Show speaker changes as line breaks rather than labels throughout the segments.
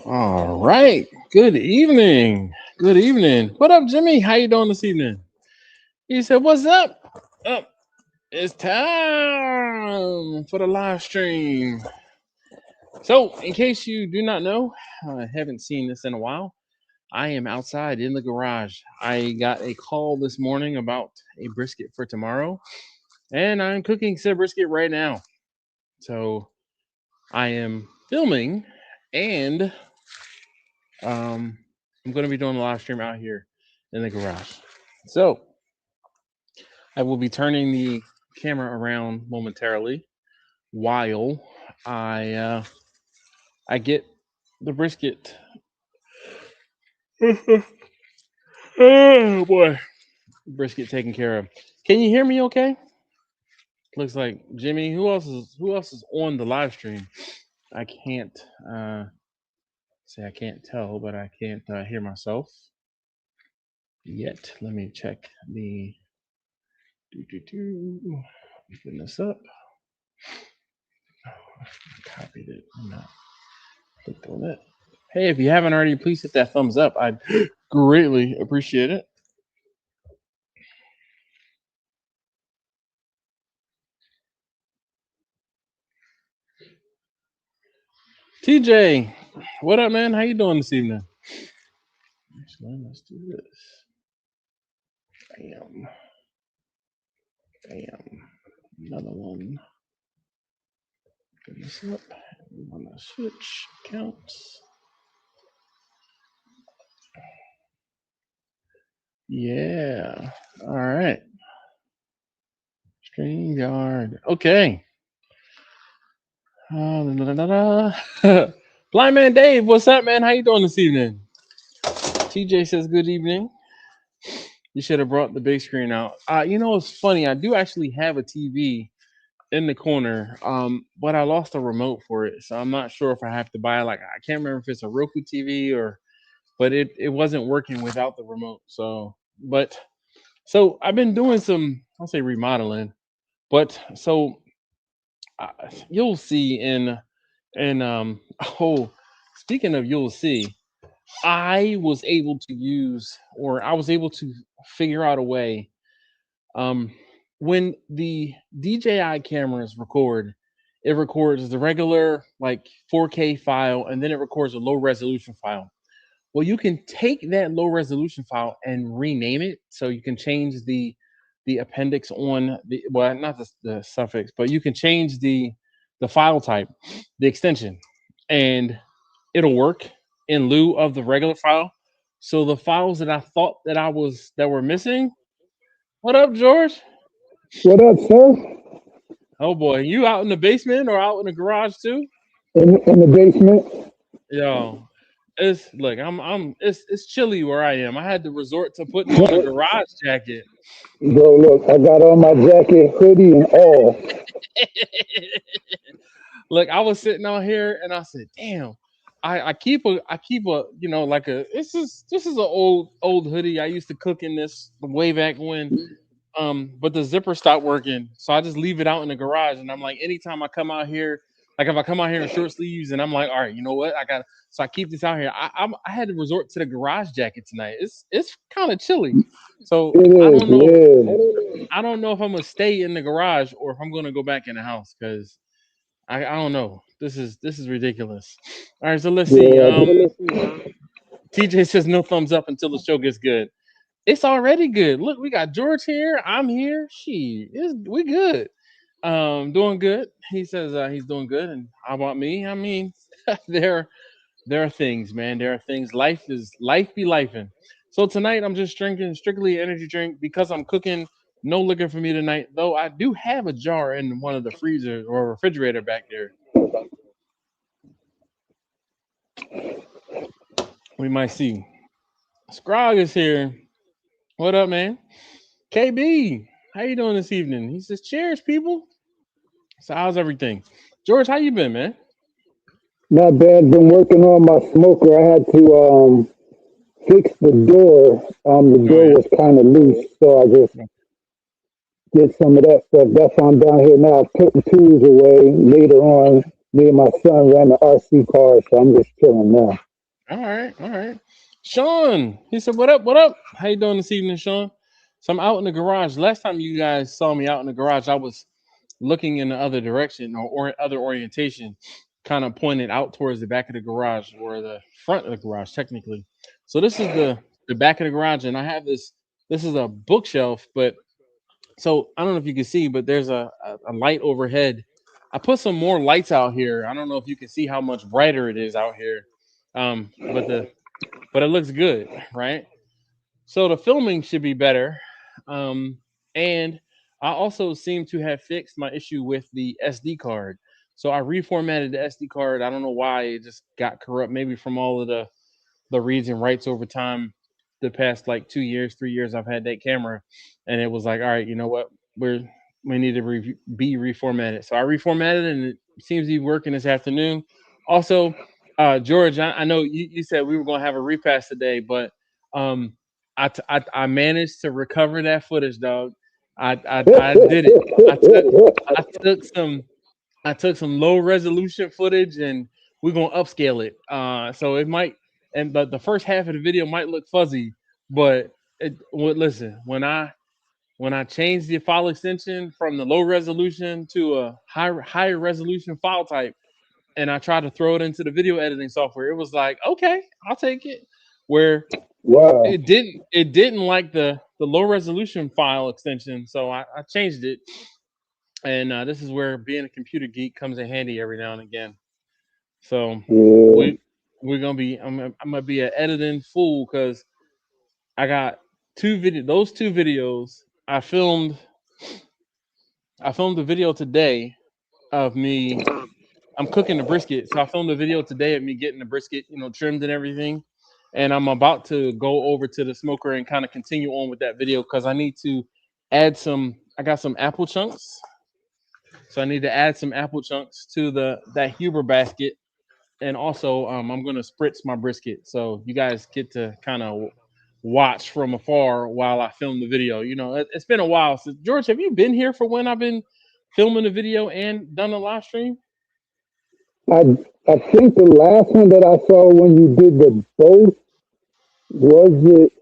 All right. Good evening. Good evening. What up, Jimmy? How you doing this evening? He said, "What's up? Up. It's time for the live stream." So, in case you do not know, I haven't seen this in a while. I am outside in the garage. I got a call this morning about a brisket for tomorrow, and I'm cooking said brisket right now. So, I am filming and Um, I'm going to be doing a live stream out here in the garage. So I will be turning the camera around momentarily while I get the brisket. Oh boy, brisket taken care of. Can you hear me? Okay. Looks like Jimmy. Who else is on the live stream? I can't say I can't tell, but I can't hear myself yet. Let me check the. Open this up. I copied it. I'm not clicked on it. Hey, if you haven't already, please hit that thumbs up. I'd greatly appreciate it. TJ, what up, man? How you doing this evening? Actually, let's do this. Bam, bam. Another one. Open this up. We want to switch accounts. Yeah. All right. StreamYard. Okay. Blind man Dave, what's up, man? How you doing this evening? TJ says good evening. You should have brought the big screen out. It's funny. I do actually have a TV in the corner, but I lost a remote for it, so I'm not sure if I have to buy like I can't remember if it's a Roku TV or, but it wasn't working without the remote. So I've been doing some I'll say remodeling, but so uh, you'll see in oh speaking of you'll see I was able to figure out a way. Um, when the DJI cameras record, it records the regular like 4K file and then it records a low resolution file. Well, you can take that low resolution file and rename it, so you can change the appendix on the well, not the suffix, but you can change the file type, the extension, and it'll work in lieu of the regular file. So the files that I thought that were missing. What up, George?
What up, sir?
Oh boy, you out in the basement or out in the garage too?
In the basement.
Yo, it's chilly where I am. I had to resort to putting on a garage jacket.
Bro, look, I got on my jacket, hoodie, and all.
Look, I was sitting out here and I said, "Damn, I keep a like a this is an old hoodie. I used to cook in this way back when, but the zipper stopped working, so I just leave it out in the garage. And I'm like, anytime I come out here, like if I come out here in short sleeves, and I'm like, all right, you know what, so I keep this out here. I had to resort to the garage jacket tonight. It's kind of chilly, so
It
I
is,
don't know.
yeah.
I don't know if I'm gonna stay in the garage or if I'm gonna go back in the house because I don't know. This is ridiculous. All right, so let's see.
Yeah,
TJ says no thumbs up until the show gets good. It's already good. Look, we got George here. I'm here. We good. Doing good. He says he's doing good. And how about me? I mean, there there are things, man. There are things. Life be lifing. So tonight I'm just drinking strictly energy drink because I'm cooking. No liquor for me tonight, though. I do have a jar in one of the freezers or refrigerator back there. We might see. Scrog is here. What up, man? KB, how you doing this evening? He says, "Cheers, people." So how's everything? George, how you been, man?
not bad. Been working on my smoker. I had to fix the door. The
Oh
door
yeah.
was kind of loose, so I just did some of that stuff. That's why I'm down here now, putting tools away. Later on, me and my son ran the RC car, so I'm just chilling now.
All right, all right. Sean, he said, "What up? What up? How you doing this evening, Sean?" So I'm out in the garage. Last time you guys saw me out in the garage, I was looking in the other direction or other orientation, kind of pointed out towards the back of the garage or the front of the garage, technically. So this is the back of the garage, and I have this. This is a bookshelf, but so I don't know if you can see, but there's a light overhead. I put some more lights out here. I don't know if you can see how much brighter it is out here, but it looks good, right? So the filming should be better. And I also seem to have fixed my issue with the SD card. So I reformatted the SD card. I don't know why it just got corrupt, maybe from all of the reads and writes over time. The past like 2 years, 3 years, I've had that camera, and it was like, all right, you know what, we need to be reformatted. So I reformatted, and it seems to be working this afternoon. Also, George, I know you said we were going to have a repass today, but um, I managed to recover that footage, dog. I did it. I took I took some I took some low resolution footage, and we're gonna upscale it. So it might, and but the first half of the video might look fuzzy, but listen, when I changed the file extension from the low resolution to a higher resolution file type, and I tried to throw it into the video editing software, it was like, okay, I'll take it. Where
Wow.
it didn't like the low resolution file extension, so I changed it, and this is where being a computer geek comes in handy every now and again. So
Yeah.
we we're gonna be I'm gonna be an editing fool because I got those two videos I filmed a video today of me. I'm cooking the brisket, so I filmed a video today of me getting the brisket, trimmed and everything. And I'm about to go over to the smoker and kind of continue on with that video because I need to add some. I got some apple chunks, so I need to add some apple chunks to the that Huber basket, and also I'm gonna spritz my brisket, so you guys get to kind of watch from afar while I film the video. It's been a while since George. Have you been here for when I've been filming the video and done a live stream?
I I think the last one that I saw when you did the both was it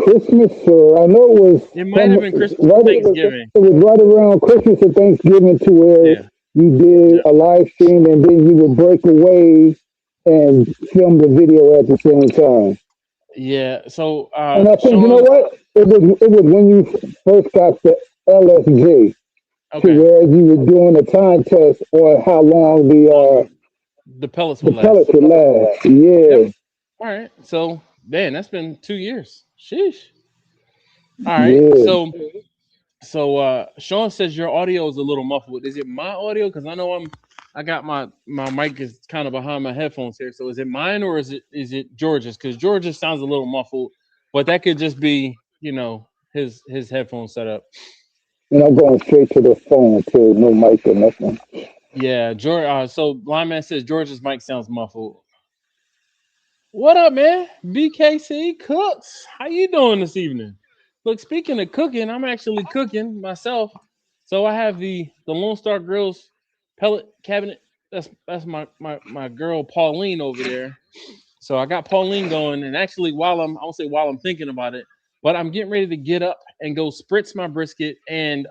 Christmas or I know it was
It might
some
have been Christmas or
right
Thanksgiving.
it was right around Christmas or Thanksgiving to where
Yeah,
you did
yeah,
a live stream and then you would break away and film the video at the same time.
yeah. So,
And I think you know
Sean,
what? It was when you first got the LSG to
okay,
where you were doing a time test on how long
the pellets
the
would last.
pellets would last.
Yep.
Yeah,
All right. So, man, that's been 2 years. Sheesh. All right.
yeah.
So Sean says your audio is a little muffled. Is it my audio? Because I got my mic is kind of behind my headphones here. So is it mine or is it George's? Because George's sounds a little muffled, but that could just be his headphone setup.
And I'm going straight to the phone too. No mic or nothing.
Yeah, George. So Lineman says George's mic sounds muffled. What up, man? BKC Cooks. How you doing this evening? Look, speaking of cooking, I'm actually cooking myself. So I have the Lone Star Grills pellet cabinet. That's my girl Pauline over there. So I got Pauline going, and actually, I won't say while I'm thinking about it, but I'm getting ready to get up and go spritz my brisket and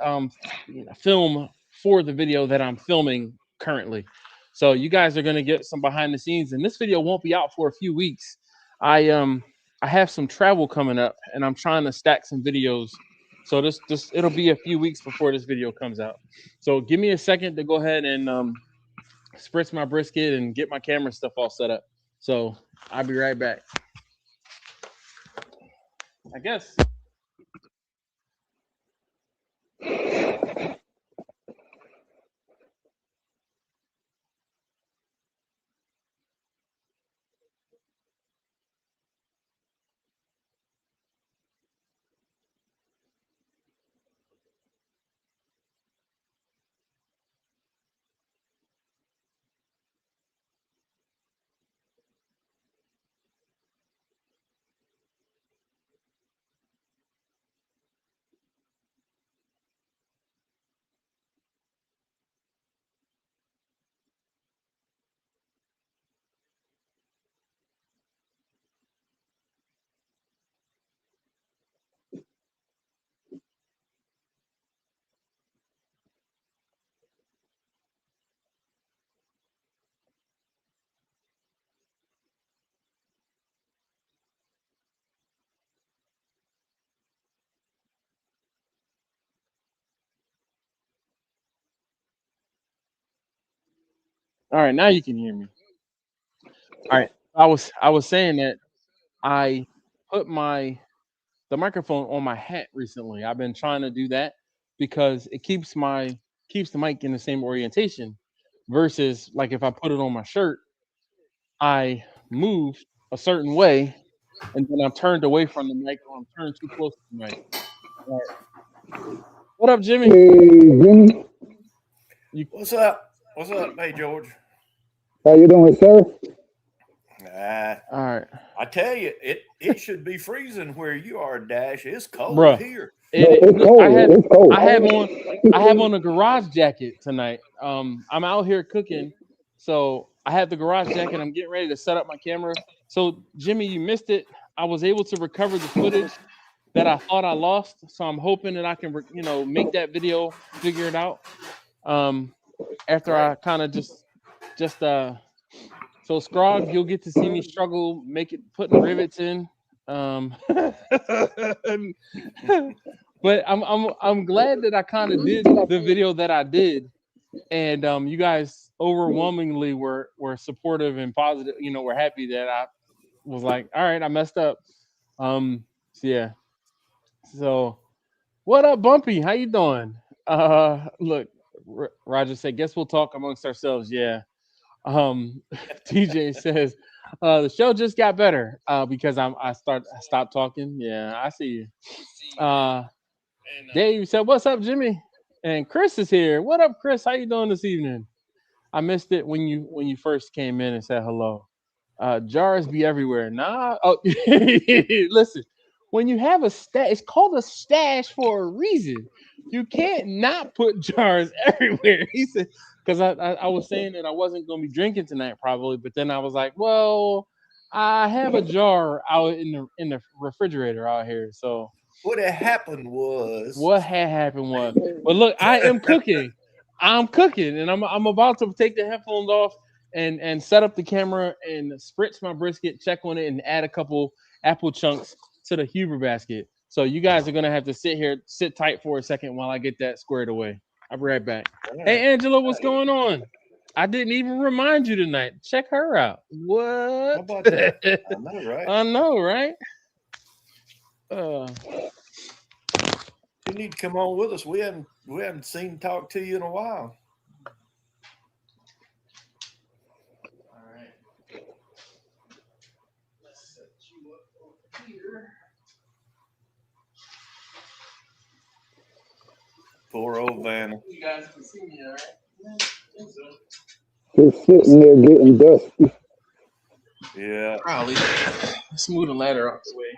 film for the video that I'm filming currently. So you guys are gonna get some behind the scenes, and this video won't be out for a few weeks. I um I have some travel coming up, and I'm trying to stack some videos. So this it'll be a few weeks before this video comes out. So give me a second to go ahead and spritz my brisket and get my camera stuff all set up. So I'll be right back. I guess. All right, now you can hear me. All right. I was saying that I put the microphone on my hat recently. I've been trying to do that because it keeps the mic in the same orientation versus like if I put it on my shirt, I move a certain way and then I'm turned away from the mic or I'm turned too close to the mic. All right. What up, Jimmy?
Hey, Jimmy,
You
What's up? What's up? Hey, George.
how you doing, sir?
Ah,
all right,
I tell you, it should be freezing where you are, Dash. It's cold
bruh.
here.
No, it's
Look, I
cold.
had
It's cold.
I have on a garage jacket tonight. I'm out here cooking, so I have the garage jacket. I'm getting ready to set up my camera. So Jimmy, you missed it. I was able to recover the footage that I thought I lost, so I'm hoping that I can, make that video, figure it out. Um, After
Great.
I kind of just. So Scrog, you'll get to see me struggle, putting rivets in. Um, but I'm glad that I kind of did the video that I did, and you guys overwhelmingly were supportive and positive. We're happy that I was like, all right, I messed up. So yeah. So what up, Bumpy? How you doing? Look, Roger said, guess we'll talk amongst ourselves. Yeah. TJ says the show just got better because I stopped talking. Yeah, I see you. Dave said, "What's up, Jimmy?" And Chris is here. What up, Chris? How you doing this evening? I missed it when you first came in and said hello. Jars be everywhere. Nah. Oh, listen. When you have a stash, it's called a stash for a reason. You can't not put jars everywhere. He said, because I was saying that I wasn't going to be drinking tonight probably, but then I was like, well, I have a jar out in the refrigerator out here. So
What had happened was,
what had happened was, but look, I am cooking. I'm cooking, and I'm about to take the headphones off and set up the camera and spritz my brisket, check on it, and add a couple apple chunks to the Huber basket. So you guys are gonna have to sit tight for a second while I get that squared away. I'll be right back. Hey Angela, what's going on? I didn't even remind you tonight. Check her out.
how
What?
about that? I know, right?
I know, right?
You need to come on with us. We haven't seen talk to you in a while.
All right. Let's set you up over here.
Poor old Vanna.
You guys can see me, all right? Yeah, I think so.
Just sitting there getting dusty.
Yeah.
Probably. Let's move the ladder out the way.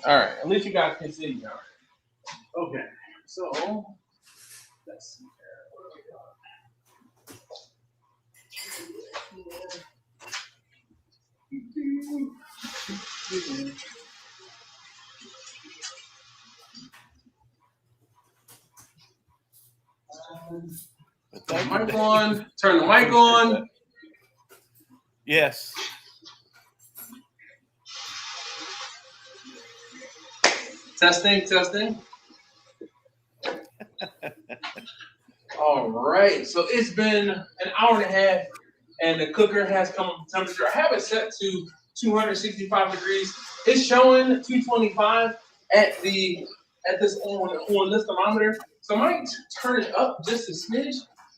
All right, at least you guys can see me. All right. Okay, so let's see here. What do we got? Turn the mic on. Turn the mic on.
Yes.
Testing. All right. So it's been an hour and a half, and the cooker has come up to temperature. I have it set to 265 degrees. It's showing 225 at this on this thermometer. So I might turn it up just a smidge.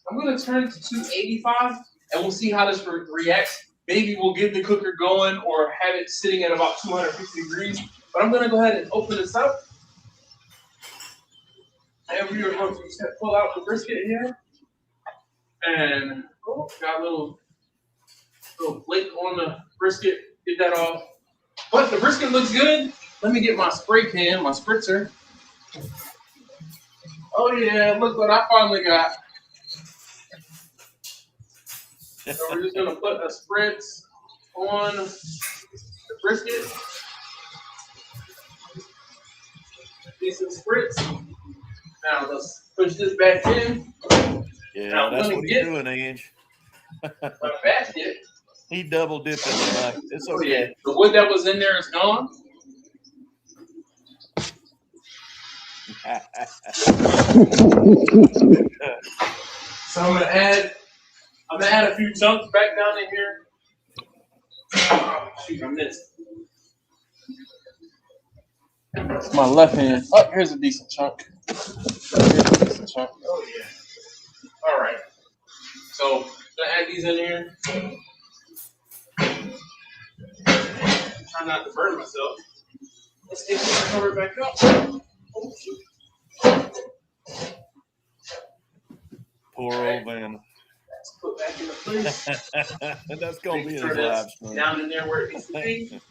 I'm going to turn it to 285, and we'll see how this reacts. Maybe we'll get the cooker going or have it sitting at about 250 degrees. But I'm going to go ahead and open this up. And we are going to pull out the brisket here. And got a little flake on the brisket. Get that off. But the brisket looks good. Let me get my spray can, my spritzer. Oh yeah, look what I finally got. So we're just gonna put a spritz on the brisket. Decent spritz. Now let's push this back in.
Yeah,
Now,
that's what he's doing, Ange.
My basket.
He double dipping tonight. It's
Oh yeah,
okay.
the wood that was in there is gone. So I'm gonna add a few chunks back down in here. Oh, shoot, I missed. It's my left hand. Oh, here's a decent chunk. Oh yeah. All right. So gonna add these in here. Try not to burn myself. Let's get this cover back up. Oh, shoot.
Poor old Van.
Let's put back in the place.
That's gonna be
Sure
his live stream.
down in there where it needs to be.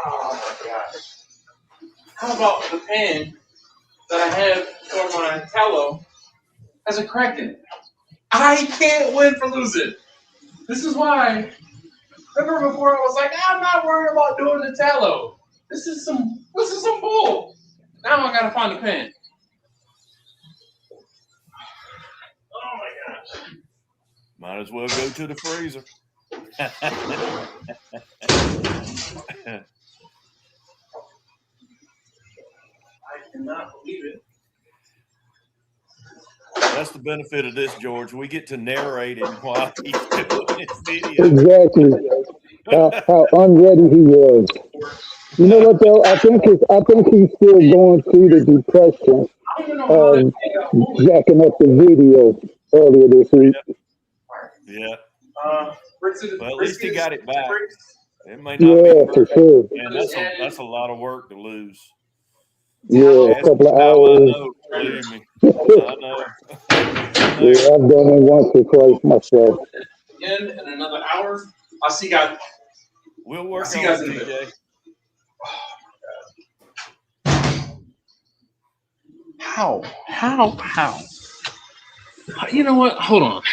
Oh my gosh. How about the pan that I have for my tallow has a crack in it? I can't win for losing. This is why. Remember before I was like, I'm not worried about doing the tallow. This is some bull. Now I gotta find the pan. Oh my gosh.
Might as well go to the freezer.
I cannot believe it.
That's the benefit of this, George. We get to narrate it while he's doing his video.
Exactly. How unready he was. You know what though? I think he's still going through the depression
I don't even know how
of
to
jacking up the video earlier this week.
Yeah.
Well,
at least he got it back. It may not
Yeah,
be
for sure.
and that's a lot of work to lose.
Yeah, a couple of hours.
I know, believe me. I know.
Yeah, I've done it once or twice myself.
Again, in another hour, I'll see you guys.
We'll work
See
on
you guys
it,
in a bit.
TJ.
How? You know what? Hold on.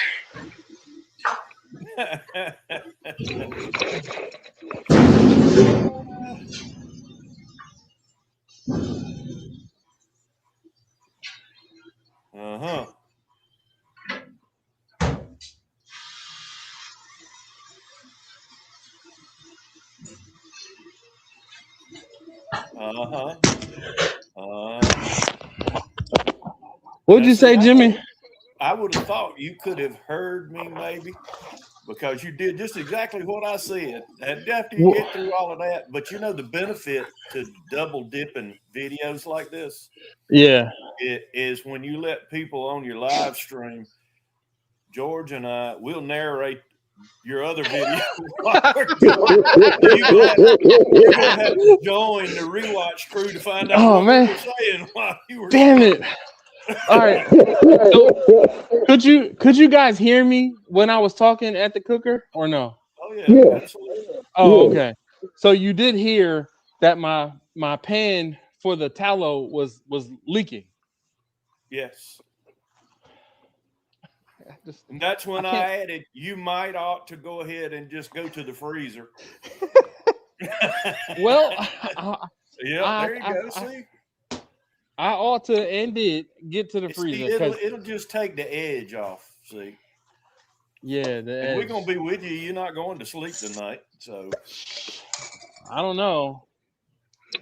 Uh-huh. Uh-huh.
What'd you say, Jimmy?
I would have thought you could have heard me maybe because you did just exactly what I said. And after you get through all of that, but you know the benefit to double dipping videos like this?
Yeah.
It is when you let people on your live stream, George and I will narrate your other video. You're gonna have to join the rewatch crew to find out what we were saying while you were.
Damn it! All right. So, could you guys hear me when I was talking at the cooker or no?
Oh yeah.
Yeah.
Absolutely.
Oh, okay. So you did hear that my pan for the tallow was leaking.
Yes. And that's when I added, you might ought to go ahead and just go to the freezer.
Well,
there you go. See?
I ought to and did get to the freezer.
It'll just take the edge off. See?
Yeah,
we're gonna be with you. You're not going to sleep tonight, so
I don't know.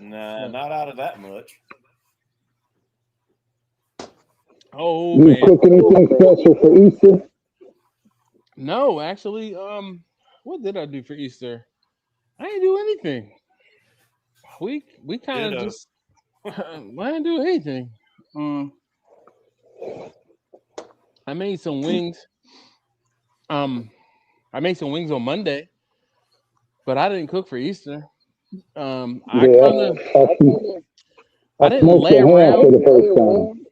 Nah, not out of that much.
Oh, man. You cook anything special for Easter?
No, actually, what did I do for Easter? I didn't do anything. We kind of just I didn't do anything. I made some wings. I made some wings on Monday, but I didn't cook for Easter. I didn't lay around for the first time.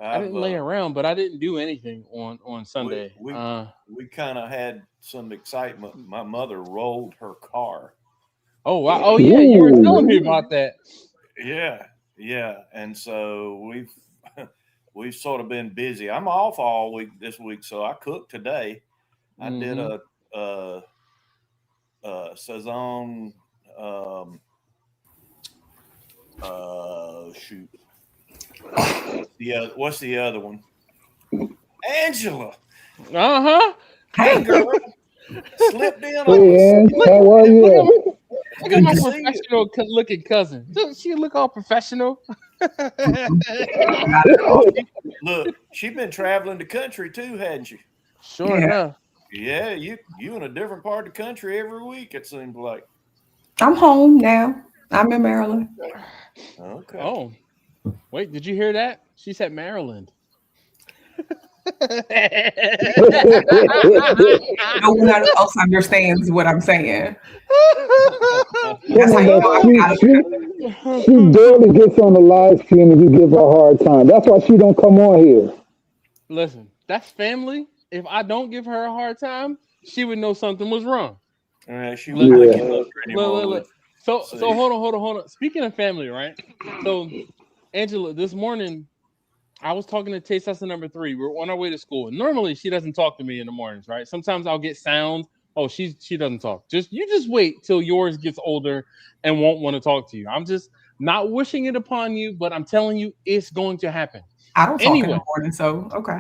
I didn't lay around, but I didn't do anything on Sunday.
We kind of had some excitement. My mother rolled her car.
Oh wow! Oh yeah, you were telling me about that.
Yeah, and so we've sort of been busy. I'm off all week this week, so I cooked today. I did a Saison. Shoot. What's the other one? Angela.
Hey,
girl. Slipped in on
Hey,
us.
how are you?
Look at my professional looking cousin. Doesn't she look all professional?
Look, she's been traveling the country too, hadn't she?
Sure enough.
Yeah, you in a different part of the country every week, it seems like.
I'm home now. I'm in Maryland.
Okay.
Oh, wait, did you hear that? She said Maryland.
No one else understands what I'm saying. That's how you know I got it.
She barely gets on the live stream and you give her a hard time. That's why she don't come on here.
Listen, that's family. If I don't give her a hard time, she would know something was wrong.
She wouldn't
Look,
like you much anymore.
look. So hold on. Speaking of family, right? So Angela, this morning I was talking to Taste Tester number 3. We're on our way to school. Normally she doesn't talk to me in the mornings, right? Sometimes I'll get sound. Oh, she doesn't talk. You just wait till yours gets older and won't want to talk to you. I'm just not wishing it upon you, but I'm telling you it's going to happen.
I don't talk in the morning, so okay.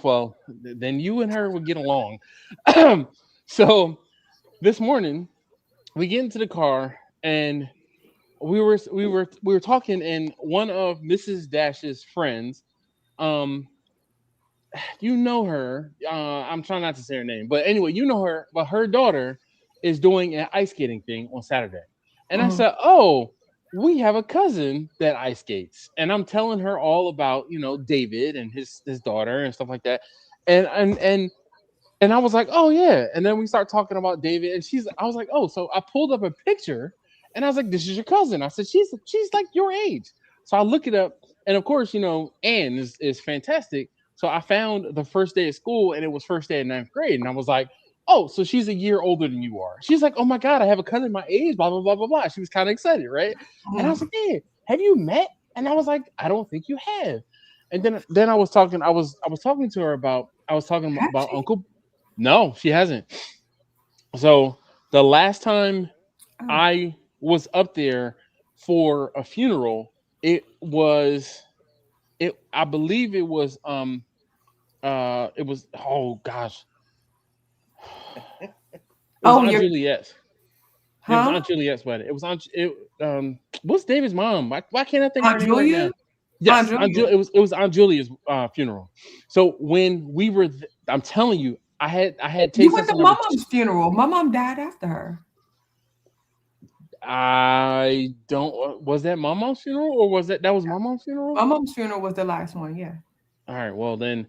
Well, then you and her would get along. So this morning we get into the car and we were talking, and one of Mrs. Dash's friends, you know her. I'm trying not to say her name, but anyway, you know her. But her daughter is doing an ice skating thing on Saturday, and I said, "Oh, we have a cousin that ice skates," and I'm telling her all about David and his daughter and stuff like that, and I was like, "Oh yeah," and then we start talking about David, and I was like, "Oh," so I pulled up a picture, and I was like, "This is your cousin." I said, "She's like your age," so I look it up, and of course, Anne is fantastic. So I found the first day of school, and it was first day of 9th grade, and I was like, "Oh, so she's a year older than you are." She's like, "Oh my god, I have a cousin my age." Blah blah blah blah blah. She was kind of excited, right? And I was like, "Yeah, have you met?" And I was like, "I don't think you have." And then I was talking. I was talking to her about. I was talking about Uncle. No, she hasn't. So the last time I was up there for a funeral, I believe it was oh gosh. It was Aunt Juliet's. It was Aunt Juliet's wedding. It was what's David's mom? Why can't I think of her name right now? Yes, it was Aunt Julia's funeral. So when we were I'm telling you, I had
You went to my mom's funeral. My mom died after her.
I don't. Was that my mom's funeral, or was that was my mom's funeral?
My mom's funeral was the last one. Yeah.
All right. Well, then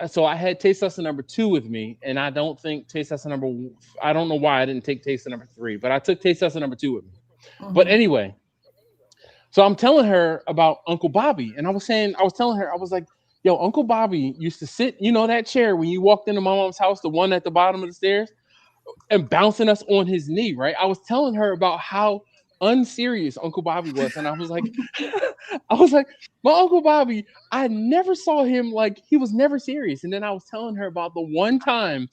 so I had Taste Tester number 2 with me, and I don't think Taste Tester number. I don't know why I didn't take Taste Tester number 3, but I took Taste Tester number 2 with me. But anyway, so I'm telling her about Uncle Bobby, and I was telling her, I was like, "Yo, Uncle Bobby used to sit, that chair when you walked into my mom's house, the one at the bottom of the stairs, and bouncing us on his knee, right?" I was telling her about how unserious Uncle Bobby was, and I was like, my Uncle Bobby, I never saw him he was never serious. And then I was telling her about the one time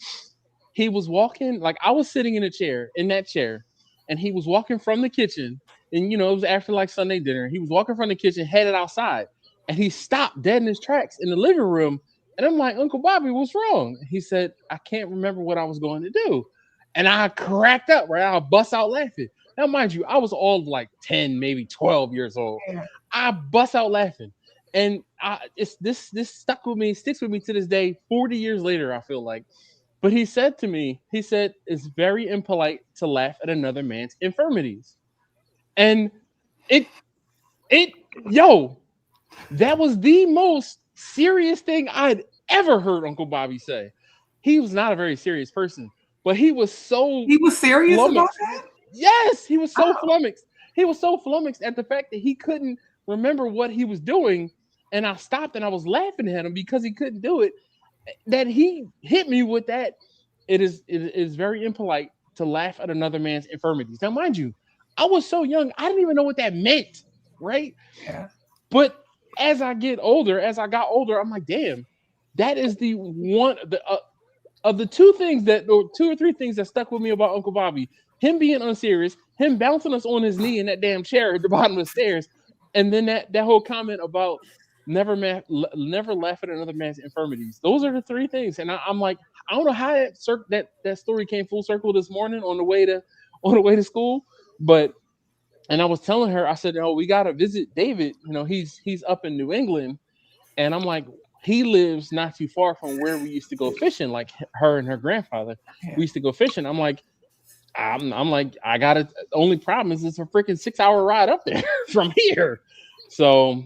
he was walking, I was sitting in that chair, and he was walking from the kitchen, and it was after Sunday dinner. He was walking from the kitchen, headed outside, and he stopped dead in his tracks in the living room. And I'm like, "Uncle Bobby, what's wrong?" He said, "I can't remember what I was going to do." And I cracked up, right? I bust out laughing. Now, mind you, I was all 10, maybe 12 years old. I bust out laughing. And this sticks with me to this day, 40 years later, I feel like. But he said to me, "It's very impolite to laugh at another man's infirmities." And that was the most serious thing I'd ever heard Uncle Bobby say. He was not a very serious person, but he was so...
He was serious about that?
Yes, he was so flummoxed. He was so flummoxed at the fact that he couldn't remember what he was doing, and I stopped and I was laughing at him because he couldn't do it. That he hit me with that. It is very impolite to laugh at another man's infirmities. Now, mind you, I was so young, I didn't even know what that meant, right?
Yeah.
But as I got older, I'm like, damn, that is the one. of the two things that, or two or three things that stuck with me about Uncle Bobby, him being unserious, him bouncing us on his knee in that damn chair at the bottom of the stairs, and then that whole comment about never laugh at another man's infirmities. Those are the three things, and I'm like, I don't know how that story came full circle this morning on the way to school, but. And I was telling her, I said, "Oh, we got to visit David. You know, he's up in New England, and I'm like, he lives not too far from where we used to go fishing. Like her and her grandfather,
Yeah.
we used to go fishing. I'm like, I'm like, I got it. Only problem is it's a freaking 6 hour ride up there from here. So,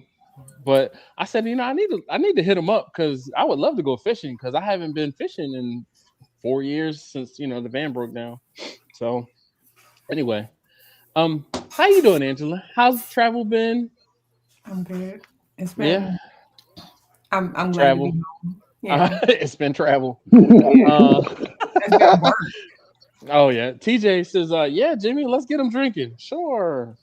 but I said, you know, I need to hit him up because I would love to go fishing because I haven't been fishing in 4 years since the van broke down. So, anyway, how you doing, Angela? How's travel been?
I'm good. It's
Yeah,
been. I'm glad to be
travel.
home. Yeah.
It's been travel.
Yeah.
Uh,
It's been work.
oh yeah. TJ says, yeah, Jimmy, let's get him drinking. Sure.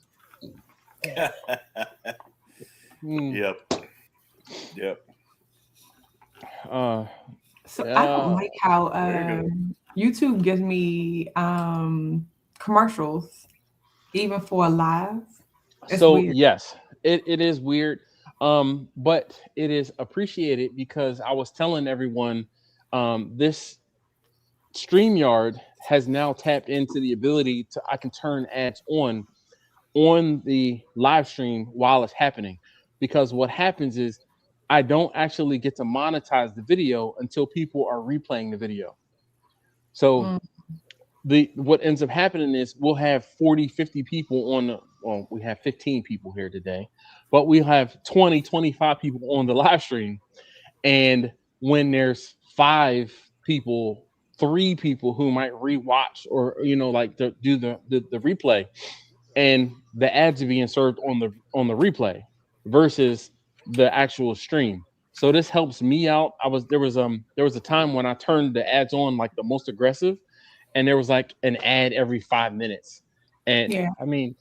Hmm.
Yep. Yep.
Uh,
So I don't
yeah.
like how
Very good.
YouTube gives me commercials even for a live. It's
So
weird.
yes, it is weird. But it is appreciated because I was telling everyone, this StreamYard has now tapped into the ability to I can turn ads on the live stream while it's happening. Because what happens is I don't actually get to monetize the video until people are replaying the video. So
Mm,
the what ends up happening is we'll have 40, 50 people on the, well, we have 15 people here today, but we have 20, 25 people on the live stream. And when there's five people, three people who might rewatch or like to do the replay, and the ads are being served on the replay versus the actual stream. So this helps me out. There was a time when I turned the ads on like the most aggressive, and there was like an ad every 5 minutes. And
yeah.
I mean,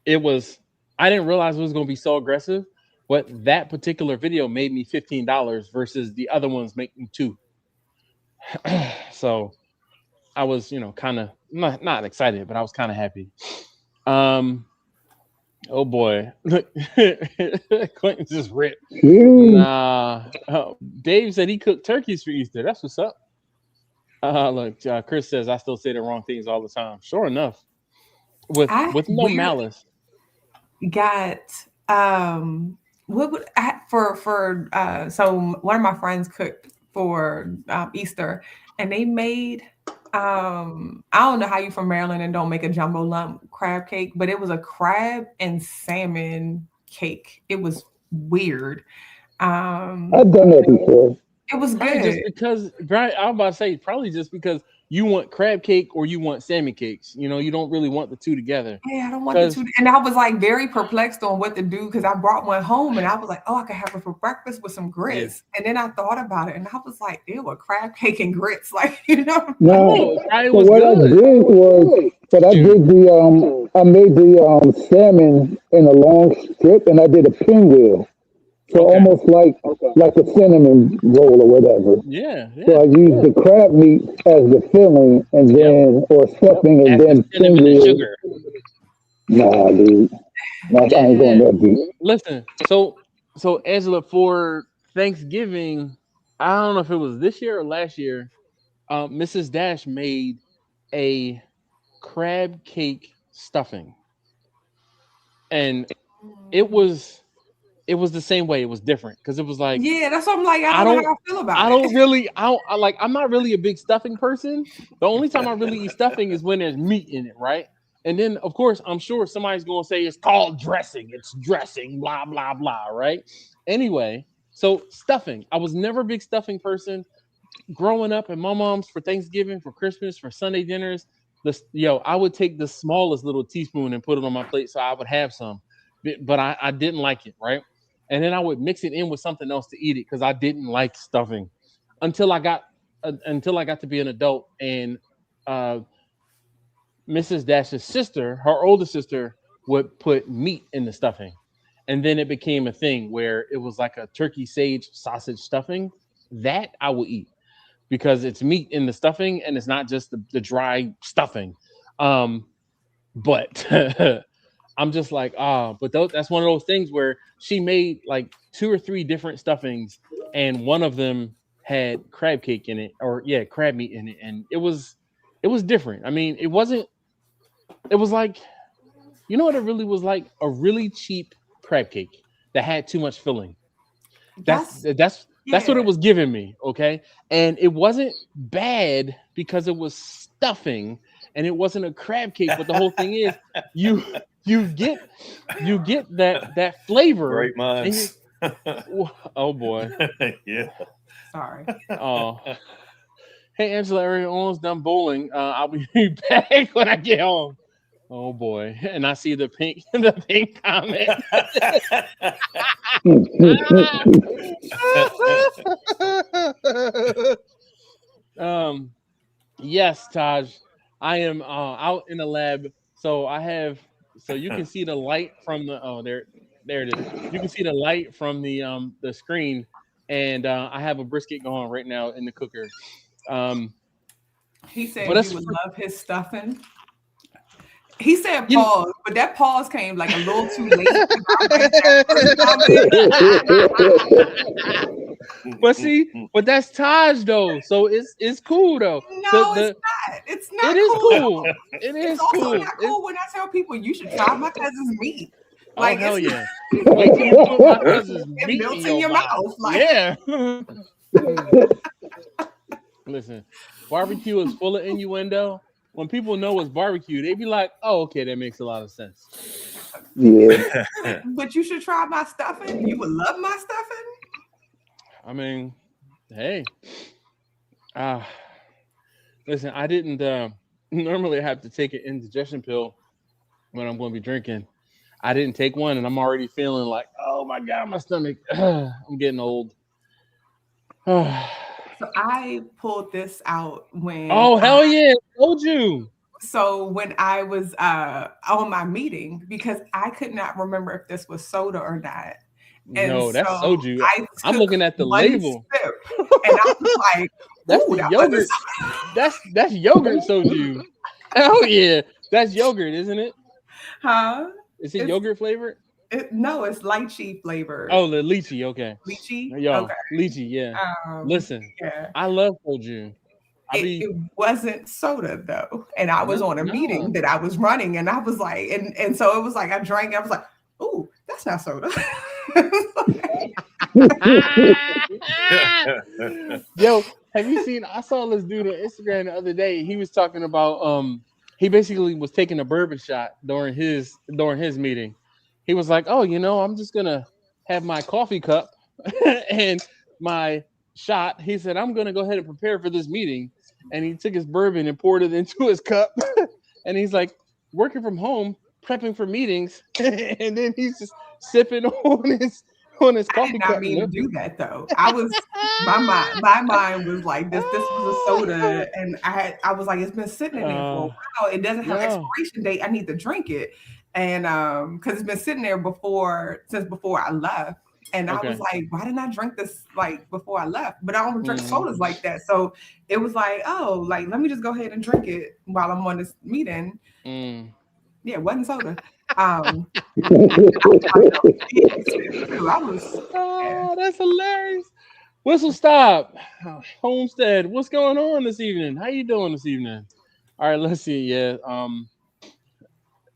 it was I didn't realize it was going to be so aggressive, but that particular video made me $15 versus the other ones make me two. So I was, kind of not excited, but I was kind of happy. Um, oh boy, Clinton just ripped.
Shoot.
Nah, Dave said he cooked turkeys for Easter. That's what's up. Look, Chris says I still say the wrong things all the time. Sure enough, with
I
no
weird
malice.
got what would I for so one of my friends cooked for Easter and they made I don't know how you from Maryland and don't make a jumbo lump crab cake, but it was a crab and salmon cake. It was weird. Um
I've done that before.
it was
Probably just
good.
because, right? I was about to say, probably just because you want crab cake or you want salmon cakes. You don't really want the two together.
Yeah, I don't want the
Because
two. And I was like very perplexed on what to do because I brought one home and I was like, oh, I could have it for breakfast with some
yeah,
grits. And then I thought about it and I was like, ew, a crab cake and grits. Like,
I
Now,
know it probably
so
was
what I
good.
did was, but I
Shoot,
did I made the salmon in a long strip, and I did a pinwheel, so
okay,
almost like a cinnamon roll or whatever.
yeah,
So
yeah,
I used the crab meat as the filling, and
yep.
then or stuffing, and
Add the
then
cinnamon and
pinwheel.
sugar.
Nah, dude, I ain't going
Yeah.
that deep.
Listen, so Angela, for Thanksgiving, I don't know if it was this year or last year. Mrs. Dash made a crab cake stuffing, and it was it was the same way. It was different because it was like
yeah, that's what I'm like. I
I
don't know
don't
how I feel about
I
it.
don't really I'm not really a big stuffing person. The only time I really eat stuffing is when there's meat in it, right? And then of course I'm sure somebody's gonna say it's called dressing. It's dressing, blah blah blah, right? Anyway, so stuffing. I was never a big stuffing person growing up at my mom's for Thanksgiving, for Christmas, for Sunday dinners. I would take the smallest little teaspoon and put it on my plate so I would have some, but I didn't like it, right? And then I would mix it in with something else to eat it because I didn't like stuffing until I got to be an adult, and uh, Mrs. Dash's sister, her older sister, would put meat in the stuffing, and then it became a thing where it was like a turkey sage sausage stuffing that I would eat. because it's meat in the stuffing and it's not just the dry stuffing. But I'm just like, but that's one of those things where she made like 2 or 3 different stuffings, and one of them had crab cake in it, or yeah, crab meat in it, and it was different. I mean, it wasn't. It was like, you know what it really was like? A really cheap crab cake that had too much filling. That's
That's
that's what
yeah.
it was giving me, okay? And it wasn't bad because it was stuffing and it wasn't a crab cake, but the whole thing is you you get you get that flavor
Great
and you
minds.
oh boy.
Yeah.
Sorry.
Oh. Hey Angela, Aaron, almost done bowling. I'll be back when I get home. Oh boy. And I see the pink the pink comment. um yes, Taj. I am out in the lab. So I have so you can see the light from the there it is. You can see the light from the screen, and I have a brisket going right now in the cooker. Um
He
but
said you
that's
would love his stuffing. He said
you
pause, but that pause came like a little too late. I read that first comment.
but see, but that's Taj though, so it's cool though. The
No, it's
the
not. It's
it
not
is
cool at
cool.
all.
It
It's
is
also
cool.
not cool when I tell people you should try my cousin's meat.
Oh
Like
hell
it's
yeah! Wait till you put my cousin's
it
meat in
melts in
your
your
mouth.
mouth. Like
Yeah. Listen, barbecue is full of innuendo. When people know it's barbecue, they be like, "Oh, okay, that makes a lot of sense."
Yeah.
but you should try my stuffing. You would love my stuffing.
I mean, hey, uh, listen, I didn't normally have to take an indigestion pill when I'm going to be drinking. I didn't take one, and I'm already feeling like, oh my god, my stomach. I'm getting old. Oh
So I pulled this out
hell yeah! Told you.
when I was on my meeting because I could not remember if this was soda or not. And
No, that's
so
soju.
I
I'm
took
looking at the
one
label.
sip and I was like,
That's
ooh,
the
that wasn't
yogurt.
soda.
That's yogurt soju. Hell yeah, that's yogurt, isn't it?
Huh?
Is it
It's
yogurt flavored?
no, it's lychee flavored.
Oh, the lychee. Okay,
Lychee?
yo,
Okay.
lychee. Yeah.
Um,
Listen,
yeah.
I love soju. I be
It wasn't soda though. And I was
no,
on a meeting
no.
that I was running and I was like, and so it was like I drank, I was like, ooh, that's not soda.
Yo, have you seen? I saw this dude on Instagram the other day. He was talking about he basically was taking a bourbon shot during his meeting. He was like, "Oh, I'm just gonna have my coffee cup and my shot." He said, "I'm gonna go ahead and prepare for this meeting." And he took his bourbon and poured it into his cup. And he's like, working from home, prepping for meetings, and then he's just sipping on his
I did
coffee
not
cup.
mean to do that though. I was my mind was like this was a soda and I was like it's been sitting in there for a while. It doesn't have
Yeah.
expiration date. I need to drink it. And because it's been sitting there since before I left. And I was
Okay.
like, why didn't I drink this like before I left? But I don't drink
Mhm.
sodas like that. So it was like, oh, like let me just go ahead and drink it while I'm on this meeting.
Mm.
Yeah, it wasn't soda. Um I was yeah.
That's hilarious. Whistle stop. Homestead, what's going on this evening? How you doing this evening? All right, let's see. Yeah.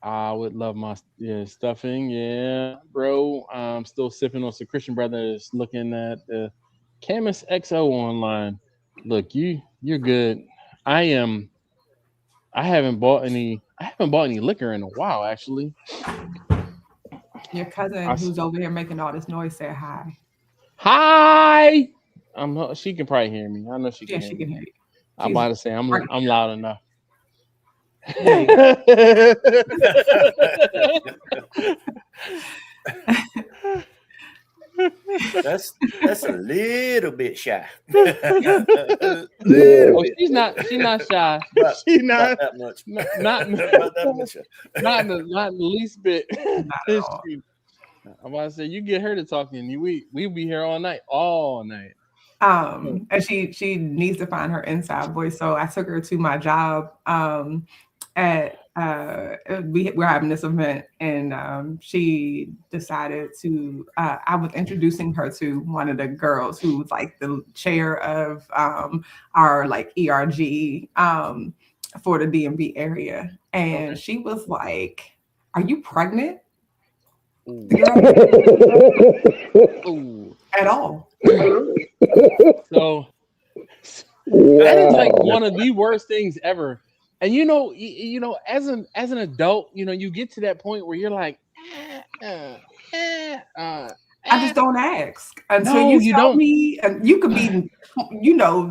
I would love my stuffing. Yeah, bro. I'm still sipping on some Christian Brothers. Looking at the Camus XO online. Look, you're good. I am. I haven't bought any. I haven't bought any liquor in a while, actually.
Your
I
cousin
s
who's over here making all this noise said hi.
Hi. She can probably hear me. I know she can
Yeah,
hear
she
me.
can hear you.
I'm
She's
about to say I'm
right
I'm loud enough.
there.
That's a little bit shy.
Yeah.
Little
Oh,
bit.
she's not shy.
About,
She's
about
not
that much.
not
About that much.
not in the least bit.
Not at all.
I'm about to say you get her to talking. We be here all night, all night.
And she needs to find her inside voice. So I took her to my job at we're having this event, and she decided to I was introducing her to one of the girls who was like the chair of our like ERG for the DMV area, and she was like, "Are you pregnant?" The girl
Ooh.
at all.
So
Wow.
that is like one of the worst things ever. And as an adult, you get to that point where you're like,
I just don't ask until
No,
you
you
tell
don't.
me, and you could be,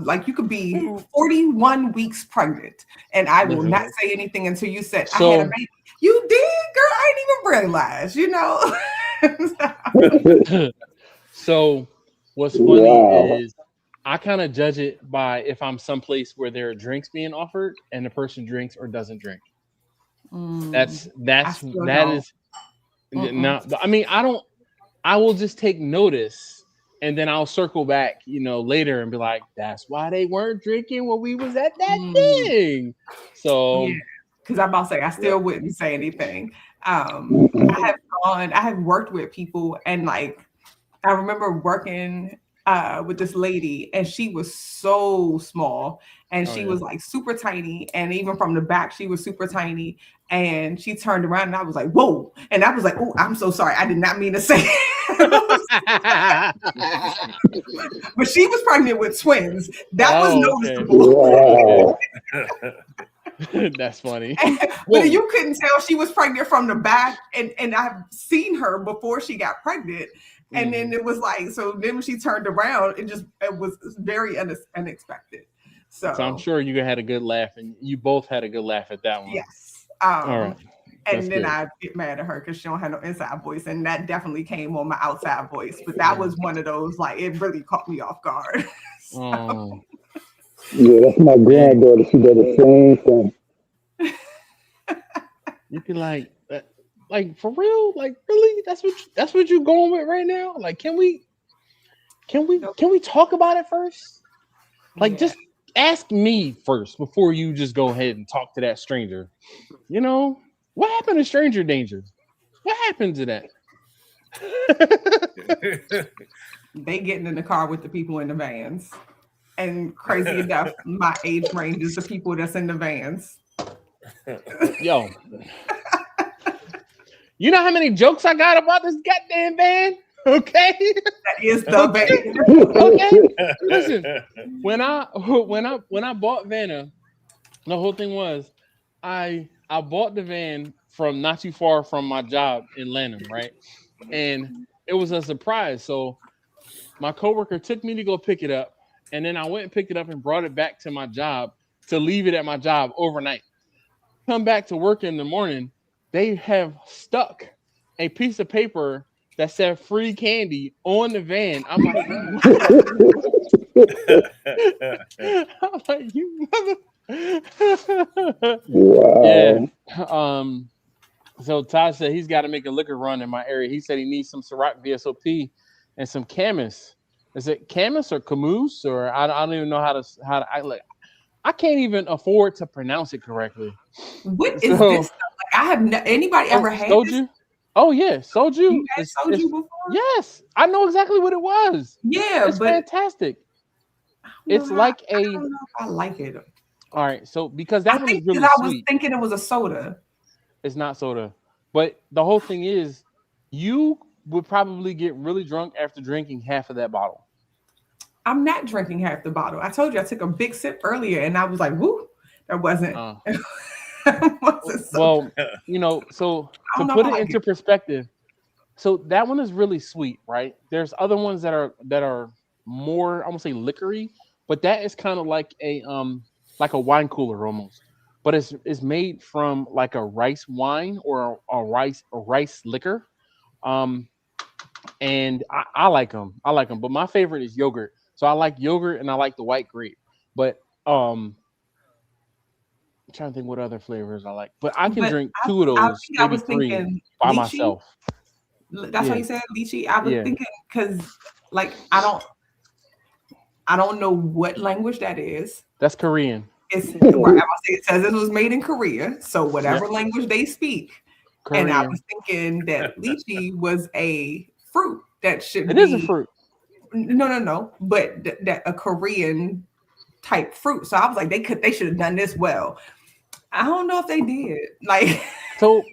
like you could be 41 weeks pregnant, and I will not say anything until you said I had a
So
baby. You did, girl. I didn't even realize.
so what's funny
Wow.
is I kind of judge it by if I'm someplace where there are drinks being offered and the person drinks or doesn't drink. That's
I
that's
still
that
don't.
is not. I mean, I don't. I will just take notice and then I'll circle back, later and be like, that's why they weren't drinking when we was at that thing. So
Yeah, because I'm about to say I still wouldn't say anything. I have worked with people, and like I remember working with this lady, and she was so small, and she was like super tiny, and even from the back she was super tiny, and she turned around and I was like, whoa, and I was like, oh, I'm so sorry, I did not mean to say but she was pregnant with twins. That was noticeable.
Wow.
That's funny.
But you couldn't tell she was pregnant from the back, and I've seen her before she got pregnant. And then it was like, so then when she turned around, it was very unexpected. So
I'm sure you had a good laugh, and you both had a good laugh at that one.
Yes.
All right.
And then I get mad at her because she don't have no inside voice, and that definitely came on my outside voice. But that was one of those, like, it really caught me off guard.
So.
Yeah, that's my granddaughter. She did the same thing.
You can like for real, like really, that's what you're going with right now. Like, can we talk about it first? Like, just ask me first before you just go ahead and talk to that stranger. What happened to stranger danger? What happened to that?
They getting in the car with the people in the vans, and crazy enough, my age range is the people that's in the vans.
Yo, you know how many jokes I got about this goddamn van? Okay,
that is the van.
Okay, listen. When I bought Vanna, the whole thing was I bought the van from not too far from my job in Lanham, right? And it was a surprise. So my coworker took me to go pick it up, and then I went and picked it up and brought it back to my job to leave it at my job overnight. Come back to work in the morning, they have stuck a piece of paper that said free candy on the van. I'm like, I'm like, you mother.
Wow.
Yeah. So Todd said he's got to make a liquor run in my area. He said he needs some Ciroc VSOP and some Camus. Is it Camus or Camus, or I don't even know how to I can't even afford to pronounce it correctly.
What is this? Like, I have anybody ever had
soju?
This?
Oh yeah, soju.
You had soju before?
Yes, I know exactly what it was.
Yeah,
it's fantastic. It's like
I don't know if I like it.
All right, so because that one is really
I
sweet.
was thinking it was a soda.
It's not soda, but the whole thing is, you would probably get really drunk after drinking half of that bottle.
I'm not drinking half the bottle. I told you I took a big sip earlier, and I was like, "Woo!" That wasn't.
Well, so to put it into perspective, so that one is really sweet, right? There's other ones that are more, I won't say liquory, but that is kind of like a wine cooler almost. But it's made from like a rice wine or a rice liquor. And I like them. But my favorite is yogurt. So I like yogurt and I like the white grape. But I'm trying to think what other flavors I like. But I can drink two of those, maybe three by myself.
That's why you said lychee. I was thinking because like I I don't know what language that is.
That's Korean.
It's right, it says it was made in Korea, so whatever
Yep.
language they speak.
Korean.
And I was thinking that lychee was a fruit that should
It
be.
is a fruit.
No, but that a Korean type fruit. So I was like, they should have done this well. I don't know if they did. Like,
So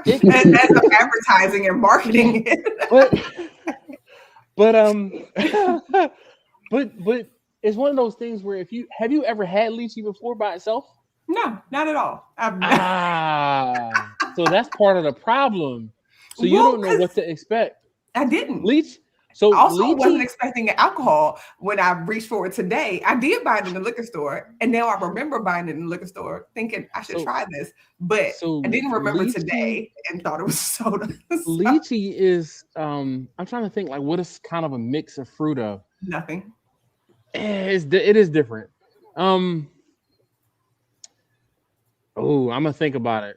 as of advertising and marketing it.
but it's one of those things where have you ever had lychee before by itself?
No, not at all.
So that's part of the problem. So you don't know what to expect.
I didn't.
So
also wasn't expecting alcohol when I reached for it today. I did buy it in the liquor store, and now I remember buying it in the liquor store, thinking I should try this, but I didn't remember today and thought it was soda.
Lychee is I'm trying to think like what is kind of a mix of fruit of
nothing.
It is different. I'm gonna think about it.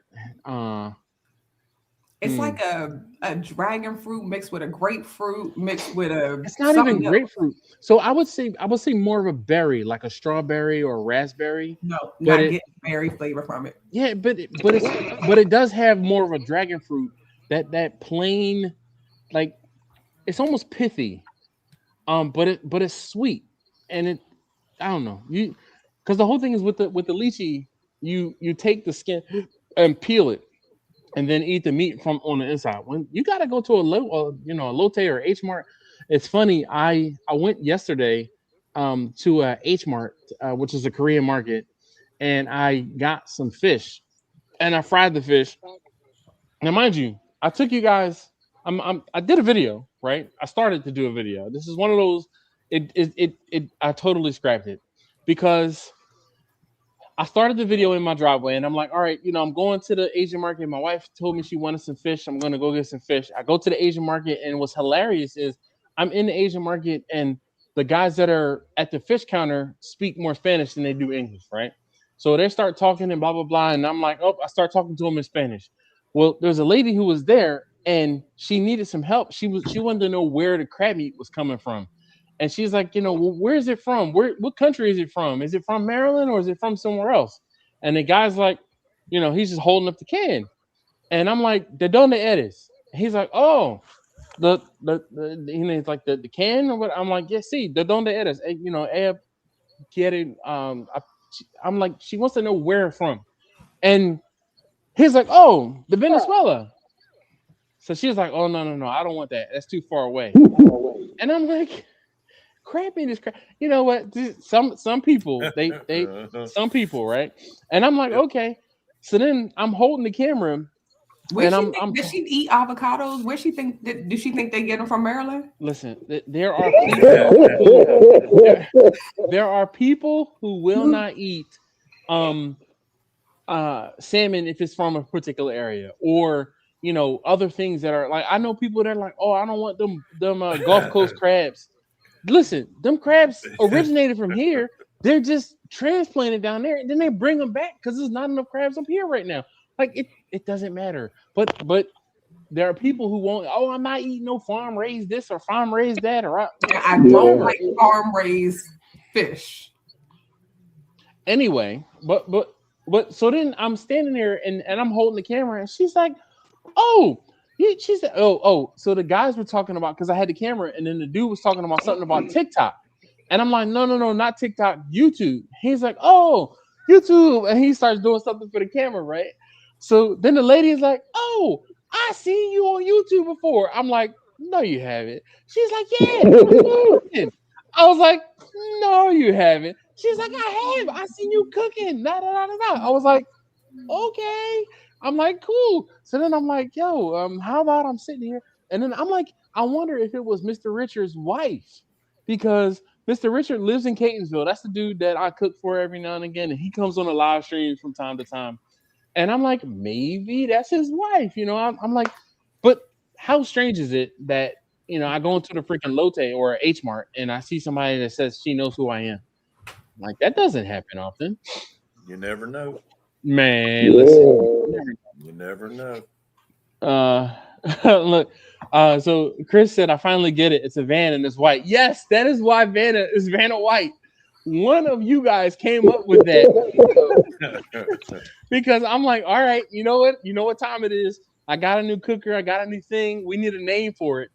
It's like a dragon fruit mixed with a grapefruit mixed with a.
It's not even grapefruit. So I would say more of a berry, like a strawberry or a raspberry.
No, not getting berry flavor from it.
Yeah, but it does have more of a dragon fruit. That plain, like it's almost pithy. But it's sweet, and I don't know because the whole thing is with the lychee, you take the skin and peel it. And then eat the meat from on the inside. When you got to go to a Lotte or H Mart. It's funny. I went yesterday to a H Mart, which is a Korean market, and I got some fish, and I fried the fish. Now, mind you, I took you guys. I did a video, right? I started to do a video. This is one of those. I totally scrapped it because I started the video in my driveway and I'm like, all right, I'm going to the Asian market. My wife told me she wanted some fish. I'm going to go get some fish. I go to the Asian market and what's hilarious is I'm in the Asian market and the guys that are at the fish counter speak more Spanish than they do English, right? So they start talking and blah, blah, blah. And I'm like, I start talking to them in Spanish. Well, there's a lady who was there and she needed some help. She wanted to know where the crab meat was coming from. And she's like, well, where is it from? What country is it from? Is it from Maryland or is it from somewhere else? And the guy's like, he's just holding up the can. And I'm like, ¿de dónde eres? And he's like, oh, it's like the can or what? I'm like, yeah, sí, ¿de dónde eres? Ella quiere, I'm like, she wants to know where from. And he's like, oh, the Venezuela. So she's like, oh, no, I don't want that. That's too far away. And I'm like, crab meat is crap. You know what? Some people they some people, right? And I'm like, okay. So then I'm holding the camera.
Does she eat avocados? Where she think? Do she think they get them from Maryland?
Listen, there are people who will not eat salmon if it's from a particular area or other things that are like I know people that are like, oh, I don't want them Gulf Coast crabs. Listen, them crabs originated from here. They're just transplanted down there, and then they bring them back because there's not enough crabs up here right now. Like it doesn't matter. But there are people who won't. Oh, I'm not eating no farm raised this or farm raised that. Or
I don't like farm raised fish.
Anyway, but so then I'm standing there and I'm holding the camera, and she's like, oh. She said, oh. So the guys were talking about because I had the camera, and then the dude was talking about something about TikTok, and I'm like, no, not TikTok, YouTube. He's like, oh, YouTube, and he starts doing something for the camera, right? So then the lady is like, oh, I seen you on YouTube before. I'm like, no, you haven't. She's like, yeah. I was like, no, you haven't. She's like, I have. I seen you cooking. I was like, okay. I'm like, cool. So then I'm like, yo, how about I'm sitting here? And then I'm like, I wonder if it was Mr. Richard's wife because Mr. Richard lives in Catonsville. That's the dude that I cook for every now and again. And he comes on the live streams from time to time. And I'm like, maybe that's his wife. I'm like, but how strange is it that, I go into the freaking Lotte or H Mart and I see somebody that says she knows who I am. Like, that doesn't happen often.
You never know.
Man, listen.
You never know.
Look, so Chris said, I finally get it. It's a van and it's white. Yes, that is why Vanna is Vanna White. One of you guys came up with that because I'm like, all right, you know what? You know what time it is? I got a new cooker. I got a new thing. We need a name for it.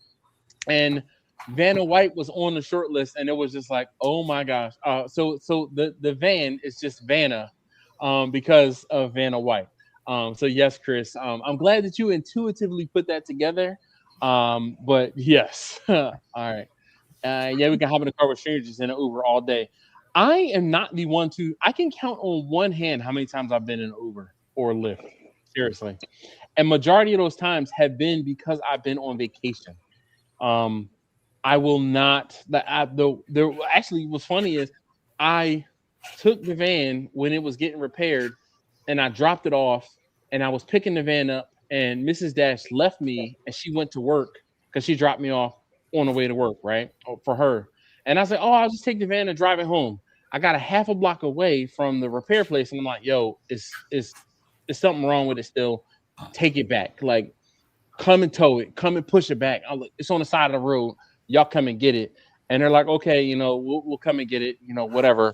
And Vanna White was on the short list, and it was just like, oh my gosh. So the van is just Vanna, because of Vanna White. So yes, Chris, I'm glad that you intuitively put that together. But yes, all right. Yeah, we can hop in the car with strangers in an Uber all day. I am not the one to. I can count on one hand how many times I've been in Uber or Lyft. Seriously, and majority of those times have been because I've been on vacation. Um, I will not. The actually what's funny is I took the van when it was getting repaired, and I dropped it off, and I was picking the van up, and Mrs. Dash left me, and she went to work because she dropped me off on the way to work, right? For her, and I was like, oh, I'll just take the van and drive it home. I got a half a block away from the repair place, and I'm like, yo, is something wrong with it still? Take it back, like come and tow it, come and push it back. I'm like, it's on the side of the road. Y'all come and get it. And they're like, okay, we'll come and get it, whatever.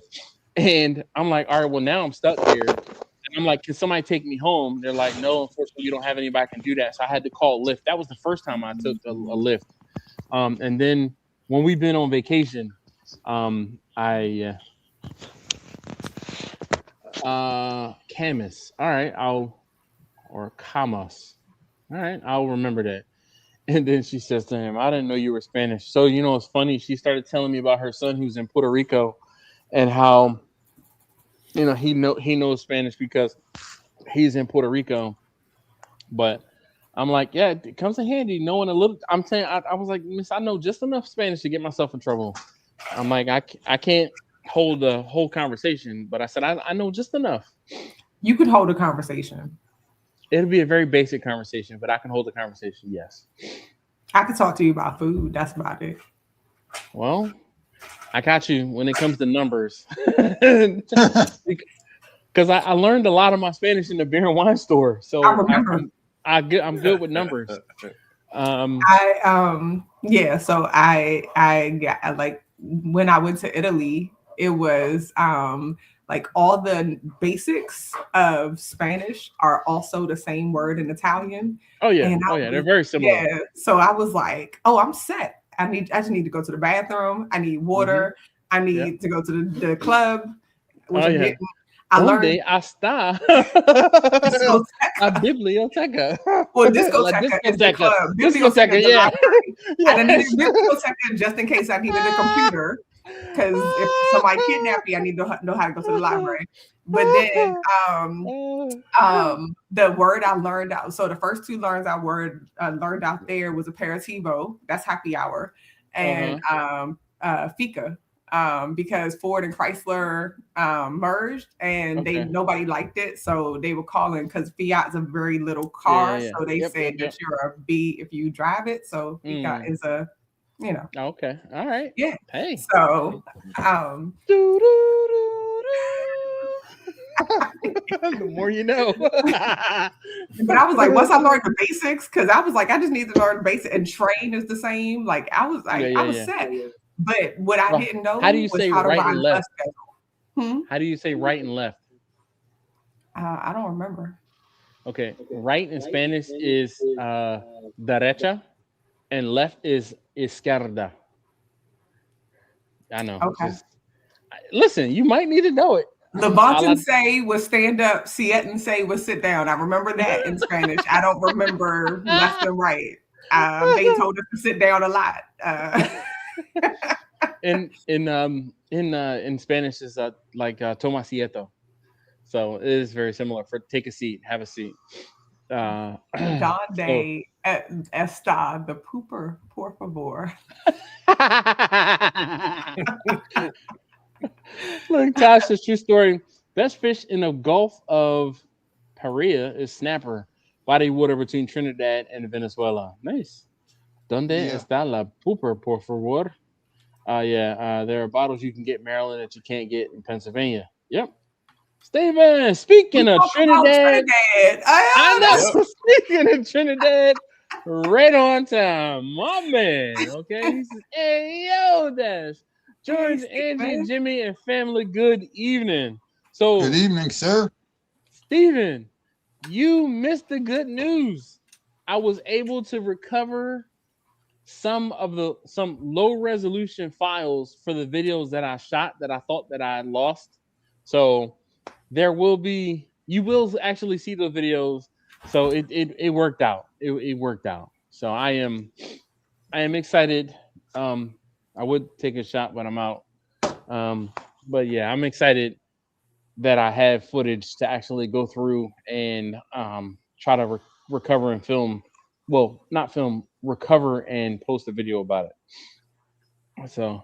And I'm like, all right, well, now I'm stuck here. And I'm like, can somebody take me home? They're like, no, unfortunately, you don't have anybody can do that. So I had to call Lyft. That was the first time I took a Lyft. And then when we've been on vacation, I Camus. All right, or Camus. All right, I'll remember that. And then she says to him, I didn't know you were Spanish. So, it's funny. She started telling me about her son who's in Puerto Rico and how, he knows Spanish because he's in Puerto Rico. But I'm like, yeah, it comes in handy knowing a little. I'm saying, I was like, Miss, I know just enough Spanish to get myself in trouble. I'm like, I can't hold the whole conversation, but I said, I know just enough.
You could hold a conversation.
It'll be a very basic conversation, but I can hold the conversation. Yes.
I could talk to you about food. That's about it.
Well, I got you when it comes to numbers. Because I learned a lot of my Spanish in the beer and wine store. So
I remember.
I'm good with numbers.
Yeah. So I got like when I went to Italy, it was like all the basics of Spanish are also the same word in Italian.
Oh yeah,
And
they're very similar.
Yeah. So I was like, oh, I'm set. I just need to go to the bathroom. I need water. I need to go to the club. Which I'm getting. I learned
hasta a biblioteca.
Well, discoteca is the club.
Discoteca, yeah.
And I needed a discoteca just in case I needed a computer. Because if somebody kidnapped me, I need to know how to go to the library. But then the word I learned out. So the first two learned out there was aperitivo. That's happy hour. And fika. Because Ford and Chrysler merged and nobody liked it. So they were calling because Fiat's a very little car. Yeah. So they said that you're a B if you drive it. So Fiat is a,
Okay. All right.
Yeah.
Hey.
So
the more you know.
But I was like, once I learned the basics, because I was like, I just need to learn the basics, and train is the same. Like I was like, I was set. But what I didn't know
how do you say right and left?
How
do you say right and left?
I don't remember.
Okay, right in Spanish is derecha, and left is izquierda. I know.
Okay.
Listen, you might need to know it.
Levanten say was stand up, Sieten say was sit down. I remember that in Spanish. I don't remember left and right. They told us to sit down a lot.
In Spanish is like toma asiento, so it is very similar for take a seat, have a seat.
Donde está the pooper, por favor.
Look, Tasha's true story. Best fish in the Gulf of Paria is snapper, body water between Trinidad and Venezuela. Nice. Donde está la pooper, por favor? There are bottles you can get in Maryland that you can't get in Pennsylvania. Yep. Steven, speaking of Trinidad, I
I
know. Speaking of Trinidad, right on time, my man. Okay, he says, "Hey, yo, Dash, George, Angie, Jimmy, and family. Good evening." So,
Good evening, sir.
Steven, you missed the good news. I was able to recover some low resolution files for the videos that I shot that I thought that I had lost. So you will actually see those videos. So it worked out. It worked out. So I am excited. I would take a shot, but I'm out. But yeah, I'm excited that I have footage to actually go through and try to recover and film. Well, not film, recover and post a video about it. So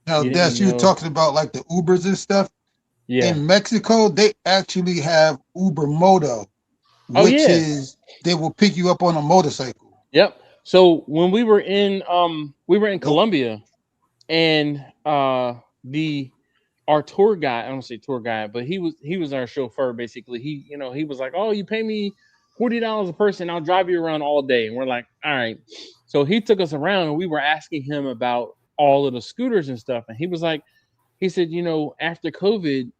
Now,
you
Des,
didn't
you were
know?
talking about like the Ubers and stuff.
Yeah.
In Mexico, they actually have Uber Moto,
Oh
which
yeah.
is they will pick you up on a motorcycle.
Yep. So when we were in
Nope.
Colombia, and the our tour guide, I don't say tour guide, but he was our chauffeur basically. He was like, "Oh, you pay me $40 a person, I'll drive you around all day." And we're like, "All right." So he took us around and we were asking him about all of the scooters and stuff, and he said, after COVID,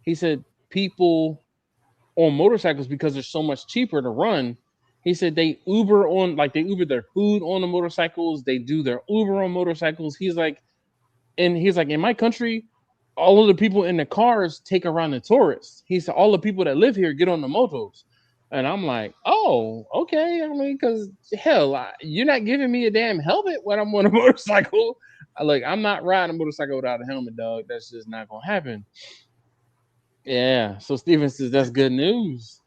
he said people on motorcycles, because they're so much cheaper to run. He said they Uber their food on the motorcycles, they do their Uber on motorcycles. He's like, in my country, all of the people in the cars take around the tourists. He said all the people that live here get on the motos. And I'm like, oh, okay. I mean, because hell, you're not giving me a damn helmet when I'm on a motorcycle. I'm not riding a motorcycle without a helmet, dog. That's just not gonna happen. Yeah. So Steven says that's good news.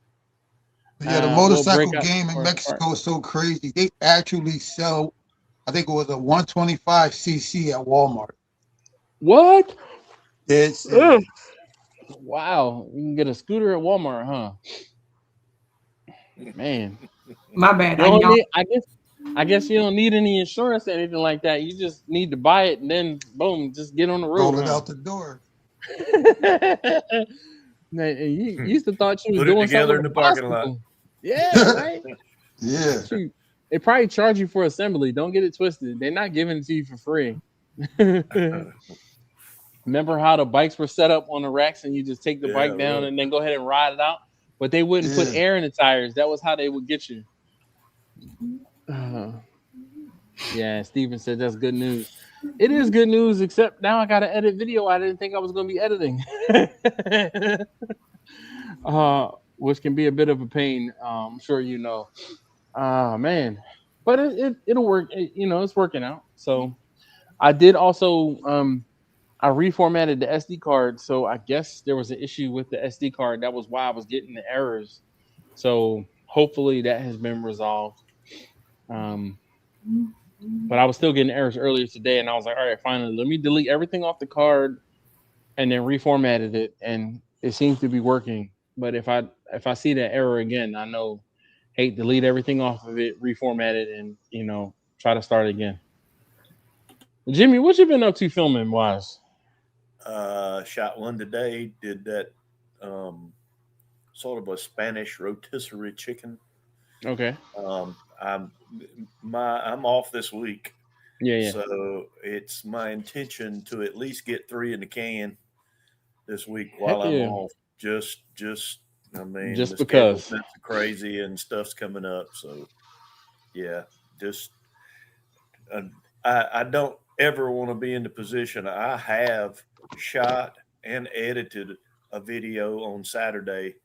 Yeah, the
We'll break
motorcycle
out the
game in
first part.
Mexico is so crazy. They actually sell, I think it was a 125cc at Walmart.
What?
It's
Ugh. Wow. You can get a scooter at Walmart, huh? Man.
My bad.
You don't need. I guess you don't need any insurance or anything like that. You just need to buy it and then boom, just get on the road,
roll it
huh?
out the door.
Man, you used to thought you was
Put it
doing something
together
with
in
a
the parking lot.
bicycle. Yeah, right.
Yeah.
Shoot. They probably charge you for assembly. Don't get it twisted. They're not giving it to you for free. Remember how the bikes were set up on the racks and you just take the
Yeah,
bike down
right.
and then go ahead and ride it out? But they wouldn't put
Yeah.
air in the tires. That was how they would get you. Uh, yeah, Steven said that's good news. It is good news, except now I got to edit video I didn't think I was going to be editing. Which can be a bit of a pain. I'm sure you know. Man. But it'll work. It's working out. So I did also I reformatted the SD card, so I guess there was an issue with the SD card. That was why I was getting the errors. So hopefully that has been resolved. But I was still getting errors earlier today, and I was like, all right, finally, let me delete everything off the card and then reformatted it, and it seems to be working. But if I see that error again, I know, hey, delete everything off of it, reformat it, and try to start again. Jimmy, what you been up to filming wise?
Shot one today. Did that sort of a Spanish rotisserie chicken.
Okay.
I'm off this week,
Yeah.
so it's my intention to at least get 3 in the can this week
Heck
while I'm
yeah.
off. Just I mean,
Just
the schedule's
because.
been so crazy and stuff's coming up, so yeah, just uh, I don't ever want to be in the position. I have shot and edited a video on Saturday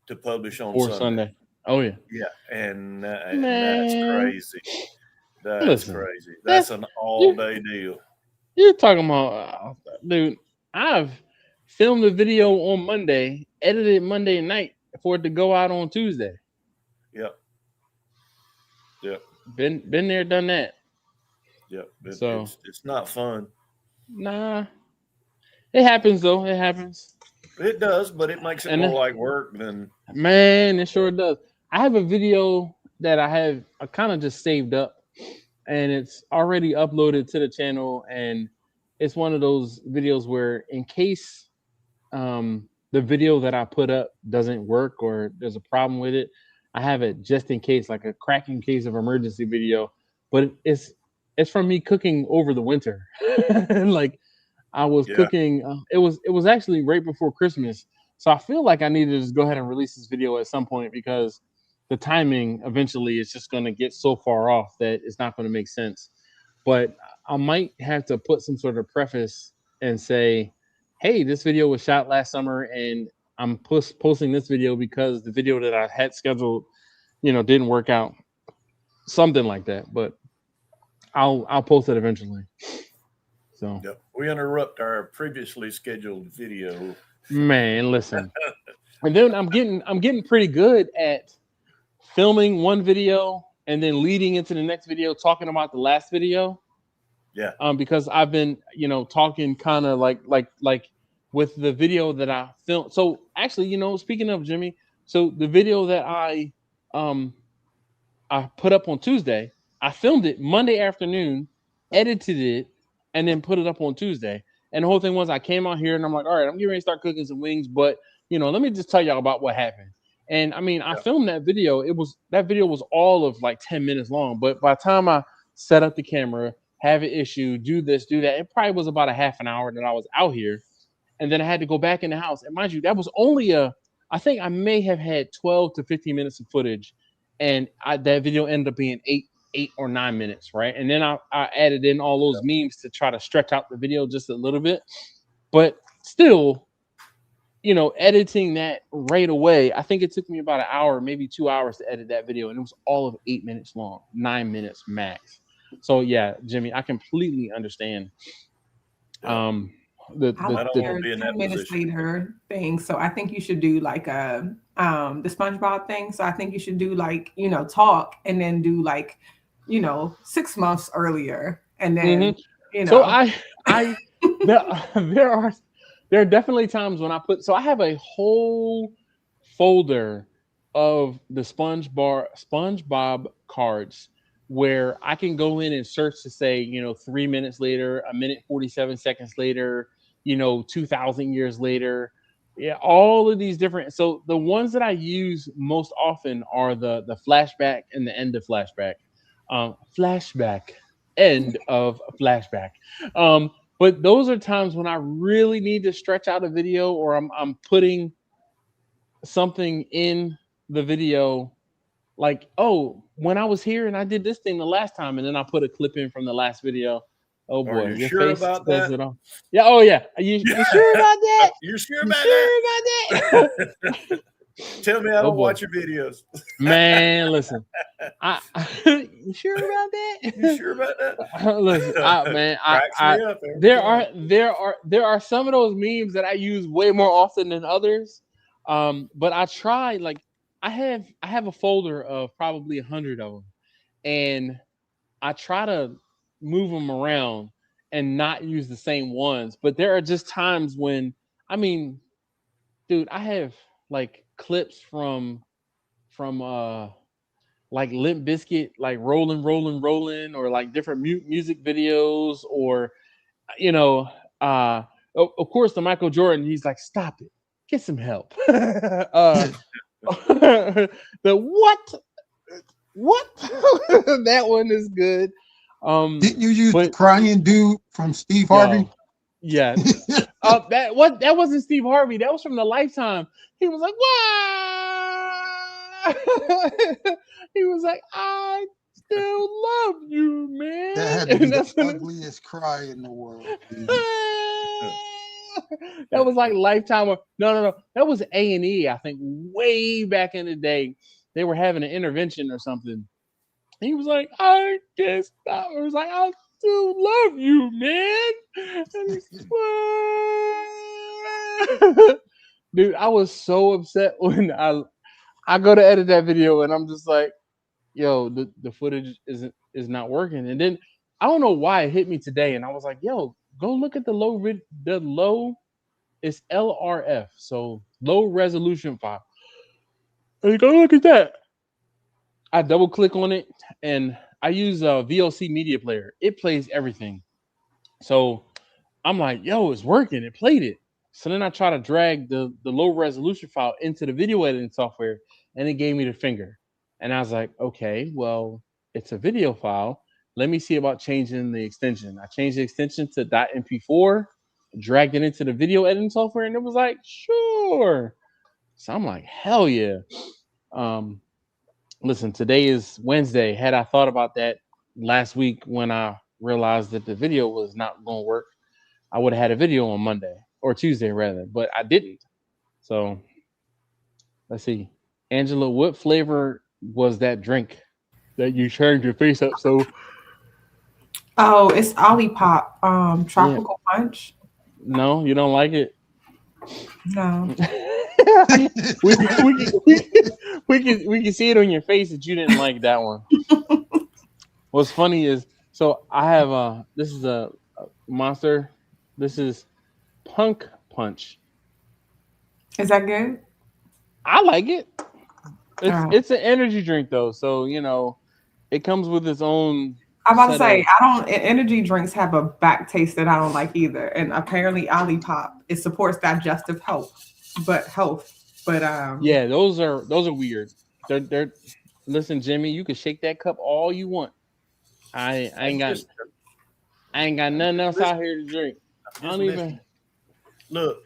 to publish on
Or
Sunday.
Sunday. Oh yeah.
Yeah, and that's
Man.
crazy. That's
Listen.
crazy. That's
That's
an
you
all-day deal.
you're talking about dude, I've filmed a video on Monday, edited Monday night for it to go out on Tuesday.
Yep. Yep.
Been there, done that.
Yep.
So
It's not fun.
nah. It happens though. It happens.
It does, but it makes it
And
more like work than
man, it sure does. I have a video that I kind of just saved up, and it's already uploaded to the channel, and it's one of those videos where in case the video that I put up doesn't work or there's a problem with it, I have it just in case, like a cracking case of emergency video. But it's from me cooking over the winter. Like I was
Yeah.
cooking. It was actually right before Christmas, so I feel like I need to just go ahead and release this video at some point because the timing eventually is just going to get so far off that it's not going to make sense. But I might have to put some sort of preface and say, "Hey, this video was shot last summer, and I'm posting this video because the video that I had scheduled, didn't work out." Something like that. But I'll post it eventually. So,
Yep. We interrupt our previously scheduled video.
man, listen. And then I'm getting pretty good at filming one video and then leading into the next video talking about the last video.
Yeah.
Because I've been, talking kind of like with the video that I filmed. So actually, speaking of Jimmy, so the video that I put up on Tuesday, I filmed it Monday afternoon, edited it, and then put it up on Tuesday. And the whole thing was I came out here and I'm like, all right, I'm getting ready to start cooking some wings, but let me just tell y'all about what happened. And I mean, I filmed that video. That video was all of like 10 minutes long, but by the time I set up the camera, have it issue, do this, do that, it probably was about a half an hour that I was out here. And then I had to go back in the house. And mind you, that was only I think I may have had 12 to 15 minutes of footage. And that video ended up being 8 or 9 minutes, right? And then I added in all those memes to try to stretch out the video just a little bit. But still, editing that right away, I think it took me about an hour, maybe 2 hours to edit that video. And it was all of 8 minutes long, 9 minutes max. So yeah, Jimmy, I completely understand.
I like your 2 minutes later thing. So I think you should do like the SpongeBob thing. So I think you should do like, talk and then do like, 6 months earlier. And then,
So there are definitely times when so I have a whole folder of the SpongeBob cards where I can go in and search to say, 3 minutes later, a minute 47 seconds later, 2,000 years later. Yeah, all of these different. So the ones that I use most often are the flashback and the end of flashback. Flashback, end of flashback. But those are times when I really need to stretch out a video, or I'm putting something in the video, like, oh, when I was here and I did this thing the last time, and then I put a clip in from the last video. Oh boy,
Are you sure about that?
It all. Yeah. Oh yeah. You sure about that?
You sure about that? Tell me I don't watch your videos.
Man, listen. You sure about that?
You sure about that?
Listen, there are some of those memes that I use way more often than others. But I try, like, I have a folder of probably 100 of them, and I try to move them around and not use the same ones. But there are just times when, I mean, dude, I have like clips from like Limp Bizkit, like rolling, rolling, rolling, or like different music videos, or of course the Michael Jordan. He's like, stop it, get some help. The what? That one is good.
Didn't you use the crying dude from Steve Harvey?
Yeah. That wasn't Steve Harvey. That was from the Lifetime. He was like, "What?" He was like, "I still love you, man."
That had to be the ugliest cry in the world.
That was like Lifetime. No. That was A&E, I think, way back in the day. They were having an intervention or something. He was like, "I can't stop." It was like, "I still love you, man." And dude, I was so upset when I go to edit that video and I'm just like, "Yo, the footage is not working." And then I don't know why it hit me today, and I was like, "Yo, go look at the low. It's LRF, so low resolution file. And go look at that." I double click on it, and I use a VLC media player. It plays everything. So I'm like, yo, it's working. It played it. So then I try to drag the low resolution file into the video editing software, and it gave me the finger. And I was like, okay, well, it's a video file. Let me see about changing the extension. I changed the extension to .mp4, dragged it into the video editing software, and it was like, sure. So I'm like, hell yeah. Um, Listen, today is Wednesday. Had I thought about that last week when I realized that the video was not going to work, I would have had a video on Monday or Tuesday rather, but I didn't. So let's see. Angela, what flavor was that drink that you turned your face up? So
Oh, it's Olipop,
yeah,
tropical punch.
no, you don't like it.
No.
We can see it on your face that you didn't like that one. What's funny is, so I have this is a monster. This is Punk Punch.
Is that good?
I like it.
All
It's
right.
it's an energy drink though, so it comes with its own
I'm about to
set
say
of.
energy drinks have a back taste that I don't like either. And apparently Olipop, it supports digestive health. But
Yeah, those are weird. They're Listen, Jimmy, you can shake that cup all you want. I
I'm
ain't got
just,
I ain't got
I'm
nothing
just
else out
listening.
here to drink.
I'm
I
just
don't
listening.
even.
Look,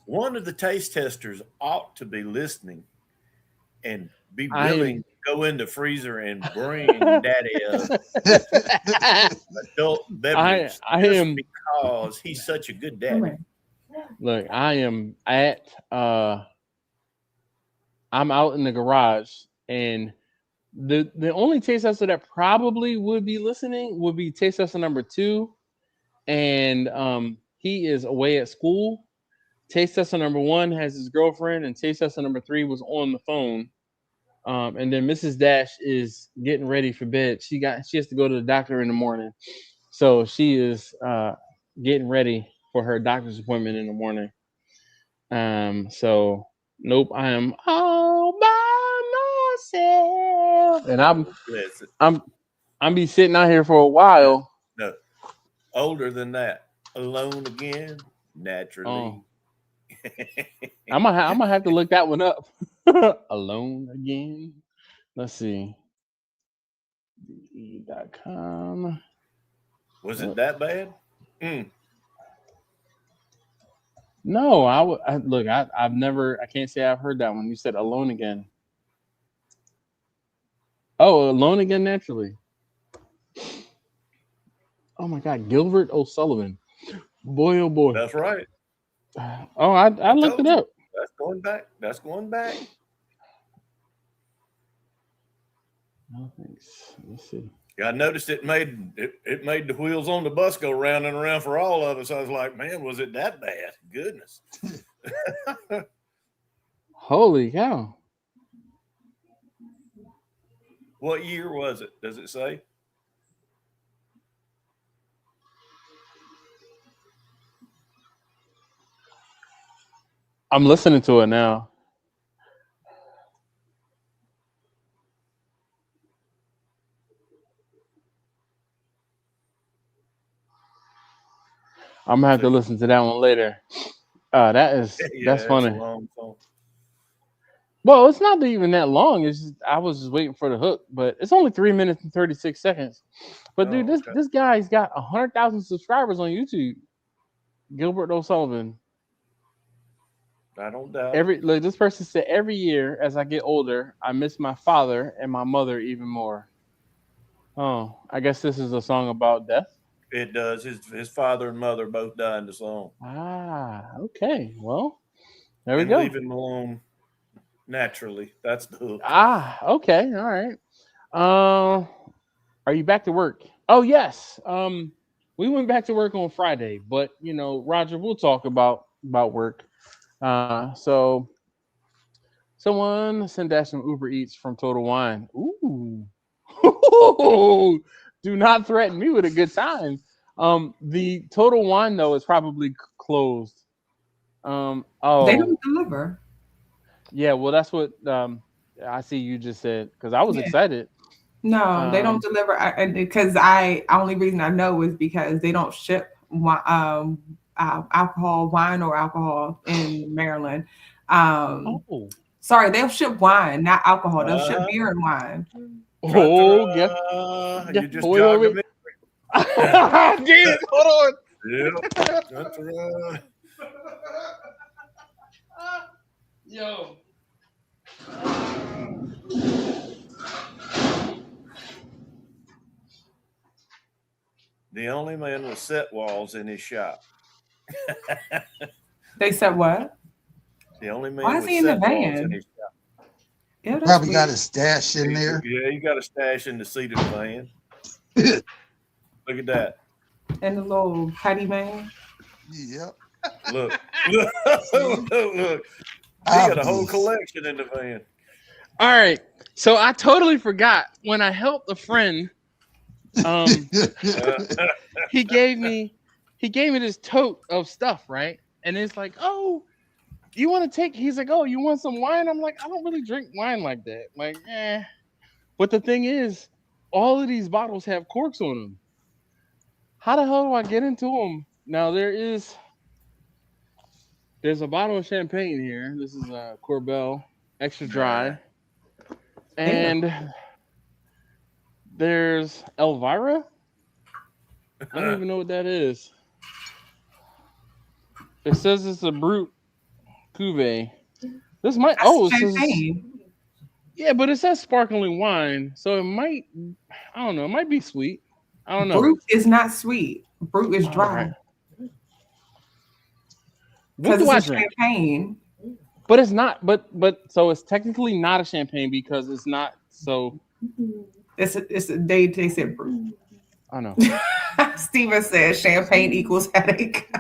one of the taste testers ought to be listening and be
I
willing
am.
to go in the freezer and bring daddy a adult
I
beverage
I
just
am.
because he's such a good daddy.
Look, I am at. I'm out in the garage, and the only taste tester that probably would be listening would be taste tester number two, and he is away at school. Taste tester number one has his girlfriend, and taste tester number three was on the phone. And then Mrs. Dash is getting ready for bed. She has to go to the doctor in the morning, so she is getting ready for her doctor's appointment in the morning. So nope, I am all by myself, and
Listen,
I'm I'm be sitting out here for a
no,
while.
no, older than that, alone again, naturally.
Oh, I'm gonna have to look that one up. Alone again. Let's see. E.com.
Was it that bad? Mm.
No, look. I've never. I can't say I've heard that one. You said alone again. Oh, alone again naturally. Oh my God, Gilbert O'Sullivan. Boy, oh boy.
That's right.
Oh, I
I
looked it
told you.
up.
That's going back. That's going back.
No thanks. Let's see.
Yeah, I noticed it made the wheels on the bus go round and around for all of us. I was like, man, was it that bad? Goodness.
Holy cow.
What year was it? Does it say?
I'm listening to it now. I'm gonna have to
See,
listen to that one later. That's
yeah, it's a
funny.
long song.
Well, it's not even that long. It's just, I was just waiting for the hook, but it's only 3 minutes and 36 seconds. But dude,
Oh,
this
okay.
this guy's got 100,000 subscribers on YouTube. Gilbert O'Sullivan.
I don't doubt it.
Every Look, this person said every year as I get older, I miss my father and my mother even more. Oh, I guess this is a song about death.
It does. His father and mother both died in the song,
Ah, okay. Well, there we
and
go.
leaving him alone naturally. That's the hook.
Ah, okay. All right. Uh, are you back to work? Oh yes. We went back to work on Friday, but Roger, we'll talk about work. So someone sent Dash some Uber Eats from Total Wine. Ooh. Do not threaten me with a good time. The Total Wine though is probably closed.
They
Oh
don't deliver.
yeah, well that's what I see you just said because I was
Yeah.
excited.
No, they don't
Um,
deliver. Because I only reason I know is because they don't ship alcohol, wine or alcohol in Maryland.
Oh.
Sorry, they'll ship wine, not alcohol. They'll ship
Uh-huh.
beer and wine.
Oh, guess.
You just
Wait,
jogged
wait,
me.
I did it. Hold on.
Yep. That's right.
Yo.
The only man with set walls in his shop.
They said what?
The only man
Why is
with
he in the
set walls in
van?
his shop.
Yeah, that's
Probably got
weird.
a stash in there.
Yeah, you got a stash in the seat of the van. Look at that.
And the little petty man.
Yep.
Look. Look. He got a whole
Obvious.
collection in the van.
All right. So I totally forgot when I helped a friend. He gave me this tote of stuff, right? And it's like, oh, you want to take? He's like, oh, you want some wine? I'm like, I don't really drink wine like that. Like, eh. But the thing is, all of these bottles have corks on them. How the hell do I get into them? Now there's a bottle of champagne here. This is a Corbel extra dry, and there's Elvira. I don't even know what that is. It says it's a Brut Cuvée. This might.
That's champagne.
Yeah, but it says sparkling wine, so it might. I don't know. It might be sweet. I don't know.
Brut is not sweet. Brut is dry.
Right. What do I drink?
Champagne.
But it's not. But so it's technically not a champagne because it's not. So
They said Brut.
I know.
Steven says champagne equals headache.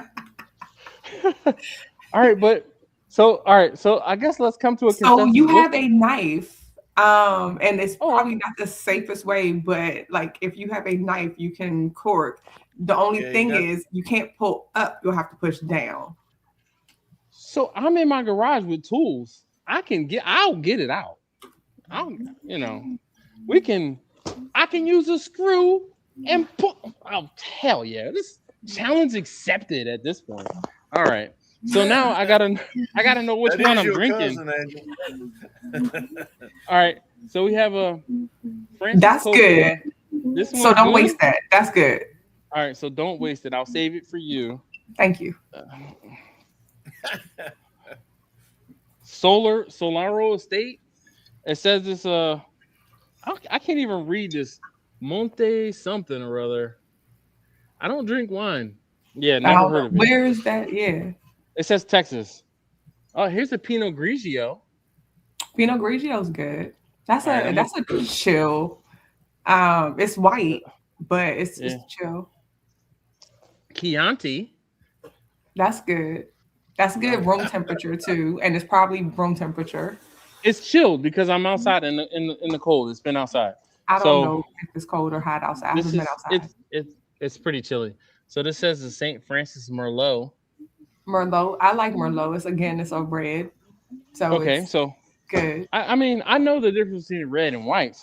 All right, so I guess let's come to a
So
consensus.
you have a knife, and it's
Oh.
probably not the safest way, but like if you have a knife, you can cork. The only thing is you can't pull up; you'll have to push down.
So I'm in my garage with tools. I'll get it out. I can use a screw and pull. Oh hell yeah! This challenge accepted at this point. All right. So now I gotta know which one I'm drinking. All right. So we have a Francis
That's
Coppola.
good.
This
So don't waste that. That's good.
All right. So don't waste it. I'll save it for you.
Thank you.
Solaro Estate. It says it's I can't even read this. Monte something or other. I don't drink wine. Yeah, never heard of it.
Where is that? Yeah.
It says Texas. Oh, here's a Pinot Grigio.
Pinot Grigio is good. That's a chill. It's white, but it's chill.
Chianti.
That's good. That's good room temperature too, and it's probably room temperature.
It's chilled because I'm outside in the cold. It's been outside.
I don't know if it's cold or hot outside. I haven't been outside.
It's pretty chilly. So this says the St. Francis Merlot.
Merlot. I like Merlot. It's a red. So
okay, so
good.
I mean, I know the difference between red and white.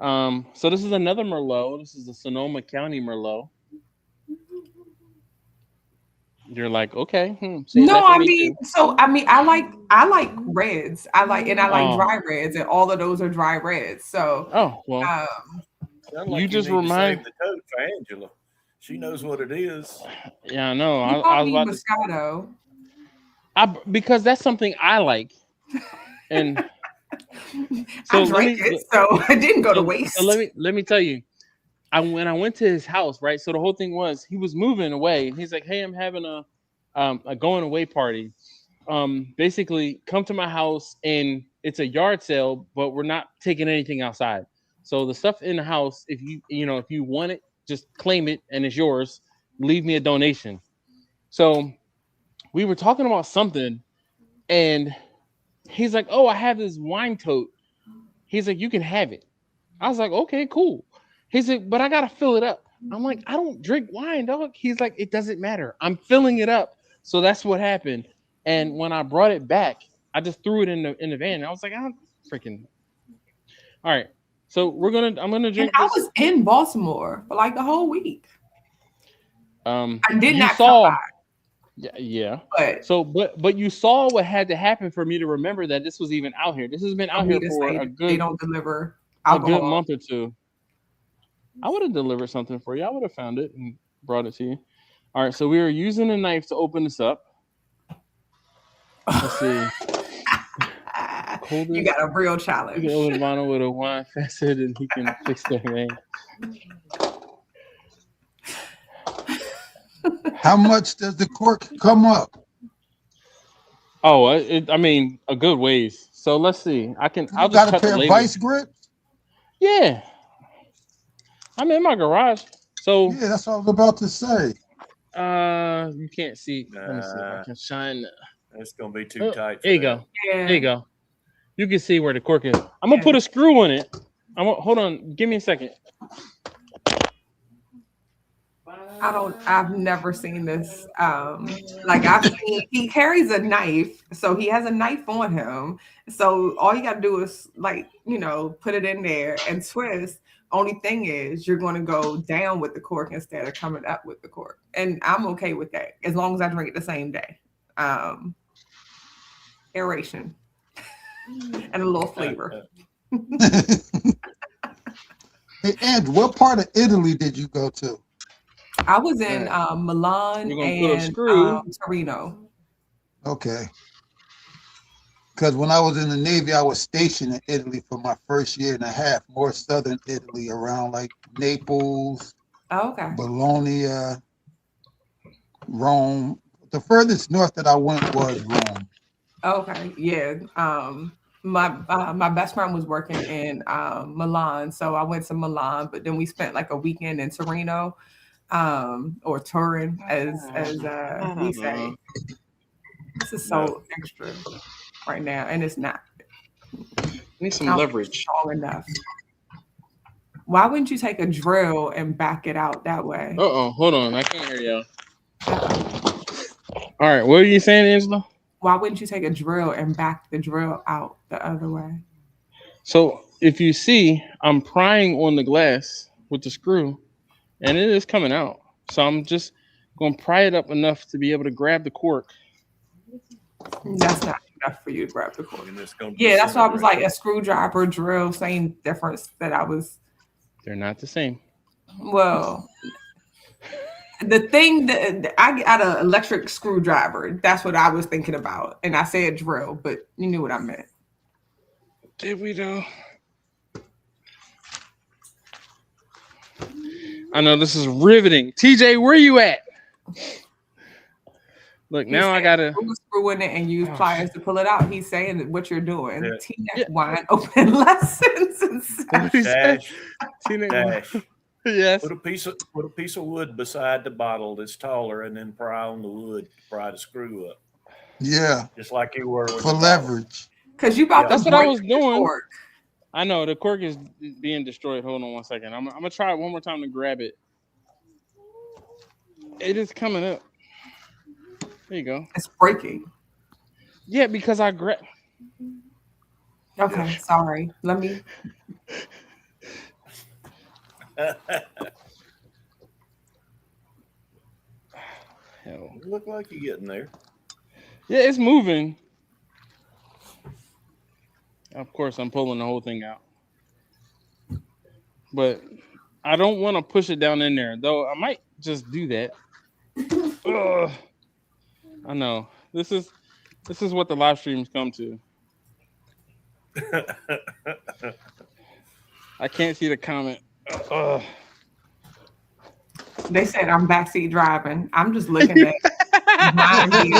So this is another Merlot. This is the Sonoma County Merlot. You're like, okay.
No, I mean, I like reds. I like dry reds, and all of those are dry reds. So
like
you just remind
the code for Angela. She knows what it is.
Yeah, I know.
I was about
Moscato. Because that's something I like, and so
I drank it, so it didn't go to waste.
So let me tell you. When I went to his house, right? So the whole thing was he was moving away, and he's like, "Hey, I'm having a going away party. Basically, come to my house, and it's a yard sale, but we're not taking anything outside. So the stuff in the house, if you want it, just claim it, and it's yours. Leave me a donation." So we were talking about something, and he's like, "Oh, I have this wine tote." He's like, "You can have it." I was like, "Okay, cool." He's like, "But I gotta fill it up." I'm like, "I don't drink wine, dog." He's like, "It doesn't matter. I'm filling it up." So that's what happened. And when I brought it back, I just threw it in the van. And I was like, "I'm freaking." All right. So I'm gonna drink.
And I was in Baltimore for like the whole week.
I
did not come by.
Yeah.
But
But you saw what had to happen for me to remember that this was even out here. This has been
for
out
me
here
to
for
say that they don't deliver
a good
alcohol.
month or two. I would have delivered something for you. I would have found it and brought it to you. All right, so we were using a knife to open this up. Let's see.
You
Coldest.
got a real
You
challenge.
can open the bottle with a wine faster than he can fix their name.
How much does the cork come up?
Oh, I mean, a good ways. So let's see. I'll
You
just
got a
cut the
pair of
label.
vice grips?
Yeah, I'm in my garage. So
Yeah, that's what I was about to say.
you can't see. Let me see if I can shine.
That's gonna be too tight.
There you
For
go.
that.
Yeah.
There you go. You can see where the cork is. I'm gonna put a screw in it. Hold on. Give me a second.
I've never seen this. Like he carries a knife, so he has a knife on him. So all you gotta do is put it in there and twist. Only thing is you're gonna go down with the cork instead of coming up with the cork. And I'm okay with that as long as I drink it the same day. Aeration and a little flavor.
Hey, Andrew, what part of Italy did you go to?
I was in Milan and Torino.
Okay. Because when I was in the Navy, I was stationed in Italy for my first year and a half, more southern Italy, around like Naples,
Okay.
Bologna, Rome. The furthest north that I went was Rome.
Okay. Yeah. My best friend was working in Milan, so I went to Milan, but then we spent like a weekend in Torino, or Turin, as we say. This is so extra right now, and it's not.
Need some leverage.
Strong enough. Why wouldn't you take a drill and back it out that way?
Hold on. I can't hear y'all. All right, what are you saying, Angela?
Why wouldn't you take a drill and back the drill out the other way?
So if you see, I'm prying on the glass with the screw, and it is coming out. So I'm just going to pry it up enough to be able to grab the cork.
That's not enough for you to grab the cork. Yeah, that's why I was like a screwdriver, drill, same difference that I was.
They're not the same.
Well, the thing that I got an electric screwdriver. That's what I was thinking about, and I said drill, but you knew what I meant.
Did we though? I know this is riveting. TJ, where you at? Look, now I gotta
screw in it and use pliers to pull it out. He's saying that what you're doing. Yeah. T-neck wine open lessons and
Dash.
Yes.
Put a piece of wood beside the bottle that's taller, and then pry on the wood to pry the screw up.
Yeah.
Just like you were with
for leverage.
Because you about
that's
to
what I was doing.
Cork.
I know the cork is being destroyed. Hold on one second. I'm gonna try it one more time to grab it. It is coming up. There you go.
It's breaking.
Yeah, because I grabbed.
Okay, sorry. Let me.
Hell.
You look like you're getting there.
Yeah, it's moving. Of course, I'm pulling the whole thing out. But I don't want to push it down in there, though. I might just do that. Ugh. I know. This is what the live streams come to. I can't see the comment.
They said I'm backseat driving. I'm just looking at mine being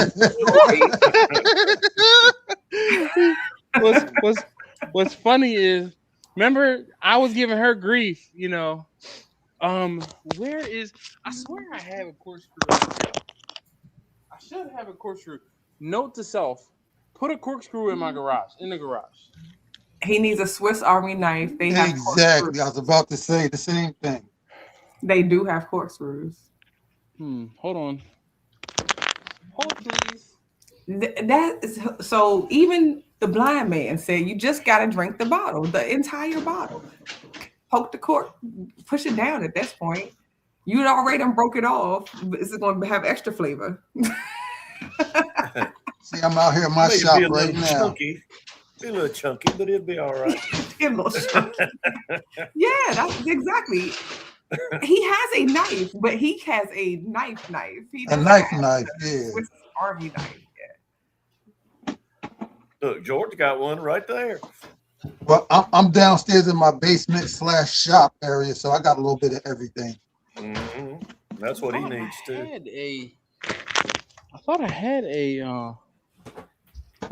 What's funny is, remember, I was giving her grief, you know. Where is, I swear I have a corkscrew. I should have a corkscrew. Note to self, put a corkscrew in the garage.
He needs a Swiss Army knife. They have
exactly. I was about to say the same thing.
They do have corkscrews.
Hold on. Hold, please.
That is so. Even the blind man said you just got to drink the bottle, the entire bottle. Poke the cork, push it down. At this point, you'd already broke it off. But it's going to have extra flavor.
See, I'm out here in my
Maybe
shop
be a
right
little
now.
chunky. Be a little chunky, but it'll be all right.
A little chunky. Yeah, that's exactly. He has a knife, but he has a knife. He
A
doesn't
knife,
have
yeah.
Swiss Army knife.
Look, George got one right there.
Well, I'm downstairs in my basement / shop area, so I got a little bit of everything.
Mm-hmm. That's what he needs to.
I thought I had a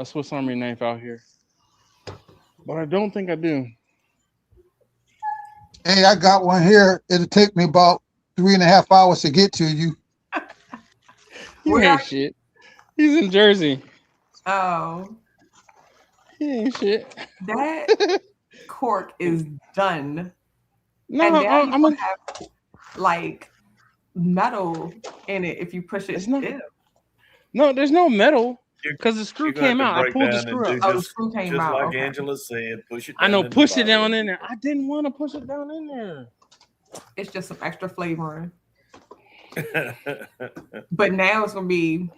Swiss Army knife out here, but I don't think I do.
Hey, I got one here. It'll take me about 3.5 hours to get to you.
You ain't shit. He's in Jersey.
Oh,
He ain't shit.
that cork is done.
No,
And now
I'm gonna
have like metal in it if you push it.
It's not. No, there's no metal because the screw came out. I pulled the screw out.
Oh, the screw came
just
out.
like
Okay.
Angela said, push it.
I
Down
know,
in
push
the
it down
bottom.
in there. I didn't want to push it down in there.
It's just some extra flavoring. But now it's gonna be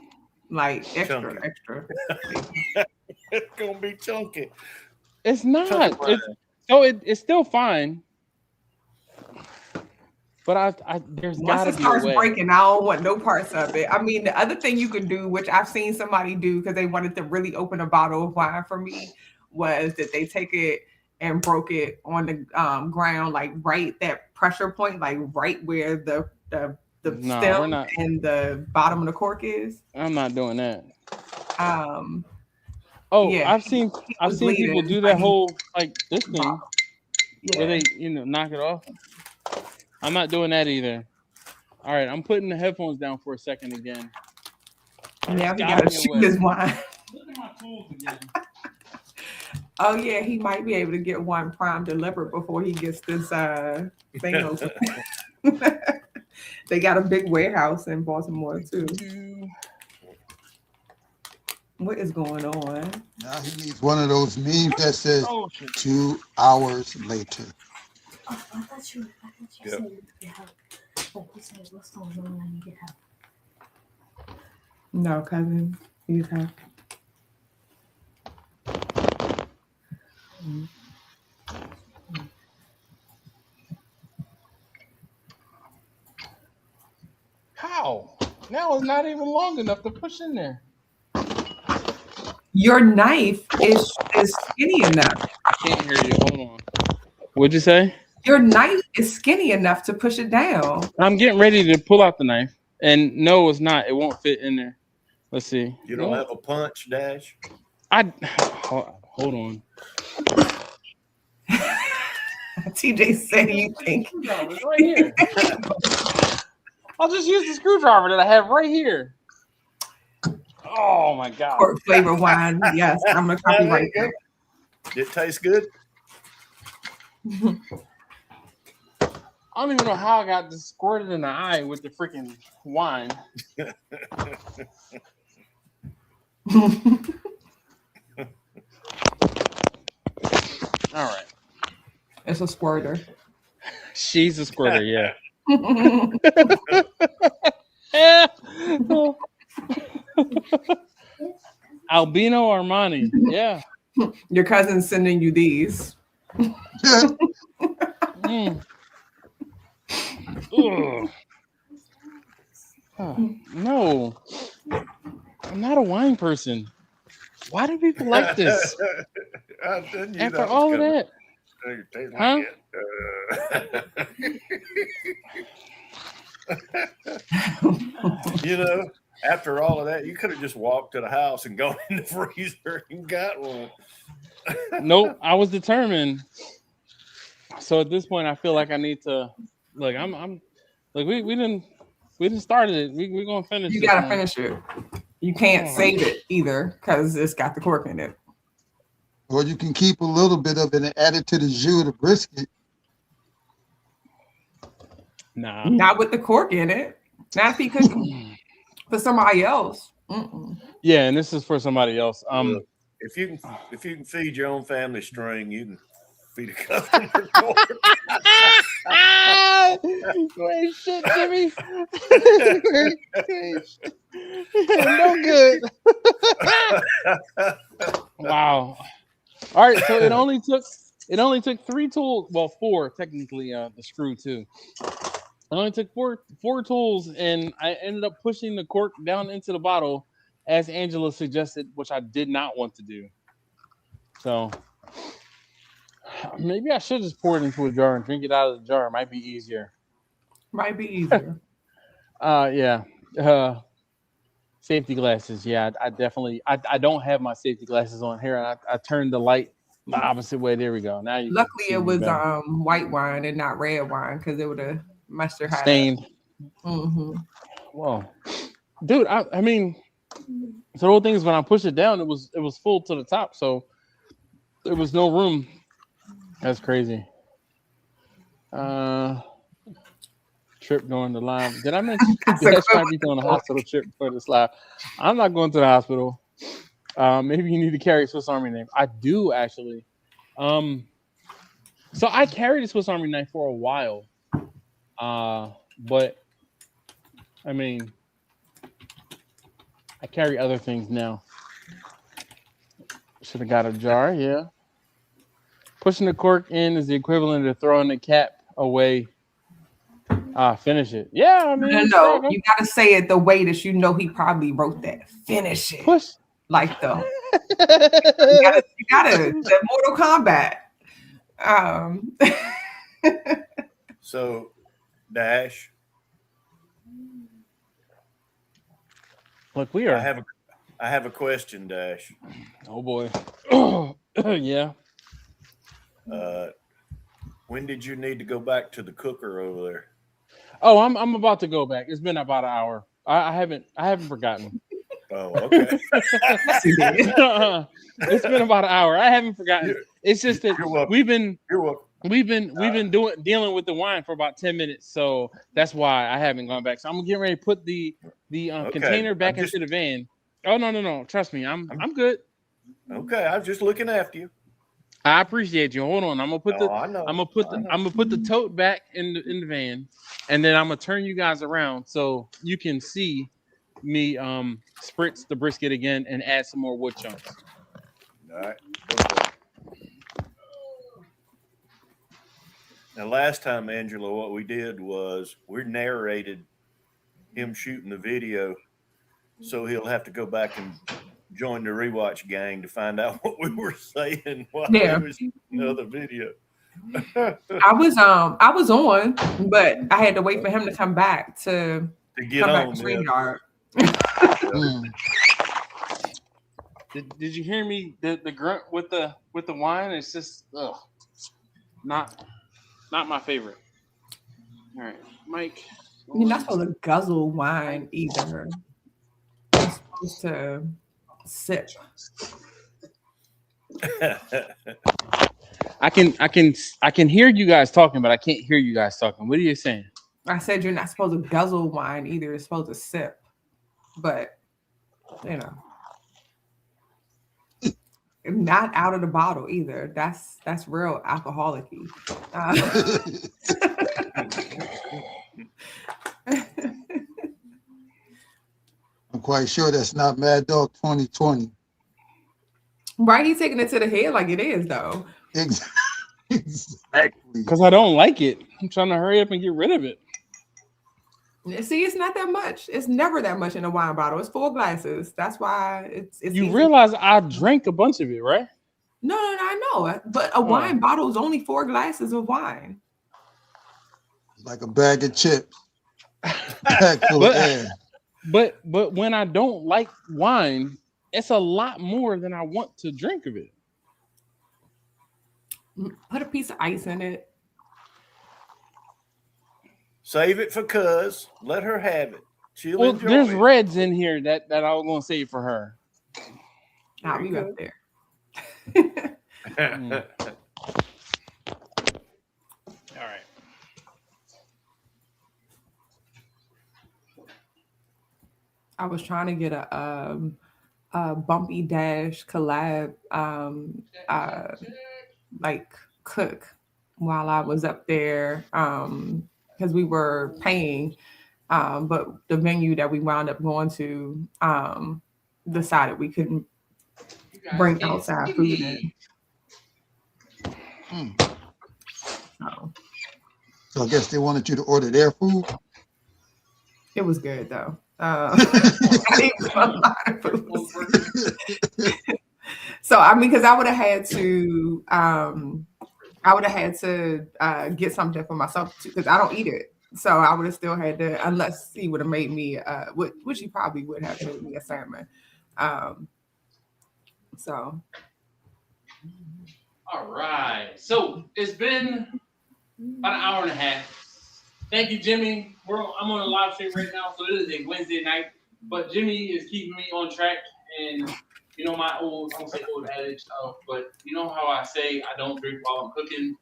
like extra.
It's gonna be chunky.
It's not. It's still fine. But there's got to be a way.
Once it starts breaking, I don't want no parts of it. I mean, the other thing you could do, which I've seen somebody do because they wanted to really open a bottle of wine for me, was that they take it and broke it on the ground, like right that pressure point, like right where the stem and the bottom of the cork is.
I'm not doing that.
Yeah,
I've seen people do that whole like this thing where they knock it off. I'm not doing that either. All right, I'm putting the headphones down for a second again.
Yeah, he got to shoot his wine.
Look at my tools again.
Oh yeah, he might be able to get one prime delivered before he gets this thing open. They got a big warehouse in Baltimore too. What is going on?
Now he needs one of those memes that says 2 hours later.
Oh, I thought you said you get help. Like you said, what's going on when you get help?
No, cousin, he's help.
How? Now it's not even long enough to push in there.
Your knife is skinny enough.
I can't hear you. Hold on. What'd you say?
Your knife is skinny enough to push it down.
I'm getting ready to pull out the knife. And no, it's not. It won't fit in there. Let's see.
You don't have a punch, Dash?
Hold on.
TJ said you think.
It's right here. I'll just use the screwdriver that I have right here. Oh my God.
Cork flavor wine. Yes, I'm gonna copyright that.
Did it taste good?
I don't even know how I got this squirted in the eye with the freaking wine. All right.
It's a squirter.
She's a squirter, yeah. Albino Armani, yeah.
Your cousin's sending you these.
No, I'm not a wine person. Why do people like this? After all of that, huh?
You know, after all of that, you could have just walked to the house and gone in the freezer and got one.
Nope, I was determined. So at this point, I feel like I need to. Look, I'm. Like we didn't start it. We're gonna finish.
You gotta finish it. You can't save it either because it's got the cork in it.
Or you can keep a little bit of it and add it to the jus of the brisket.
Nah,
not with the cork in it. Not if he cooking for somebody else.
Yeah, and this is for somebody else.
If you can feed your own family string, you can feed a customer cork.
Great shit, Jimmy. No good. Wow. All right, so it only took 3 tools, well 4 technically, the screw too. It only took four tools, and I ended up pushing the cork down into the bottle as Angela suggested, which I did not want to do. So maybe I should just pour it into a jar and drink it out of the jar. It might be easier.
Might be easier.
Yeah. Safety glasses. Yeah, I definitely. I don't have my safety glasses on here. I turned the light the opposite way. There we go. Now you can
Luckily,
see
it
me
was
better.
white wine and not red wine because it would have messed your hat up.
Stained.
Mm-hmm.
Whoa, dude. I mean, so the whole thing is when I pushed it down, it was full to the top, so there was no room. That's crazy. Trip during the live. Did I mention Dash might be doing a hospital trip for this live? I'm not going to the hospital. Maybe you need to carry a Swiss Army knife. I do actually. So I carried a Swiss Army knife for a while. But I mean, I carry other things now. Should have got a jar, yeah. Pushing the cork in is the equivalent of throwing the cap away. Finish it. Yeah, I mean,
No, you gotta say it the way that you know he probably wrote that. Finish it.
Push.
Like the you gotta the Mortal Kombat.
So, Dash,
Look, we are.
I have a question, Dash.
Oh boy. Yeah.
When did you need to go back to the cooker over there?
Oh, I'm about to go back. It's been about an hour. I haven't forgotten.
Oh, okay.
It's been about an hour. I haven't forgotten. It's just that
You're welcome.
we've been
You're welcome.
dealing with the wine for about 10 minutes, so that's why I haven't gone back. So I'm getting ready to put the container back into the van. Oh no! Trust me, I'm good.
Okay, I was just looking after you.
I appreciate you. Hold on, I'm gonna put
I know.
I'm gonna put the tote back in the van, and then I'm gonna turn you guys around so you can see me spritz the brisket again and add some more wood chunks.
All right. Okay. Now, last time, Angela, what we did was we narrated him shooting the video, so he'll have to go back and join the rewatch gang to find out what we were saying while he was shooting the other video.
I was on, but I had to wait for him to come back to
get
come
on
back to StreamYard.
Did you hear me? The grunt with the wine. It's just not my favorite. All right, Mike.
You're not supposed to guzzle wine either. You're supposed to sip.
I can hear you guys talking, but I can't hear you guys talking. What are you saying?
I said you're not supposed to guzzle wine either. You're supposed to sip, but not out of the bottle either. That's real alcoholic-y.
I'm quite sure that's not Mad Dog 2020.
Right, he's taking it to the head like it is, though.
Exactly.
Because I don't like it. I'm trying to hurry up and get rid of it.
See, it's not that much. It's never that much in a wine bottle. It's 4 glasses. That's why it's
you
easy.
Realize I drank a bunch of it, right?
No, I know. But a wine bottle is only 4 glasses of wine.
Like a bag of chips. Bag full of air.
But when I don't like wine, it's a lot more than I want to drink of it.
Put a piece of ice in it.
Save it for Cuz. Let her have it. She'll enjoy
there's
it.
reds in here that I was gonna save for her.
I'll be up there.
All right.
I was trying to get a Bumpy Dash collab like cook while I was up there because we were paying But the venue that we wound up going to decided we couldn't bring outside food in.
So I guess they wanted you to order their food.
It was good though. I ate a lot of food. So I mean, because I would have had to get something for myself too, because I don't eat it. So I would have still had to, unless he would have made me, which he probably would have made me a salmon. So.
All right. So it's been about an hour and a half. Thank you, Jimmy. I'm on a live stream right now, so it is a Wednesday night. But Jimmy is keeping me on track, and you know my old, I don't say old adage, but you know how I say I don't drink while I'm cooking.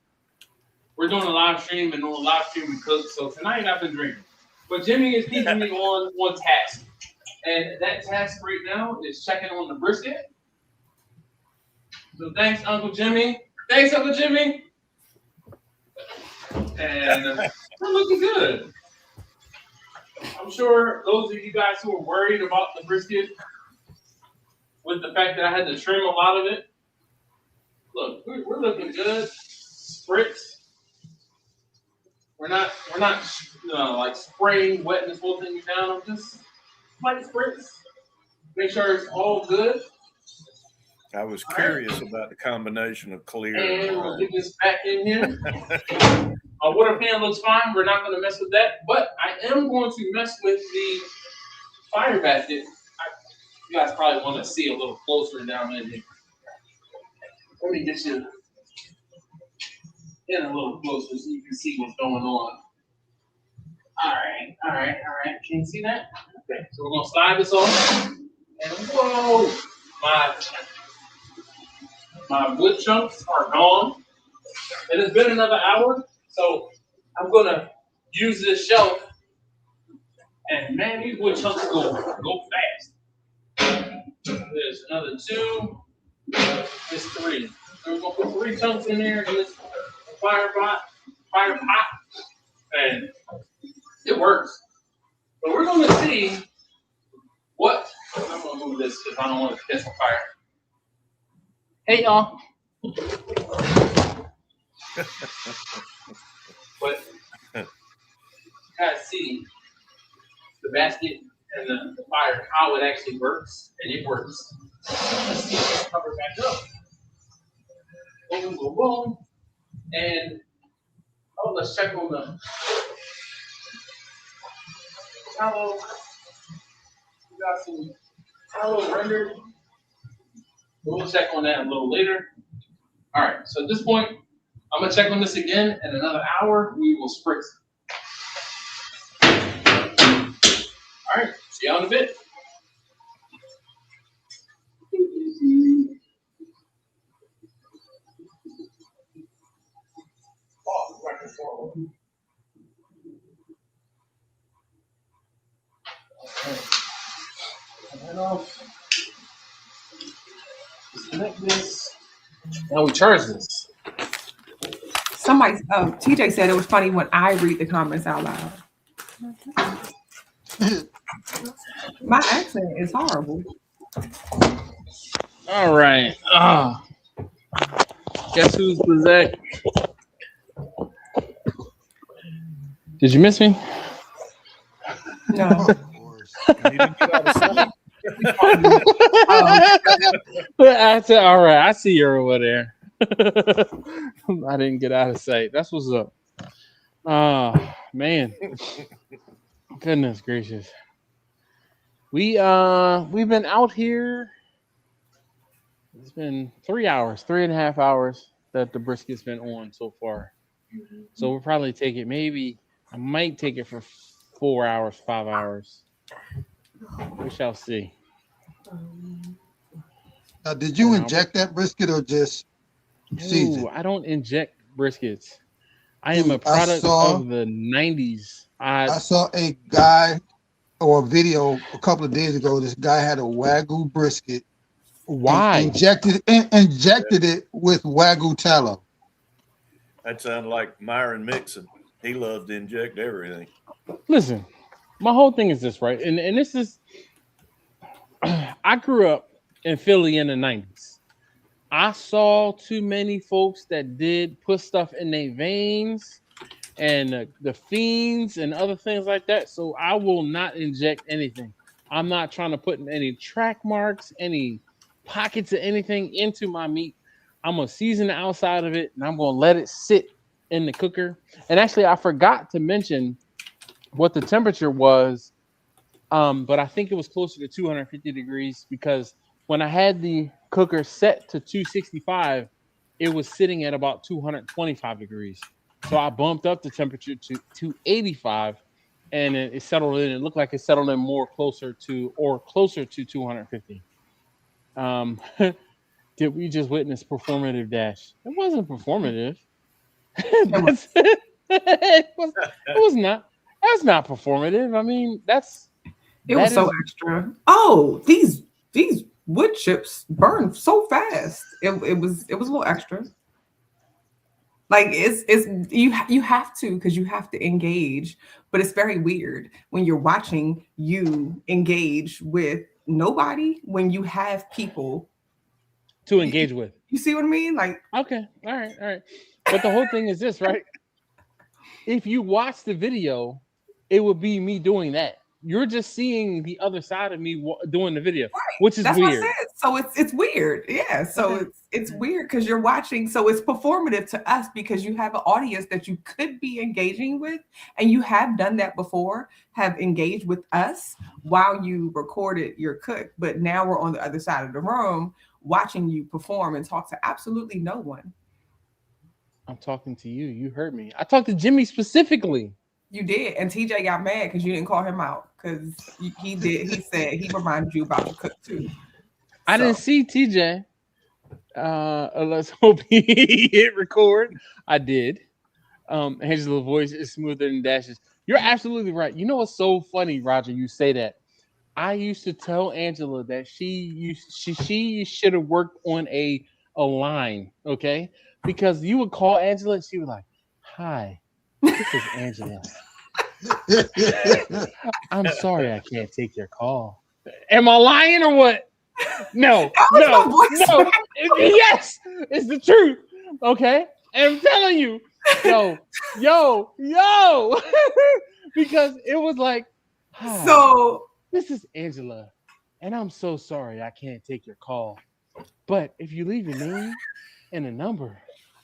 We're doing a live stream, and on a live stream we cook. So tonight I've been drinking, but Jimmy is keeping me on task, and that task right now is checking on the brisket. So thanks, Uncle Jimmy. Thanks, Uncle Jimmy. And we're looking good. I'm sure those of you guys who are worried about the brisket, with the fact that I had to trim a lot of it, look, we're looking good. Spritz. We're not like spraying wetting this whole thing down. I'm just like spritz. Make sure it's all good.
I was curious about the combination of clear
and we'll get this back in here. Our water pan looks fine. We're not going to mess with that, but I am going to mess with the fire basket. You guys probably want to see a little closer down in here. Let me get you in a little closer so you can see what's going on. All right. Can you see that? Okay, so we're going to slide this off. And whoa, my wood chunks are gone. It has been another hour, so I'm gonna use this shelf. And man, these wood chunks go fast. There's another 2. There's 3. So we're gonna put 3 chunks in there in this fire pot, and it works. But we're gonna see what. I'm gonna move this because I don't want to catch fire. Hey y'all. But you guys see the basket and the fire, how it actually works, and it works. Let's see if it's covered back up. Boom, boom, boom. And let's check on the tallow. We got some tallow rendered. We'll check on that a little later. All right, so at this point, I'm gonna check on this again. In another hour, we will spritz. All right, see you in a bit. Disconnect this. Now we charge this.
Somebody, TJ said it was funny when I read the comments out loud. My accent is horrible.
All right. Guess who's Bazak? Did you miss me?
No.
I said, all right, I see you over there. I didn't get out of sight. That's what's up. Oh man. Goodness gracious. We've been out here. It's been 3.5 hours that the brisket's been on so far. So we'll probably take it, I might take it for 4 hours, 5 hours. We shall see.
Did you inject that brisket or just season?
No, I don't inject briskets. I am a product of the 90s.
I saw a guy or a video a couple of days ago. This guy had a Wagyu brisket.
Why?
Injected it with Wagyu tallow.
That sounds like Myron Mixon. He loves to inject everything.
Listen, my whole thing is this, right? And this is, I grew up in Philly in the 90s. I saw too many folks that did put stuff in their veins and the fiends and other things like that. So I will not inject anything. I'm not trying to put any track marks, any pockets of anything into my meat. I'm gonna season the outside of it and I'm gonna let it sit in the cooker. And actually, I forgot to mention what the temperature was, but I think it was closer to 250 degrees because when I had the cooker set to 265, it was sitting at about 225 degrees. So I bumped up the temperature to 285 and it settled in. It looked like it settled in more closer to 250. Um, did we just witness performative dash? It wasn't performative.
It was.
That's it was not. That's not performative. I mean,
It was
that
so
is
extra. Oh, these wood chips burn so fast. It was a little extra. Like it's you have to because you have to engage, but it's very weird when you're watching you engage with nobody when you have people.
to
You,
engage with.
you see what I mean? Like
Okay, all right, all right. But the whole thing is this, right? If you watch the video, it would be me doing that. You're just seeing the other side of me doing the video, which is
that's what I
weird.
said. So it's weird. Yeah. So
Okay.
it's weird because you're watching. So it's performative to us because you have an audience that you could be engaging with, and you have done that before, have engaged with us while you recorded your cook. But now we're on the other side of the room watching you perform and talk to absolutely no one.
I'm talking to you. You heard me. I talked to Jimmy specifically.
You did, and TJ got mad because you didn't call him out because he did. He said he reminded you about your cook too.
I didn't
So
see TJ. Let's hope he hit record. I did. Angela's voice is smoother than Dash's. You're absolutely right. You know what's so funny, Roger? You say that. I used to tell Angela that she should have worked on a line, okay? Because you would call Angela and she was like, "Hi, this is Angela. I'm sorry I can't take your call." Am I lying or what? No,
that was
no,
my
no.
voice.
Yes, it's the truth. Okay, and I'm telling you, yo, yo, because it was like, "Hi,
So
this is Angela, and I'm so sorry I can't take your call. But if you leave your name and a number,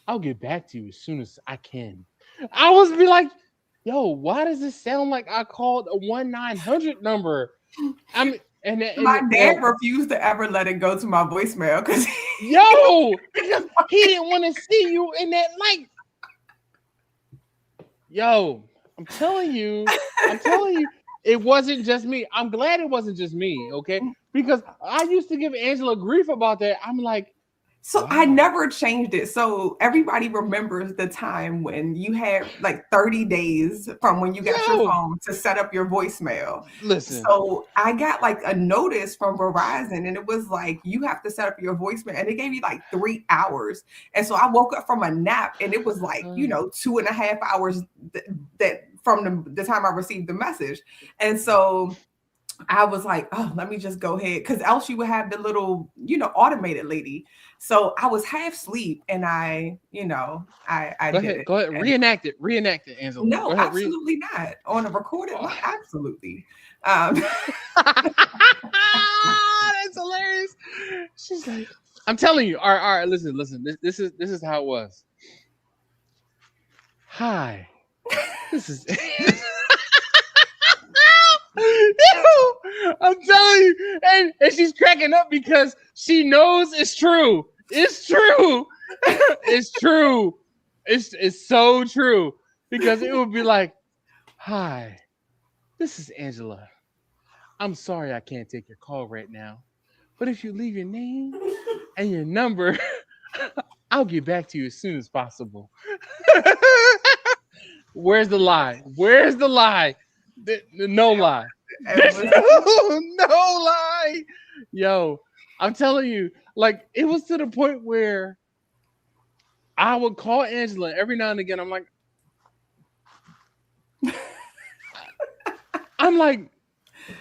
I'll get back to you as soon as I can." I was be like, "Yo, why does it sound like I called a 1-900 number?" I'm
my
and
dad
well,
refused to ever let it go to my voicemail because
yo, because he didn't want to see you in that light. Yo, I'm telling you, it wasn't just me. I'm glad it wasn't just me, okay? Because I used to give Angela grief about that. I'm like,
so I
wow,
never changed it. So everybody remembers the time when you had like 30 days from when you got your
yo,
phone to set up your voicemail.
listen,
So I got like a notice from Verizon and it was like, you have to set up your voicemail. And they gave you like 3 hours. And so I woke up from a nap and it was like,
uh,
2.5 hours that from the time I received the message. And so I was like, oh, let me just go ahead. Cause else you would have the little, automated lady. So I was half asleep and I did it.
go ahead,
And
reenact it, Angela. Go
no,
ahead,
absolutely not. On a recorded
Oh.
line, absolutely. Um,
That's hilarious. She's like, I'm telling you. All right. Listen. This is how it was. Hi, this is. Yo, I'm telling you, and she's cracking up because she knows it's true. It's true. It's true. It's so true because it would be like, "Hi, this is Angela. I'm sorry I can't take your call right now, but if you leave your name and your number, I'll get back to you as soon as possible." Where's the lie? Where's the lie? No lie.
it
There's
was
no lie. Yo, I'm telling you, like it was to the point where I would call Angela every now and again. I'm like, I'm like,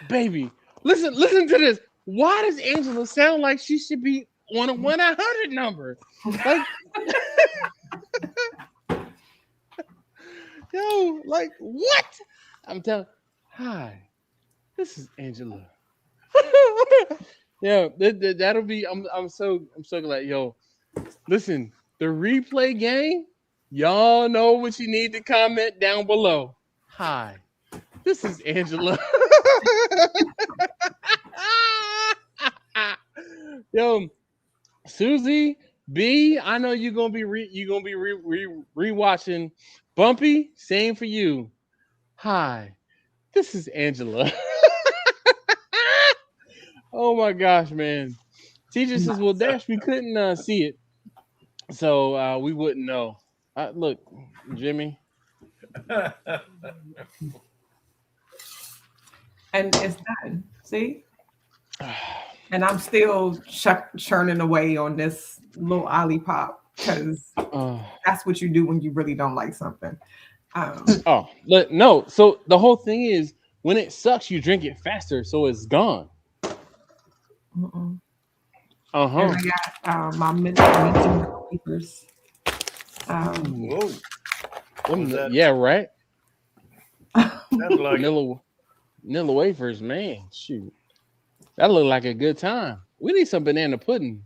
baby, listen to this. Why does Angela sound like she should be on a 1-100 number? Like, yo, like what? I'm telling. Hi, this is Angela. Yeah, that'll be. I'm so glad. Yo, listen, the replay game. Y'all know what you need to comment down below. Hi, this is Angela. Yo, Susie B, I know you're gonna be rewatching Bumpy. Same for you. Hi, this is Angela. Oh my gosh, man. TJ says, "Well, Dash, we couldn't see it, so we wouldn't know." Look, Jimmy.
And it's done. See? And I'm still churning away on this little Olipop because that's what you do when you really don't like something.
Look, no. So the whole thing is, when it sucks, you drink it faster, so it's gone.
And
Uh-huh.
I got my mental papers.
Whoa.
Yeah, right.
Sounds like
Vanilla wafers, man. Shoot. That looked like a good time. We need some banana pudding.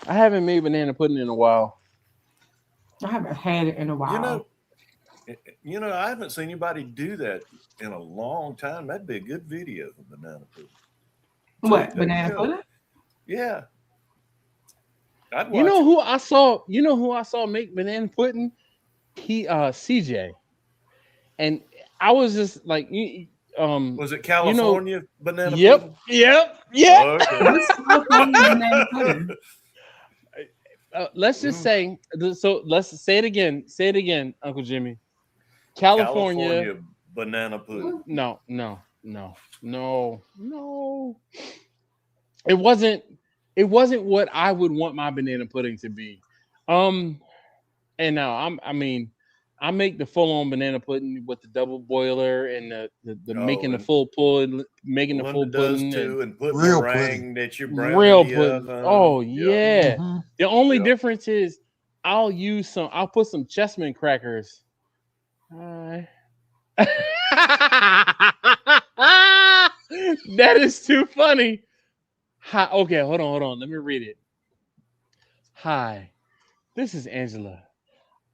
I haven't made banana pudding in a while.
I haven't had it in a while.
You know, I haven't seen anybody do that in a long time. That'd be a good video of banana pudding.
What, banana pudding?
Yeah. I'd watch
You know who I saw? You know who I saw make banana pudding? CJ. And I was just like,
was it California banana pudding?
Yep.
Okay.
What's California banana pudding?
Let's just say, so let's say it again. Say it again, Uncle Jimmy. California
banana pudding.
No. It wasn't what I would want my banana pudding to be. And now I make the full-on banana pudding with the double boiler and the making the full pudding, making the full pudding
and putting
real
the ring
pudding.
that you're browning
real
the
pudding.
oven.
Oh yeah.
Mm-hmm.
The only difference is I'll put some chessman crackers. That is too funny. Hi, okay, hold on. Let me read it. Hi, this is Angela.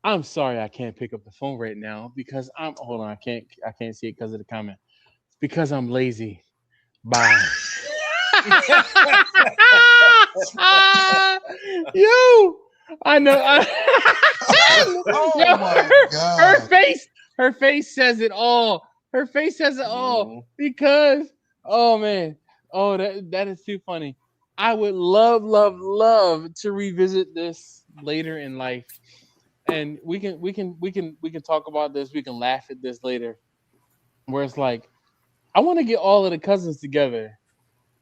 I'm sorry I can't pick up the phone right now because hold on, I can't see it because of the comment. It's because I'm lazy. Bye. Yo, I know.
Oh
Yo,
my God.
Her face says it all. Her face says it all because, oh man, that is too funny. I would love to revisit this later in life, and we can talk about this. We can laugh at this later, where it's like, I want to get all of the cousins together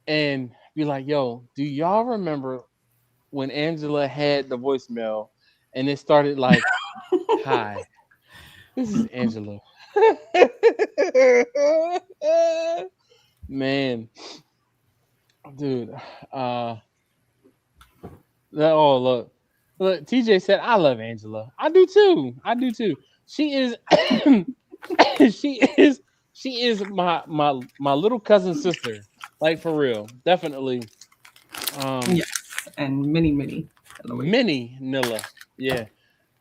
and be like, yo, do y'all remember when Angela had the voicemail and it started like, hi, this is Angela. Man, dude. Look, TJ said, I love Angela. I do too. She is she is my little cousin sister. Like, for real. Definitely.
Yes, and mini
Nilla. Yeah.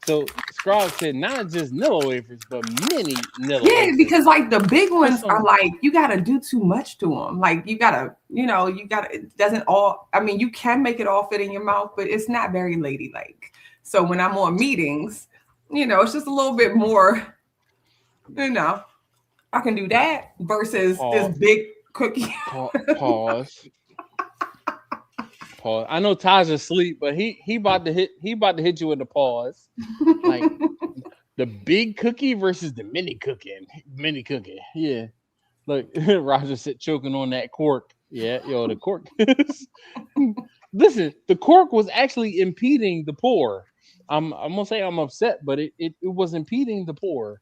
So Scrog said not just Nilla wafers, but mini Nilla
Yeah,
wafers.
because like the big ones are like, you gotta do too much to them. Like you gotta, it doesn't all. I mean, you can make it all fit in your mouth, but it's not very ladylike. So when I'm on meetings, it's just a little bit more. I can do that versus this big cookie.
Pause. I know Taj asleep, but he about to hit you with the pause. Like the big cookie versus the mini cookie. Yeah. Look, Roger said choking on that cork. Yeah, the cork. Listen, the cork was actually impeding the pour. I'm gonna say I'm upset, but it was impeding the pour.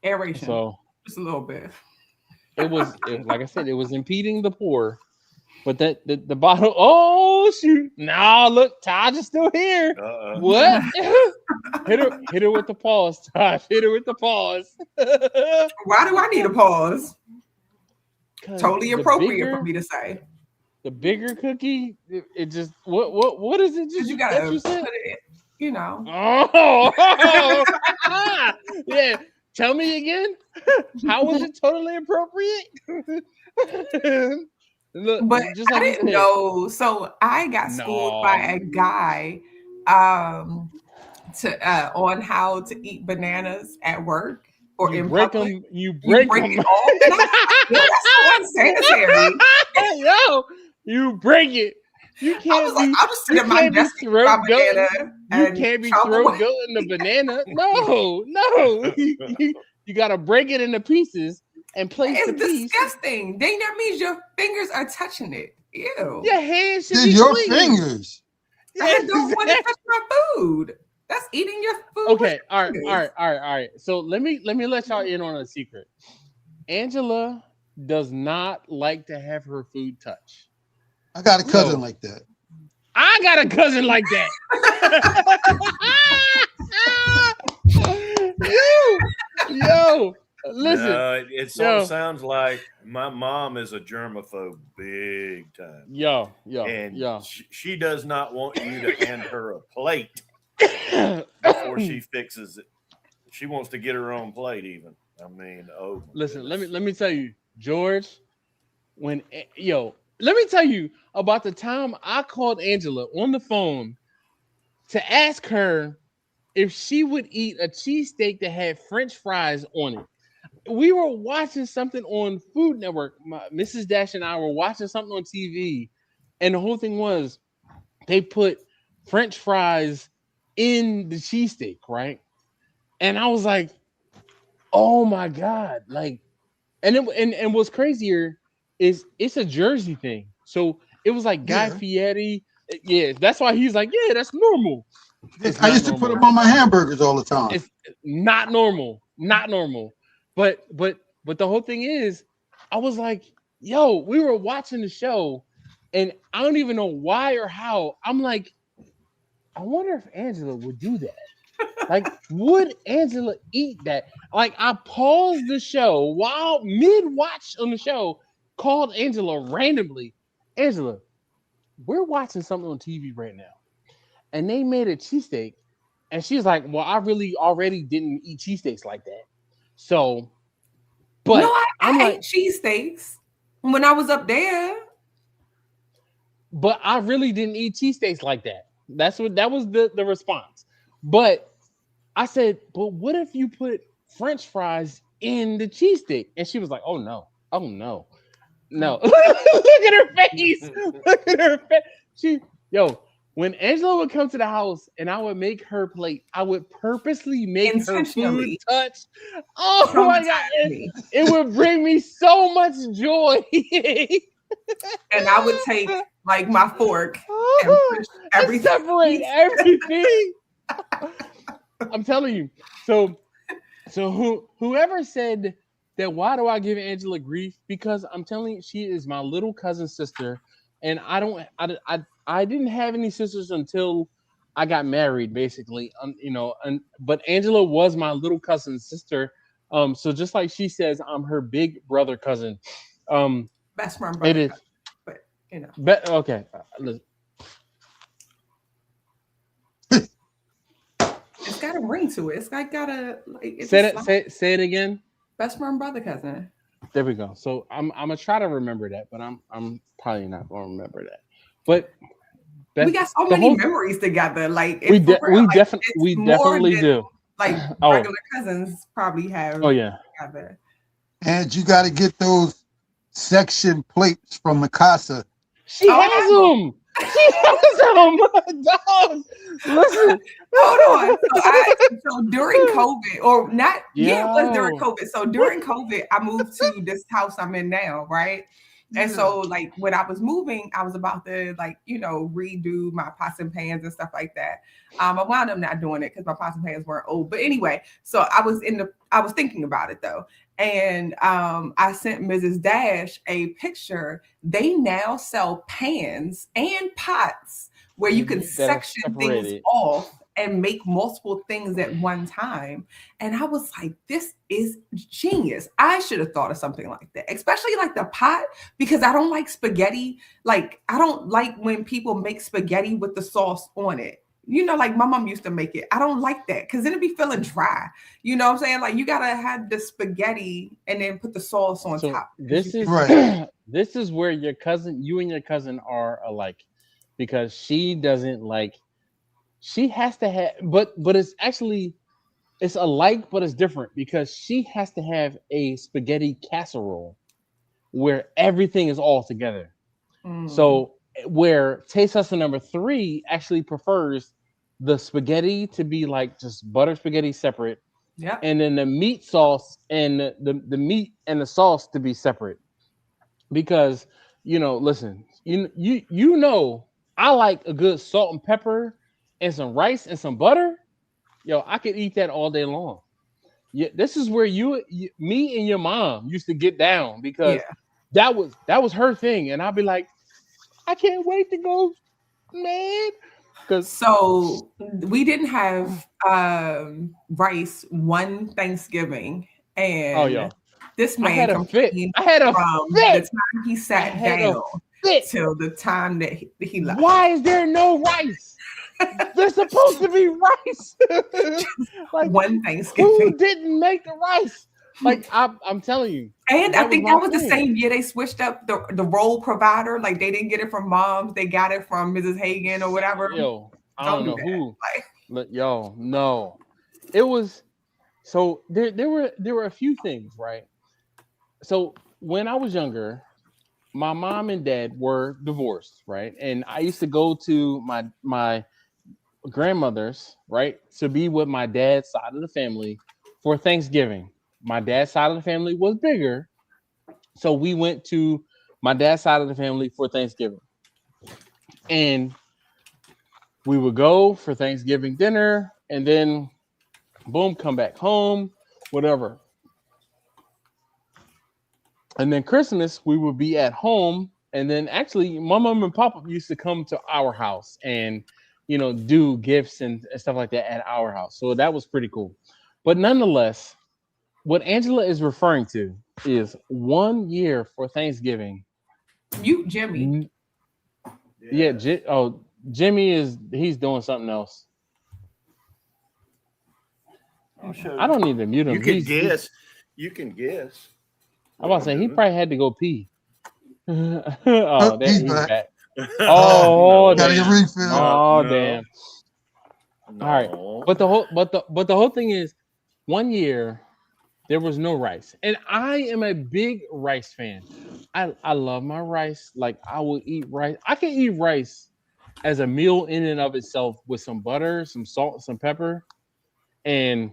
Aeration.
So
just a little bit.
like I said, it was impeding the pour. But the bottle. Oh shoot! Now look, Taj is still here. What? hit her with the pause, Taj. Hit her with the pause.
Why do I need a pause?
'Cause
Totally
the
appropriate for
bigger
me to say.
the bigger cookie, it just what is it?
Because
Just
you
that
gotta
you said?
put it, you know.
Oh, yeah. Tell me again. How was it totally appropriate? Look,
But
just
I
like you
didn't
said.
know. So I got schooled by
No,
a guy on how to eat bananas at work or
you
in
break
public.
them. You
You
break
break
them.
it off, and I was like, "Yo, that's so unsanitary."
Yo, you break it. You
I
can't
was like,
be.
"I'll just sit
You
at my
can't be
desk, eat my
throat goating.
banana,
You
and
can't be
chomp
throat
away."
goating the banana. No, no. You gotta break it into pieces and place the
It's
piece.
disgusting. Then that means your fingers are touching it. Ew.
Your hands should
Then
be
your
clean.
fingers.
I don't want to touch my food. That's eating your food.
Okay, all right. So let me let y'all in on a secret. Angela does not like to have her food touched.
I got a cousin
So
like that.
I got a cousin like that. yo, listen.
No, it sort of sounds like my mom is a germaphobe big time.
Yo.
And she does not want you to hand her a plate before she fixes it. She wants to get her own plate even. I mean,
listen,
goodness.
let me tell you, George, let me tell you about the time I called Angela on the phone to ask her if she would eat a cheesesteak that had French fries on it. We were watching something on Food Network. Mrs. Dash and I were watching something on TV, and the whole thing was they put French fries in the cheesesteak, right? And I was like, "Oh my god!" Like, and what's crazier is it's a Jersey thing. So it was like Guy Fieri. Yeah, that's why he's like, "Yeah, that's normal." It's
I
not
used to put
normal.
them on my hamburgers all the time.
It's not normal. Not normal. But the whole thing is, I was like, yo, we were watching the show, and I don't even know why or how. I'm like, I wonder if Angela would do that. Like, would Angela eat that? Like, I paused the show while mid-watch on the show, called Angela randomly. Angela, we're watching something on TV right now, and they made a cheesesteak. And she's like, well, I really already didn't eat cheesesteaks like that. So, but
no,
I'm
I
like,
ate cheesesteaks when I was up there.
but I really didn't eat cheesesteaks like that. That was the response. But I said, but what if you put French fries in the cheesesteak? And she was like, oh no. No. Look at her face. Look at her face. When Angela would come to the house and I would make her plate, I would purposely make her food touch. Oh my God. It would bring me so much joy.
And I would take like my fork and push everything.
Separate everything. I'm telling you. So whoever said that, why do I give Angela grief? Because I'm telling you, she is my little cousin sister, and I didn't have any sisters until I got married, basically. But Angela was my little cousin sister. So just like she says, I'm her big brother cousin.
Best friend brother.
It is.
Cousin, but
okay.
It's got a ring to it. It's like got a like.
Say it again.
Best friend brother cousin.
There we go. So I'm gonna try to remember that, but I'm probably not gonna remember that. But
we got so many memories together. Like we
definitely do.
Like regular cousins probably have.
Oh yeah.
Together.
And you got to get those section plates from Mikasa.
She has them. She has them. Dog. Listen.
Hold on. So during COVID, or not? Yeah, it was during COVID. So during COVID, I moved to this house I'm in now, right? And so, like, when I was moving, I was about to, like, redo my pots and pans and stuff like that. I wound up not doing it because my pots and pans weren't old. But anyway, so I was thinking about it though, And I sent Mrs. Dash a picture. They now sell pans and pots where you can
that are
section things
separated.
off and make multiple things at one time. And I was like, this is genius. I should have thought of something like that, especially like the pot, because I don't like spaghetti. Like, I don't like when people make spaghetti with the sauce on it. Like my mom used to make it. I don't like that because then it'd be feeling dry. You know what I'm saying? Like, you gotta have the spaghetti and then put the sauce on
So
top.
this is
Right.
this is where you and your cousin are alike, because she doesn't like. She has to have, but it's actually it's alike, but it's different because she has to have a spaghetti casserole where everything is all together.
Mm,
So where taste hustle number three actually prefers the spaghetti to be like just butter spaghetti separate,
yep.
and then the meat sauce and the meat and the sauce to be separate. Because listen, I like a good salt and pepper and some rice and some butter. Yo, I could eat that all day long. Yeah, this is where me and your mom used to get down because
Yeah.
that was her thing, and I'd be like, I can't wait to go, man, because
So we didn't have rice one Thanksgiving,
oh
and
yo,
this
I
man
had a fit.
complained
I had a
from the
fit.
time he
I
sat
had a
down
fit.
till the time that he left.
Why is there no rice? There's supposed to be rice. Like,
One
who
Thanksgiving.
didn't make the rice? Like, I'm telling you,
And I
that was
think
my
that was the
thing.
same year they switched up the role provider. Like, they didn't get it from moms, they got it from Mrs. Hagan or whatever.
Yo, I
Don't
don't
do
know
that.
who.
Like,
But yo, no, it was so there were a few things, right? So when I was younger, my mom and dad were divorced, right? And I used to go to my grandmother's, right, to be with my dad's side of the family for Thanksgiving. My dad's side of the family was bigger, so we went to my dad's side of the family for Thanksgiving. And we would go for Thanksgiving dinner and then boom, come back home, whatever. And then Christmas, we would be at home. And then actually, my mom and papa used to come to our house and, do gifts and stuff like that at our house. So that was pretty cool. But nonetheless, what Angela is referring to is 1 year for Thanksgiving.
mute Jimmy.
N- Yeah, Jimmy he's doing something else.
I'll show
I
you.
don't need to mute
You
him.
can
He's
guess. You can guess
I'm
what
about to
I'm
say he
doing.
probably had to go pee.
Oh,
Oh,
he's
he's
back.
back.
Oh,
Oh
No,
gotta get
damn.
refilled.
no,
Oh
no,
damn. All right.
no.
But the whole thing is 1 year there was no rice. And I am a big rice fan. I love my rice. Like, I will eat rice. I can eat rice as a meal in and of itself with some butter, some salt, some pepper. And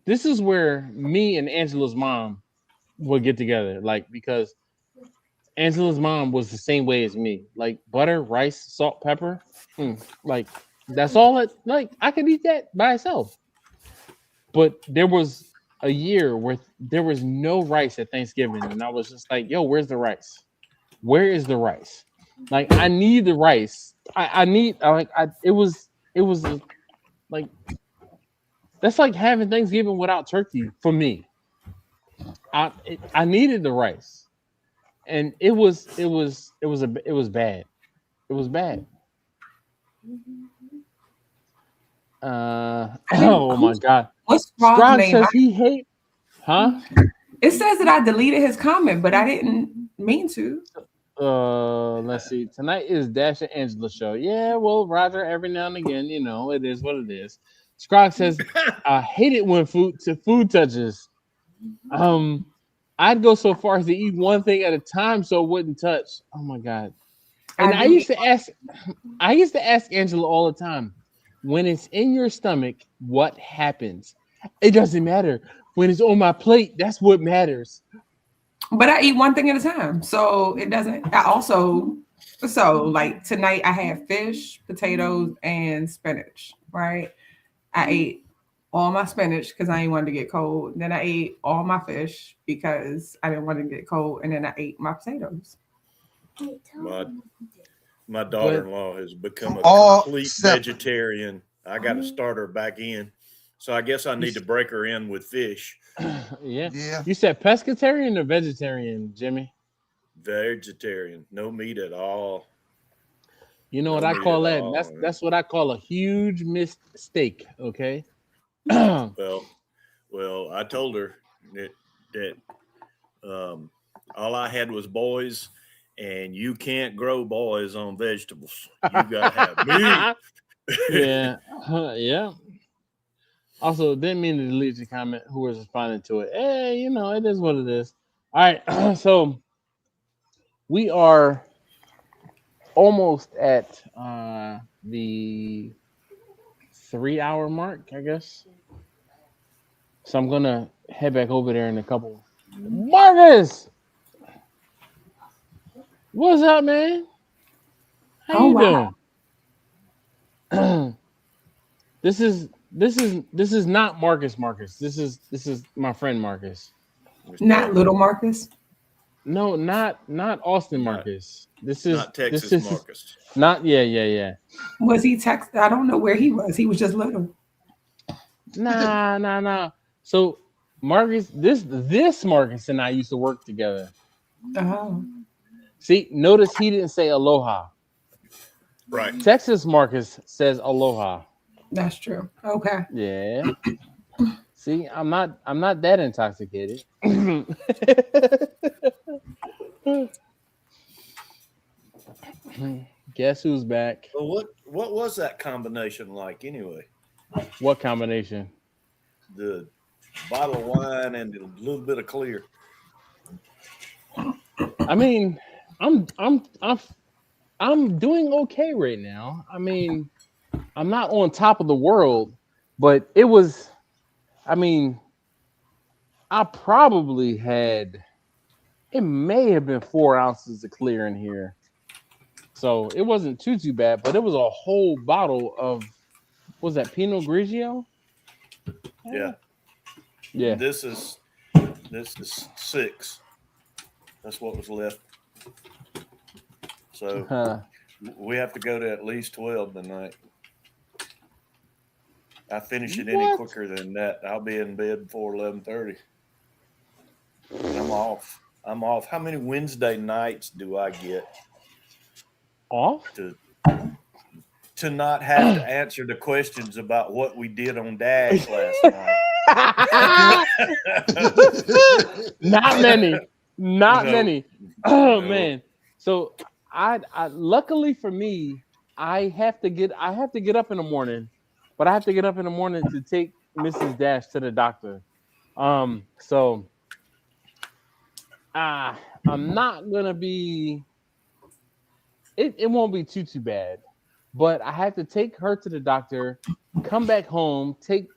this is where me and Angela's mom would get together. Like, because Angela's mom was the same way as me. Like, butter, rice, salt, pepper. Like, that's all it like I could eat that by itself. But there was a year where there was no rice at Thanksgiving, and I was just like, "Yo, where's the rice? Where is the rice? Like, I need the rice. I need like I. It was like that's like having Thanksgiving without turkey for me. I needed the rice, and it was bad. It was bad.
I didn't.
Oh my god.
What's Frog's
Scrog
name?
says he hate, huh?
It says that I deleted his comment, but I didn't mean to.
Let's see. Tonight is Dash and Angela show. Yeah, well, Roger, every now and again, it is what it is. Scrog says, I hate it when food touches. Um, I'd go so far as to eat one thing at a time so it wouldn't touch. Oh my god. And
I
I
do
used
hate.
to ask Angela all the time, when it's in your stomach, what happens? It doesn't matter. When it's on my plate, that's what matters.
But I eat one thing at a time, so it doesn't. I also like tonight I had fish, potatoes, and spinach. Right, I ate all my spinach because I didn't want to get cold. Then I ate all my fish because I didn't want to get cold. And then I ate my potatoes.
My daughter-in-law has become a
All
complete
separate.
vegetarian. I got to start her back in. So I guess I need to break her in with fish.
Yeah.
Yeah.
You said pescatarian or vegetarian, Jimmy?
Vegetarian. No meat at all.
You know
No
what I
meat
call
at
that?
all.
That's what I call a huge mistake. Okay.
Well, I told her that all I had was boys, and you can't grow boys on vegetables. You got to have meat.
Yeah. Yeah. Also, didn't mean to delete your comment. Who was responding to it? Hey, you know, it is what it is. All right. So we are almost at the 3 hour mark, I guess. So I'm gonna head back over there in a couple. Marcus, what's up, man? How
Oh,
you
wow.
doing? This is not Marcus. This is my friend Marcus.
Not little Marcus.
No, not Austin
Not-
Marcus. This is
Not Texas
this is
Marcus.
not yeah.
Was he text? I don't know where he was. He was just little.
Nah. So Marcus, this Marcus and I used to work together.
Oh,
See, notice he didn't say aloha.
Right.
Texas Marcus says aloha.
that's true. Okay.
Yeah. See, I'm not that intoxicated. Guess who's back?
Well, what was that combination like anyway?
What combination?
The bottle of wine and a little bit of clear.
I mean, I'm doing okay right now. I mean, I'm not on top of the world, but it was. I mean, I probably had. It may have been 4 ounces of clear in here, so it wasn't too bad. But it was a whole bottle of. What was that Pinot Grigio?
Yeah.
Yeah.
This is 6. That's what was left. So we have to go to at least 12 tonight. I finish it any
What?
quicker than that, I'll be in bed before 11:30. I'm off. How many Wednesday nights do I get
Off?
to not have to answer the questions about what we did on Dash last night?
Not many. Not
No.
many. Oh
No.
man. So I luckily for me, I have to get up in the morning, but I have to get up in the morning to take Mrs. Dash to the doctor. So I'm not gonna be it won't be too bad. But I have to take her to the doctor, come back home, take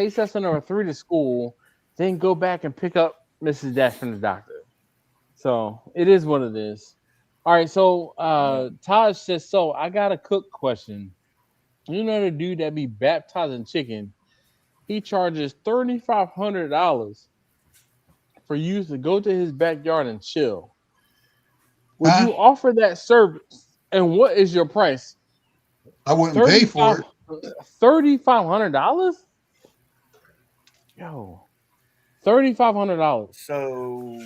session number 3 to school, then go back and pick up Mrs. Dash from the doctor. So it is what it is. All right, so Taj says, so I got a cook question. You know the dude that be baptizing chicken, he charges $3,500 for you to go to his backyard and chill. Would
Huh?
you offer that service? And what is your price?
I wouldn't pay for it.
$3,500? Yo, $3,500
So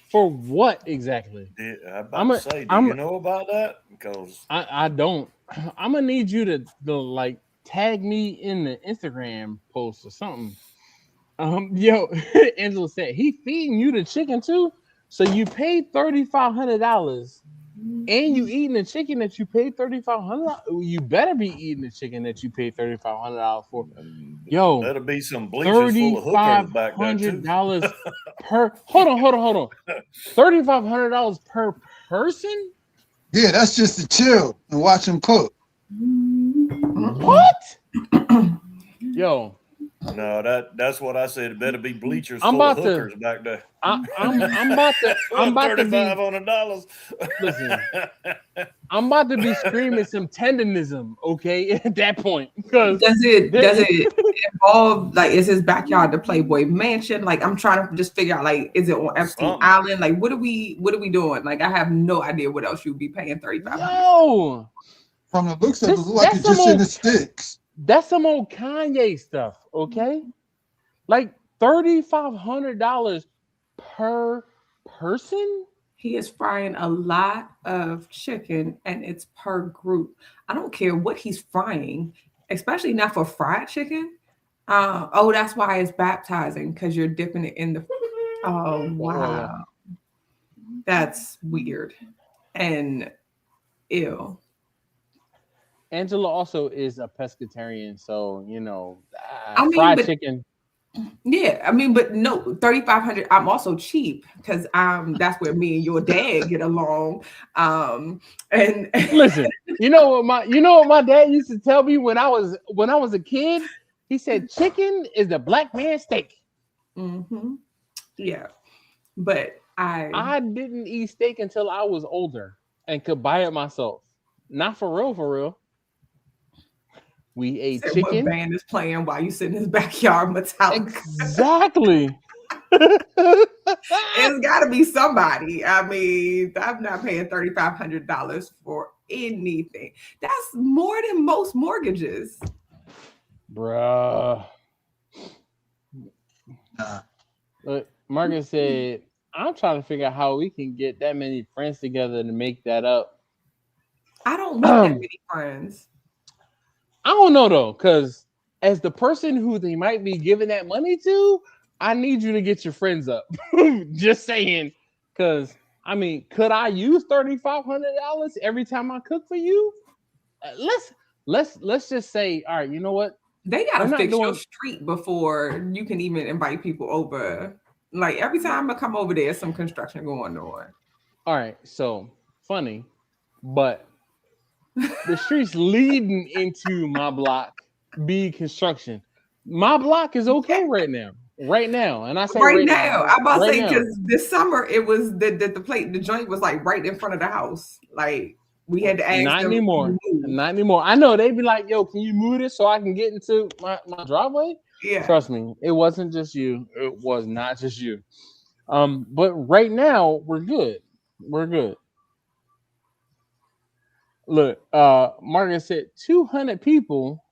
for what exactly?
I'm about to say, do you know about that? Because
I don't. I'm gonna need you to like tag me in the Instagram post or something. Yo, Angela said he feeding you the chicken too, so you paid $3,500. And you eating the chicken that you paid $3,500. You better be eating the chicken that you paid $3,500 for. Yo,
that'll be some bleachers full of hookers back there too.
$3,500 per. Hold on. $3,500 per person.
Yeah, that's just to chill and watch him cook.
What? Yo,
No, that's what I said. It better be bleachers
I'm
full of
about to.
hookers back there.
I'm about to. I'm about to be.
$3,500.
Listen, I'm about to be screaming some tendonism, okay, at that point. Because
Does it involve, like, is his backyard the Playboy Mansion? Like, I'm trying to just figure out, like, is it on Epstein
Something.
Island? Like, what are we doing? Like, I have no idea what else you'd be paying $3,500.
yo,
From the looks of it, look like it's just in the sticks.
that's some old Kanye stuff, okay? Like $3,500 per person.
He is frying a lot of chicken, and it's per group. I don't care what he's frying, especially not for fried chicken. Oh, that's why it's baptizing, because you're dipping it in the. Oh wow, that's weird and ew.
Angela also is a pescatarian, so
I mean,
fried chicken.
Yeah, I mean, but no, 3,500. I'm also cheap because that's where me and your dad get along. And
Listen, you know what my dad used to tell me when I was a kid. He said, "Chicken is the black man's steak."
Mm-hmm. Yeah, but
I didn't eat steak until I was older and could buy it myself. Not for real, for real. We ate chicken.
What band is playing while you sit in his backyard? Metallica.
Exactly.
It's got to be somebody. I mean, I'm not paying $3,500 for anything. That's more than most mortgages,
bruh. Look, Marcus said, "I'm trying to figure out how we can get that many friends together to make that up."
I don't want that many friends.
I don't know though, because as the person who they might be giving that money to, I need you to get your friends up. Just saying, because I mean, could I use $3,500 every time I cook for you? Let's just say, all right, you know what?
They gotta fix your street before you can even invite people over. Like every time I come over there, some construction going on.
All right, so funny, but the streets leading into my block be construction. My block is okay right now. Right now, and I say
right now. I'm about to say because this summer it was the joint was like right in front of the house. Like we had to ask
not
them
anymore. Not anymore. I know they'd be like, "Yo, can you move this so I can get into my driveway?"
Yeah.
Trust me, it wasn't just you. It was not just you. But right now we're good. We're good. Look, Margaret said 200 people,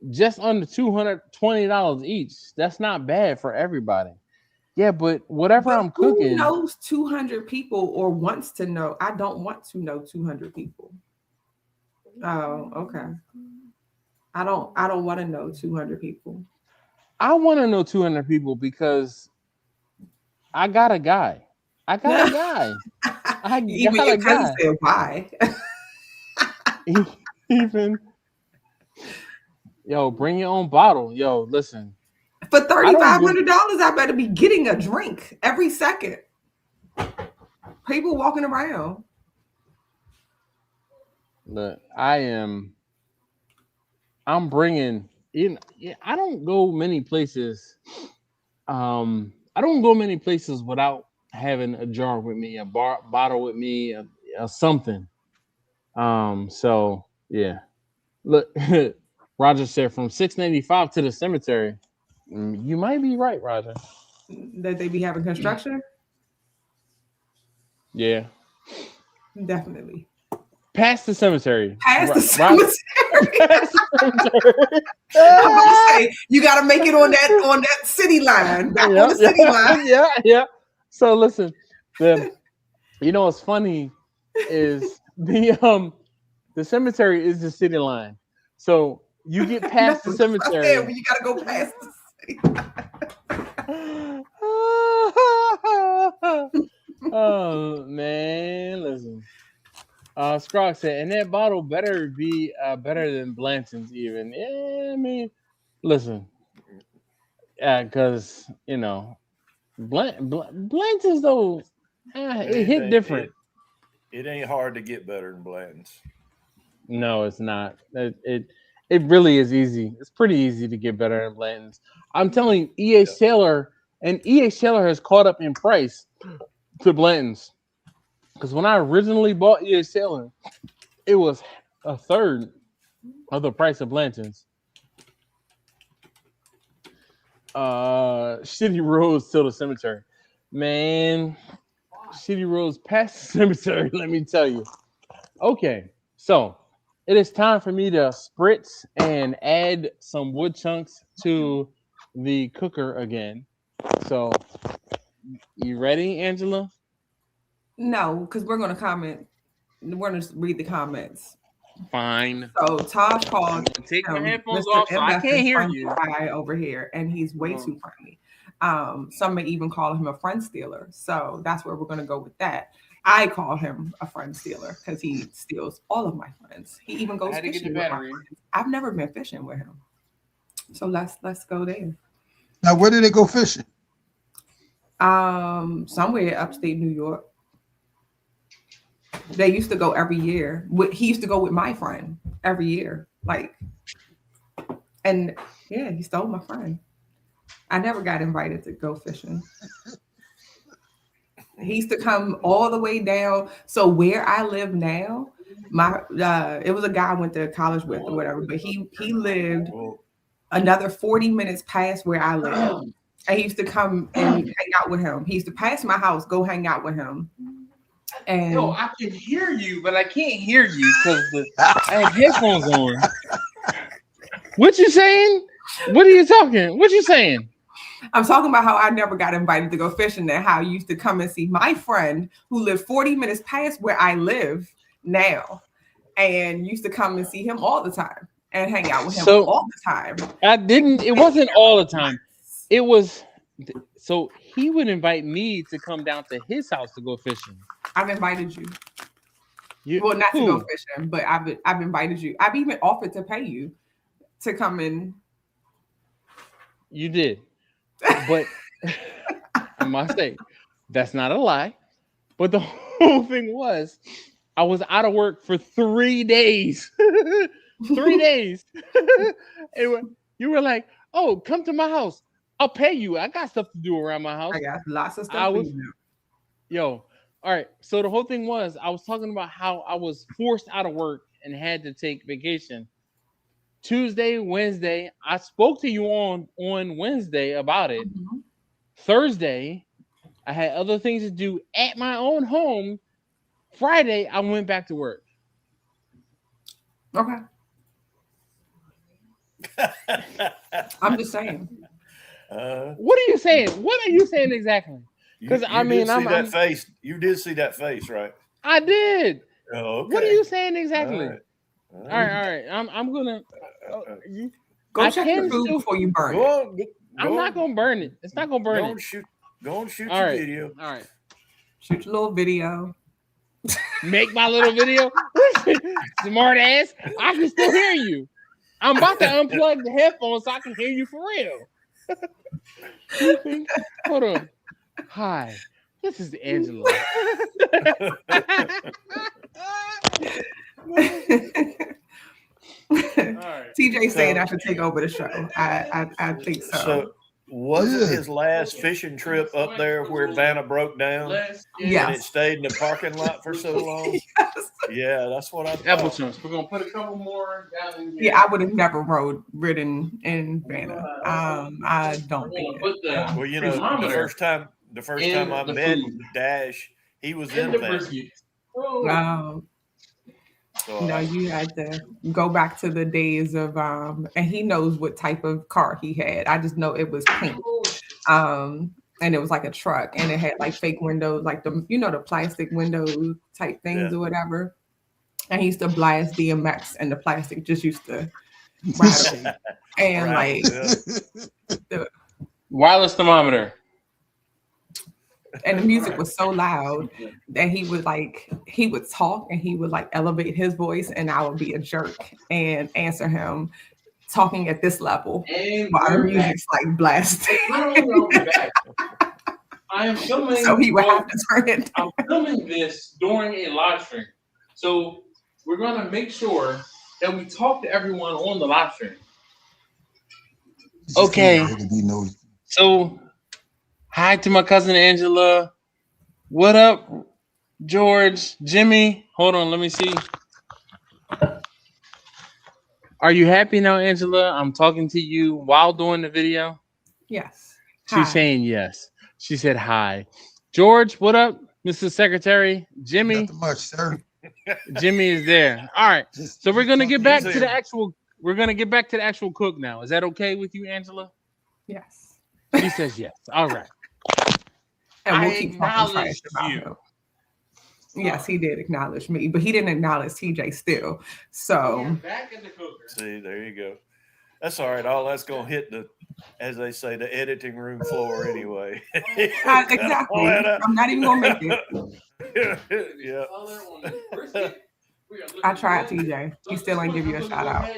just under $220 each. That's not bad for everybody. Yeah, but whatever I'm cooking.
Who knows 200 people or wants to know? I don't want to know 200 people. Oh, okay. I don't want to know 200 people.
I want to know 200 people because I got a guy.
Even your cousin said why.
Even yo, bring your own bottle. Yo, listen.
For $3,500, I better be getting a drink every second. People walking around.
Look, I'm bringing in. I don't go many places. I don't go many places without having a jar with me, a bottle with me, a something. So yeah. Look, Roger said from 695 to the cemetery. You might be right, Roger.
That they be having construction?
Yeah.
Definitely.
Past the cemetery.
Past the cemetery.
Past the cemetery.
I'm about to say you got to make it on that city line. Back on the city line.
Yeah. So listen, what's funny is the cemetery is the city line. So you get past the cemetery.
When you got to go past the city line.
Oh man, listen. Scrog said, and that bottle better be better than Blanton's even. Yeah, I mean, listen. Because Blanton's though, it hit different.
It ain't hard to get better than Blanton's.
No, it's not. It really is easy. It's pretty easy to get better at Blanton's. I'm telling you, EA Sailor has caught up in price to Blanton's. Because when I originally bought EA Sailor, it was a third of the price of Blanton's. Shitty Roads till the cemetery. Man, Shitty Roads past the cemetery, let me tell you. Okay, so it is time for me to spritz and add some wood chunks to the cooker again. So, you ready, Angela?
No, because we're going to comment. We're going to read the comments.
Fine.
So Tosh called
Take my headphones
Mr.
off so I
MF
can't hear
friendly
you.
guy over here, and he's way too friendly. Some may even call him a friend stealer. So that's where we're going to go with that. I call him a friend stealer because he steals all of my friends. He even goes fishing with my friends. I've never been fishing with him. So let's go there.
Now, where did they go fishing?
Somewhere upstate New York. They used to go every year. He used to go with my friend every year. And yeah, he stole my friend. I never got invited to go fishing. He used to come all the way down. So where I live now, it was a guy I went to college with or whatever, but he lived another 40 minutes past where I live. I used to come and hang out with him. He used to pass my house, go hang out with him. And
yo, I can hear you, but I can't hear you because I have headphones on. What you saying? What are you talking? What you saying?
I'm talking about how I never got invited to go fishing and how I used to come and see my friend who lived 40 minutes past where I live now and used to come and see him all the time and hang out with him all the time.
It wasn't all the time. It was, so he would invite me to come down to his house to go fishing.
I've invited you. Well, not to go fishing, but I've invited you. I've even offered to pay you to come in.
You did. But I must say, that's not a lie. But the whole thing was, I was out of work for 3 days. 3 days. And you were like, oh, come to my house. I'll pay you. I got stuff to do around my house.
I got lots of stuff to do.
Yo, all right. So the whole thing was, I was talking about how I was forced out of work and had to take vacation. Tuesday, Wednesday, I spoke to you on Wednesday about it. Mm-hmm. Thursday, I had other things to do at my own home. Friday, I went back to work.
Okay. I'm just saying.
What are you saying? What are you saying exactly? Because I mean,
that face. You did see that face, right?
I did.
Oh, okay.
What are you saying exactly? All right. I'm gonna
go check your food before you burn it.
I'm not gonna burn it. It's not gonna burn it.
Go and shoot your video.
All right.
Shoot your little video.
Make my little video. Smart ass. I can still hear you. I'm about to unplug the headphones so I can hear you for real. Hold on. Hi, this is Angela.
TJ saying I should take over the show. I think so.
So wasn't his last fishing trip up there where Vanna broke down?
Yes.
And it stayed in the parking lot for so long?
Yes.
Yeah, that's what I thought.
Apple chunks. We're gonna put a couple more down in here.
Yeah, I would have never ridden in Vanna. I don't think it.
Well, you know, the first time I met Dash, he was in Vanna.
No, you had to go back to the days of and he knows what type of car he had. I just know it was pink. And it was like a truck and it had like fake windows, like the plastic window type things or whatever. And he used to blast DMX and the plastic just used to rattle. And the
wireless thermometer.
And the music was so loud that he would talk and he would like elevate his voice and I would be a jerk and answer him talking at this level while the music's like blasting.
I am filming.
So he would have to turn it down.
I'm filming this during a live stream. So we're gonna make sure and we talk to everyone on the live stream.
It's just
Okay.
over here to be nosy.
So, hi to my cousin Angela. What up, George? Jimmy? Hold on, let me see. Are you happy now, Angela? I'm talking to you while doing the video.
Yes.
She's
Hi.
saying yes. She said hi. George, what up, Mr. Secretary? Jimmy?
Nothing much, sir.
Jimmy is there. All right. So we're gonna get back
He's
to the
here.
actual. We're gonna get back to the actual cook now. Is that okay with you, Angela?
Yes.
She says yes. All right.
And we'll
I
keep talking trash
acknowledge
about
you.
him. Yes, he did acknowledge me, but he didn't acknowledge TJ still. So
Back in the cooker.
See, there you go. That's all right. All that's gonna hit the, as they say, the editing room floor anyway.
exactly. I'm not even gonna make it.
Yeah.
I tried, TJ. He still ain't give you a shout out.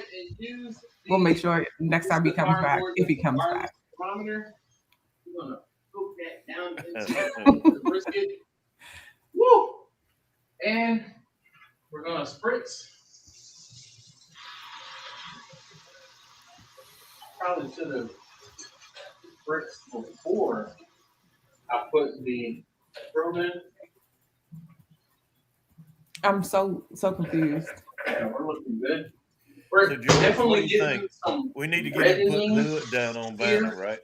We'll make sure next time he comes back, if he comes back.
We're gonna cook that down into the brisket. Woo! And we're gonna spritz. Probably should have spritzed before I put the fruit in.
I'm so confused.
Yeah, we're looking good. We're
So, George, what do
definitely
you
getting
think?
some
We need to get him put the
reddening
hood down on
here.
Vanna, right?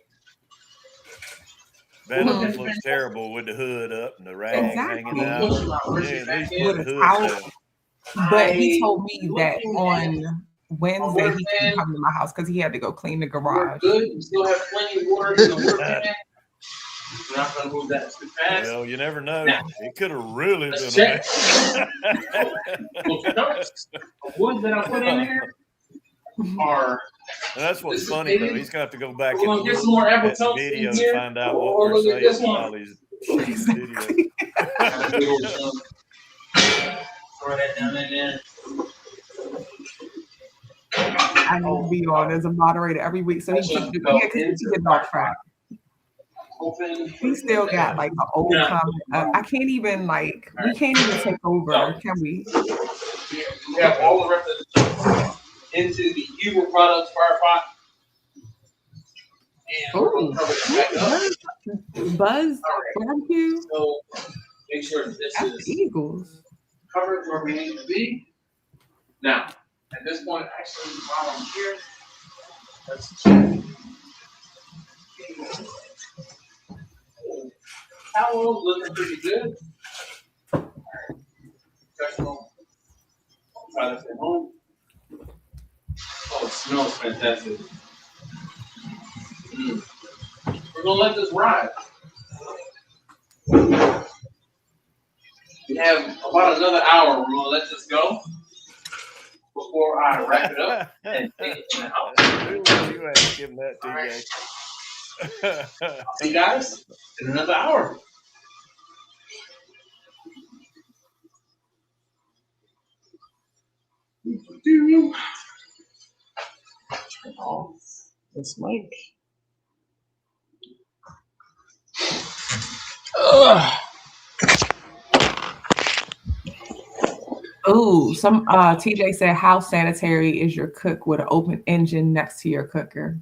Vanna just looks terrible with the hood up and the rag hanging out. Yeah, at least put the hood down.
But he told me that on Wednesday he couldn't come to my house because he had to go clean the
We're
garage.
good. We still have plenty of water in the water pan. We're not going to move that too fast.
Well, you never know. It could have really
Let's
been a
check. Those chunks of wood that I put in there are.
And that's what's funny though. He's got to go back
We're
and
gonna get
look
some more apple
at the
chunks
video
in
to
here.
find out what
Oh,
we're
look at this
saying
one.
while he's shooting the video.
Throw that down in there.
I need to be on as a moderator every week, so he keeps getting off track. He still got like an old comment. I can't even we can't even take over, can we?
We have all the rest of the into the Uber Products fire pot. And we're gonna cover it back up.
Buzz barbecue.
So make sure that this
That's
is
the Eagles.
covered where we need to be. Now, at this point, actually, while I'm here, let's check. Towels looking pretty good. All right. Professional. Try this at home. Oh, it smells fantastic. We're gonna let this ride. We have about another hour. We're gonna let this go before I wrap it up and take it in the house.
You ask him that, TJ.
Right. See you guys in another hour. Turn off this mic.
Oh, some TJ said, how sanitary is your cook with an open engine next to your cooker?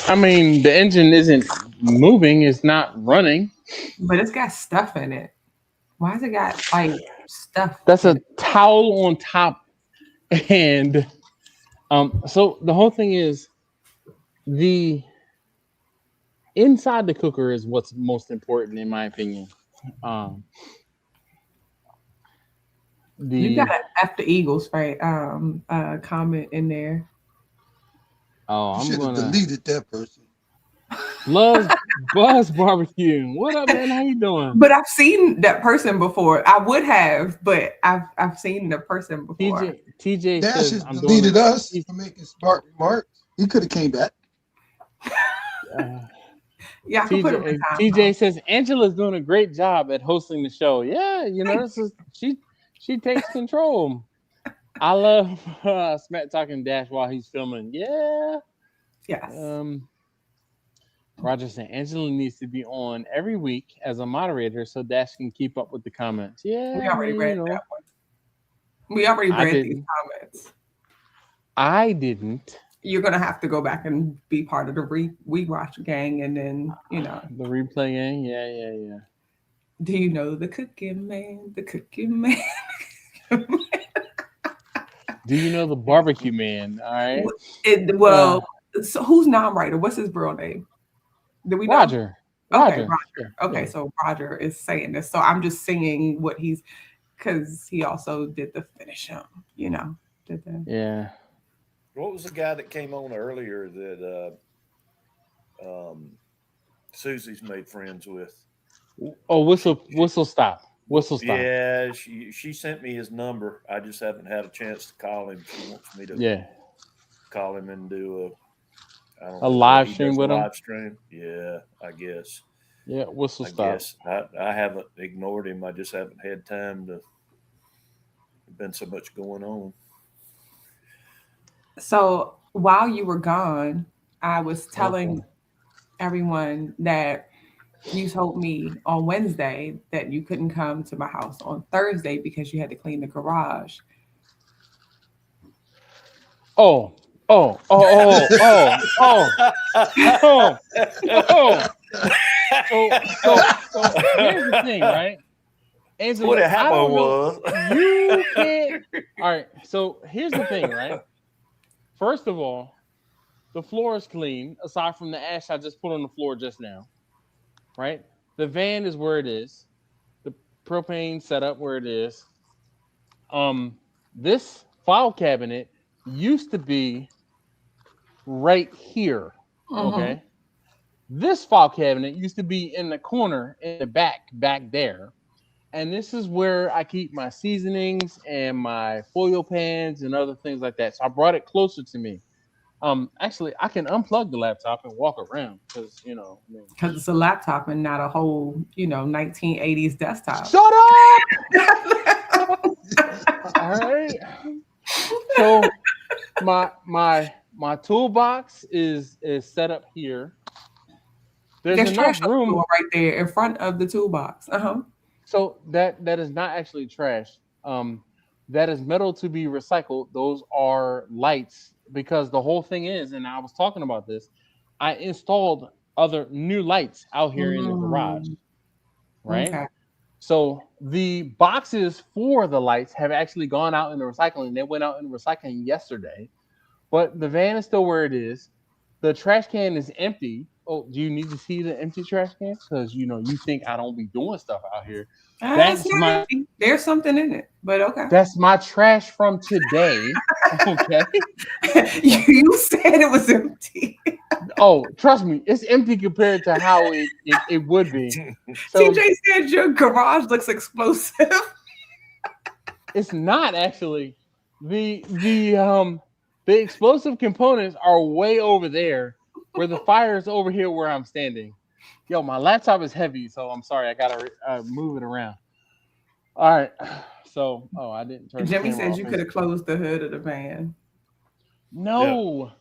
I mean, the engine isn't moving, it's not running.
But it's got stuff in it. Why has it got stuff?
That's a towel on top. And so the whole thing is the inside the cooker is what's most important in my opinion.
You got an F the Eagles, right? Comment in there.
Oh, I'm gonna deleted that person.
Love Buzz Barbecue. What up, man? How you doing?
But I've seen that person before. I would have, but I've seen the person before.
TJ
Dash
says,
has
I'm
deleted us for making smart remarks. He could have came back.
Yeah, I can put him in time.
TJ says Angela's doing a great job at hosting the show. Yeah, you know, she takes control. I love Smack talking Dash while he's filming. Yeah.
Yes.
Roger said Angela needs to be on every week as a moderator so Dash can keep up with the comments. Yeah.
We already read that one. We already
I
read these
didn't.
comments.
I didn't.
You're gonna have to go back and be part of the rewatch gang, and then
The replay game. Yeah, yeah, yeah.
do you know the cooking man? The cooking man.
Do you know the barbecue man? All right.
Well, so who's non-writer? What's his real name? Do we know?
Roger.
Okay,
Roger. Yeah,
Roger. Okay,
yeah.
so Roger is saying this. So I'm just saying what he's, because he also did the finish him, did the
Yeah.
What was the guy that came on earlier that Susie's made friends with?
Oh, whistle stop. Whistle stop.
Yeah, she sent me his number. I just haven't had a chance to call him. She wants me to
Yeah.
call him and do I don't
A
know,
live
he
stream
does a
with him.
live stream. Yeah, I guess.
Yeah, whistle
I
stop.
guess I haven't ignored him. I just haven't had time to. Been so much going on.
So while you were gone, I was telling everyone that you told me on Wednesday that you couldn't come to my house on Thursday because you had to clean the garage.
Oh. So here's the thing, right? Angela,
what happened was
you can't. All right. So here's the thing, right? First of all, the floor is clean, aside from the ash I just put on the floor just now. Right? The van is where it is. The propane setup where it is. This file cabinet used to be right here. Okay. This file cabinet used to be in the corner in the back there. And this is where I keep my seasonings and my foil pans and other things like that. So I brought it closer to me. Actually, I can unplug the laptop and walk around because
because it's a laptop and not a whole 1980s desktop.
Shut up. All right. So my toolbox is set up here. There's enough room
right there in front of the toolbox.
So that is not actually trash. That is metal to be recycled. Those are lights because the whole thing is, and I was talking about this, I installed other new lights out here in the garage. Right?
Okay.
So the boxes for the lights have actually gone out in the recycling. They went out in the recycling yesterday. But the van is still where it is. The trash can is empty. Oh, do you need to see the empty trash can? Because you think I don't be doing stuff out here.
That's my. There's something in it, but okay.
That's my trash from today. Okay.
You said it was empty.
Oh, trust me, it's empty compared to how it would be.
So, TJ said your garage looks explosive.
It's not actually. The explosive components are way over there, where the fire is over here where I'm standing. Yo, my laptop is heavy, so I'm sorry. I gotta move it around. All right. So, I didn't turn.
Jimmy says you could have closed the hood of the van.
No,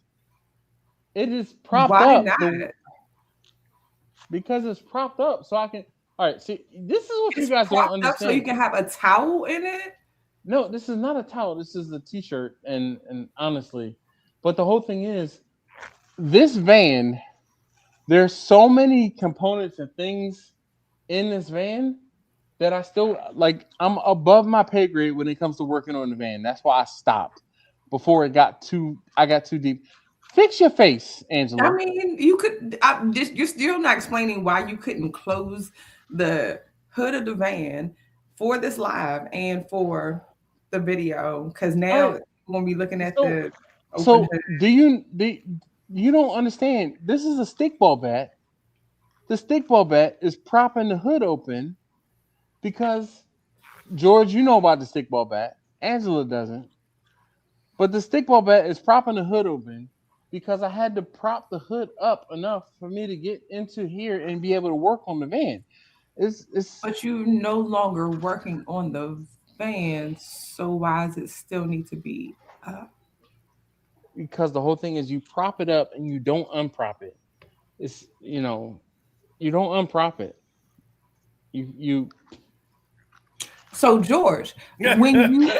it is propped up.
Why not?
Because it's propped up, so I can. All right. See, this is what you guys don't understand.
So you can have a towel in it.
No, this is not a towel. This is a t-shirt, and honestly, but the whole thing is, this van. There's so many components and things in this van that I still I'm above my pay grade when it comes to working on the van. That's why I stopped before I got too deep. Fix your face, Angela.
I mean, you could. You're still not explaining why you couldn't close the hood of the van for this live and for the video, because now we're gonna be looking at the open hood.
You don't understand. This is a stickball bat. The stickball bat is propping the hood open because, George, you know about the stickball bat. Angela doesn't. But the stickball bat is propping the hood open because I had to prop the hood up enough for me to get into here and be able to work on the van.
But you're no longer working on the van, so why does it still need to be up?
Because the whole thing is you prop it up and you don't unprop it. It's you don't unprop it. You
So George, when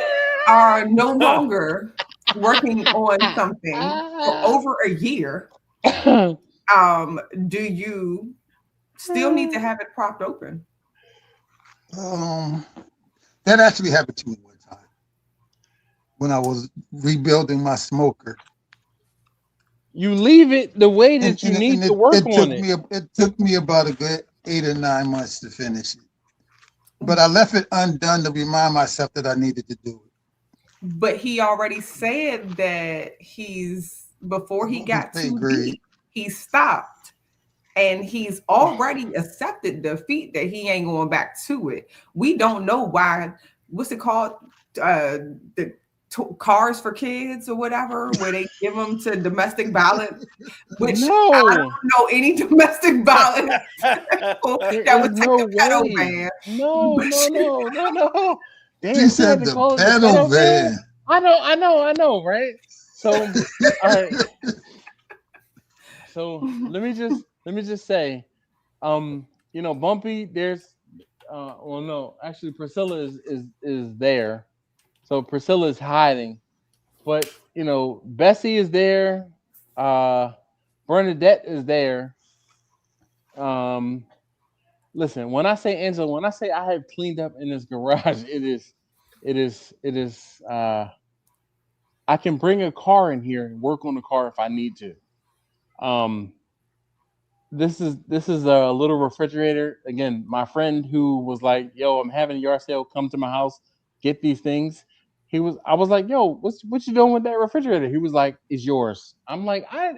are no longer working on something for over a year, do you still need to have it propped open?
That actually happened to me one time when I was rebuilding my smoker.
You leave it the way that you need to work on it.
It took me about a good 8 or 9 months to finish it. But I left it undone to remind myself that I needed to do it.
But he already said that before he got too deep, he stopped. And he's already accepted defeat that he ain't going back to it. We don't know why. What's it called? The cars for kids or whatever, where they give them to domestic violence. Which I don't know any domestic violence that would take the pedal van.
No. Damn,
she said the pedal van.
I know, right? So, all right. So let me just say, Bumpy, there's actually Priscilla is there. So Priscilla is hiding. But Bessie is there, Bernadette is there. Listen, when I say Angela, when I say I have cleaned up in this garage, it is I can bring a car in here and work on the car if I need to. This is a little refrigerator. Again, my friend who was like, "Yo, I'm having a yard sale. Come to my house, get these things." I was like, "Yo, what you doing with that refrigerator?" He was like, "It's yours." I'm like, I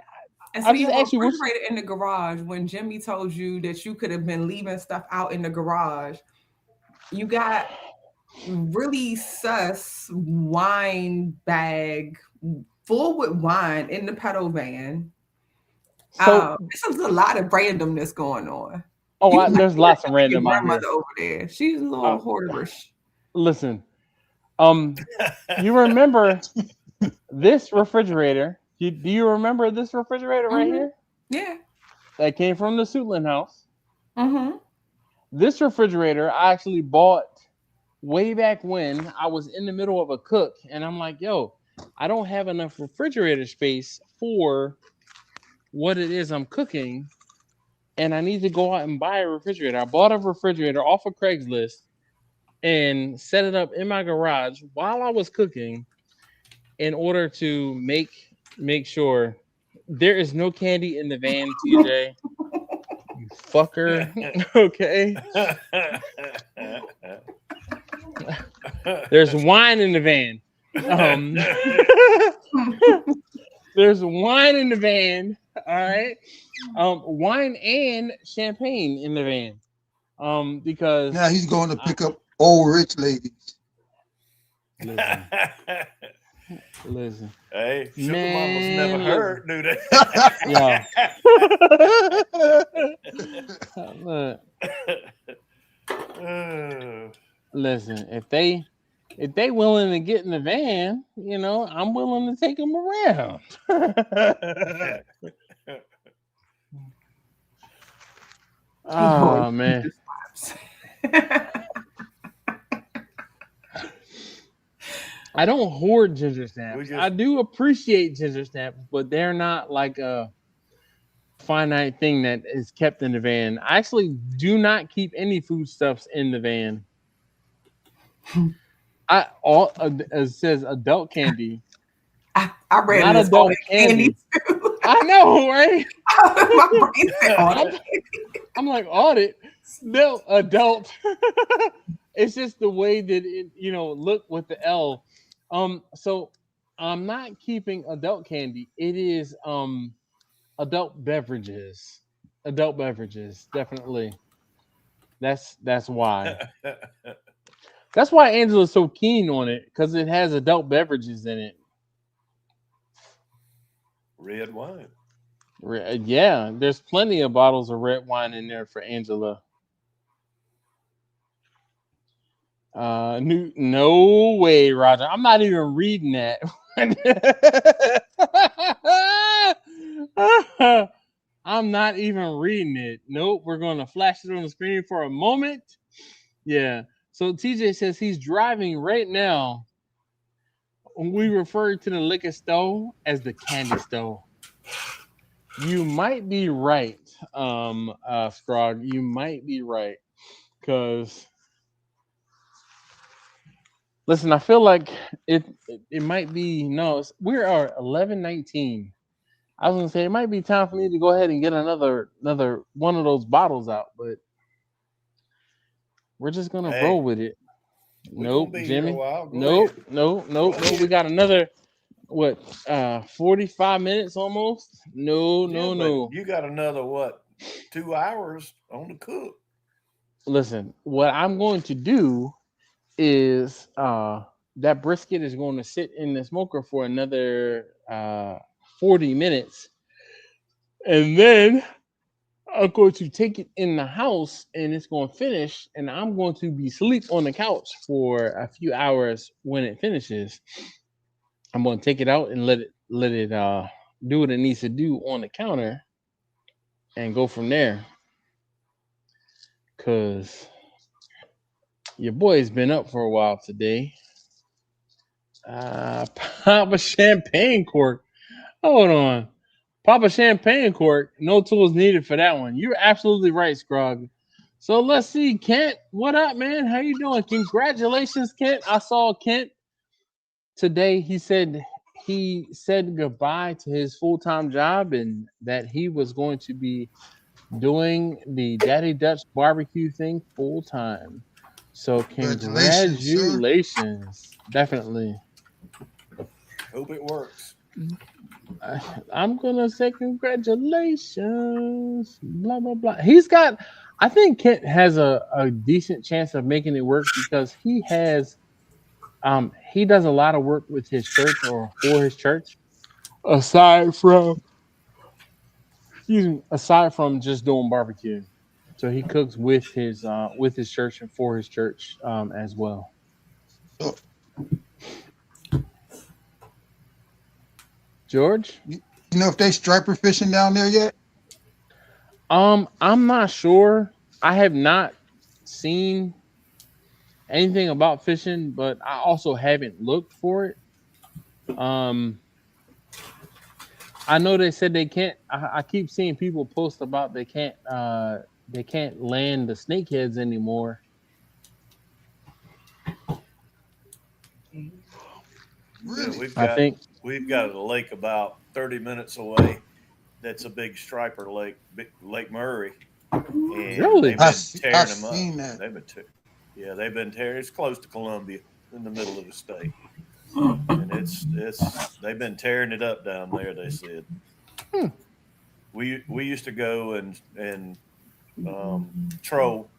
just asked you. Refrigerator in the garage. When Jimmy told you that you could have been leaving stuff out in the garage, you got really sus wine bag full with wine in the pedal van. So there's a lot of randomness going on.
Oh, there's lots of random.
Your grandmother over there, she's a little hoarderish.
Listen, you remember this refrigerator? Do you remember this refrigerator right here?
Yeah,
that came from the Suitland house.
Mm-hmm.
This refrigerator I actually bought way back when I was in the middle of a cook, and I'm like, "Yo, I don't have enough refrigerator space for what it is I'm cooking, and I need to go out and buy a refrigerator." I bought a refrigerator off of Craigslist and set it up in my garage while I was cooking in order to make sure there is no candy in the van, TJ. You fucker. Okay. There's wine in the van. There's wine in the van. All right. Wine and champagne in the van. Because
now he's going to pick up old rich ladies.
Listen.
Hey, sugar mamas never hurt, do they?
Yeah. Listen, if they willing to get in the van, I'm willing to take them around. Oh man. I don't hoard ginger snaps. I do appreciate ginger snaps, but they're not like a finite thing that is kept in the van. I actually do not keep any foodstuffs in the van. It says adult candy.
I read
not
this
adult candy. Too. I know, right?
My brain said audit.
I'm like, audit? No, adult. It's just the way that it, look with the L. So I'm not keeping adult candy. It is adult beverages. Adult beverages, definitely. That's why. That's why Angela's so keen on it, because it has adult beverages in it.
Red wine.
Yeah, there's plenty of bottles of red wine in there for Angela. No way, Roger. I'm not even reading that. I'm not even reading it. Nope, we're going to flash it on the screen for a moment. Yeah. So TJ says he's driving right now we refer to the liquor stove as the candy stove. You might be right, Scrog. You might be right. Because, listen, I feel like it might be, no, we are 11:19. I was going to say, it might be time for me to go ahead and get another one of those bottles out, but we're just going to roll with it.
We're gonna
Nope,
be here a
Jimmy.
while. Go
Nope,
ahead.
nope,
Go
nope, nope. We
ahead.
got another, what, 45 minutes almost? No,
Yeah,
no,
but
no.
you got another what? 2 hours on the cook.
Listen, what I'm going to do is that brisket is going to sit in the smoker for another 40 minutes. And then I'm going to take it in the house and it's going to finish. And I'm going to be asleep on the couch for a few hours when it finishes. I'm going to take it out and let it do what it needs to do on the counter and go from there. Cause your boy's been up for a while today. Pop a champagne cork. Hold on. Pop a champagne cork. No tools needed for that one. You're absolutely right, Scrog. So let's see, Kent. What up, man? How you doing? Congratulations, Kent. I saw Kent today. He said goodbye to his full-time job and that he was going to be doing the Daddy Dutch barbecue thing full time. So
Congratulations, sir.
congratulations. Definitely.
Hope it works.
I'm gonna say congratulations. Blah blah blah. He's got I think Kent has a decent chance of making it work because he does a lot of work with his church or for his church. Aside from just doing barbecue. So he cooks with his church and for his church as well.
Oh,
George?
you know if they striper fishing down there yet?
I'm not sure. I have not seen anything about fishing, but I also haven't looked for it. I know they said they can't. I keep seeing people post about they can't land the snakeheads anymore.
Really?
Yeah,
I
we've got a lake about 30 minutes away. That's a big striper lake, Lake Murray, and
Really?
they've been tearing
I've
them up.
seen that.
They've been tearing. It's close to Columbia, in the middle of the state, and it's they've been tearing it up down there. They said.
Hmm.
We used to go and troll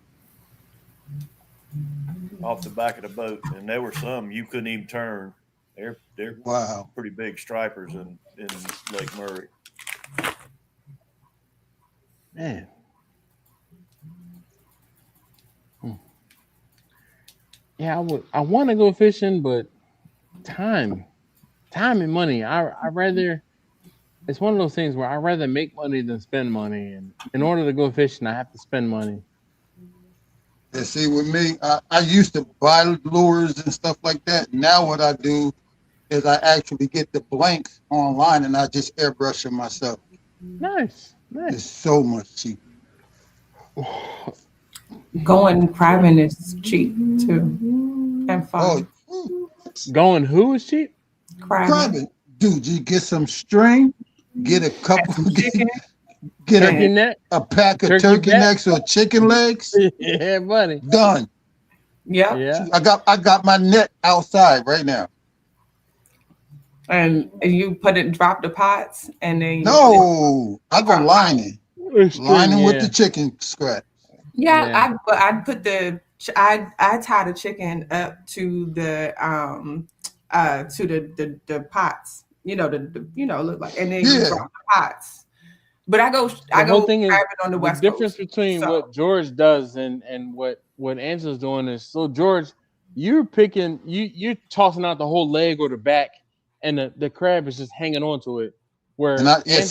off the back of the boat, and there were some you couldn't even turn. They're
Wow.
pretty big stripers in Lake Murray.
Man. Yeah, I want to go fishing, but time and money. I rather it's one of those things where I rather make money than spend money, and in order to go fishing, I have to spend money.
And see, with me, I used to buy lures and stuff like that. Now what I do is I actually get the blanks online and I just airbrush them myself.
Nice.
It's so much cheaper.
Going crabbing is cheap too and fun.
Going who is cheap?
Crabbing. Dude, you get some string, get a couple,
chicken,
get
Turkey neck?
a pack of turkey necks or chicken legs.
Yeah, buddy.
Done.
Yeah.
I got my net outside right now.
And you drop the pots, and then
I go lining with the chicken scratch.
Yeah, I put I tie the chicken up to the pots. Look like, and then you drop the pots. But I go
thing is,
on the West
difference
Coast,
between what George does and what Angela's doing is, so George, you're tossing out the whole leg or the back, and the crab is just hanging on to it. Where
it's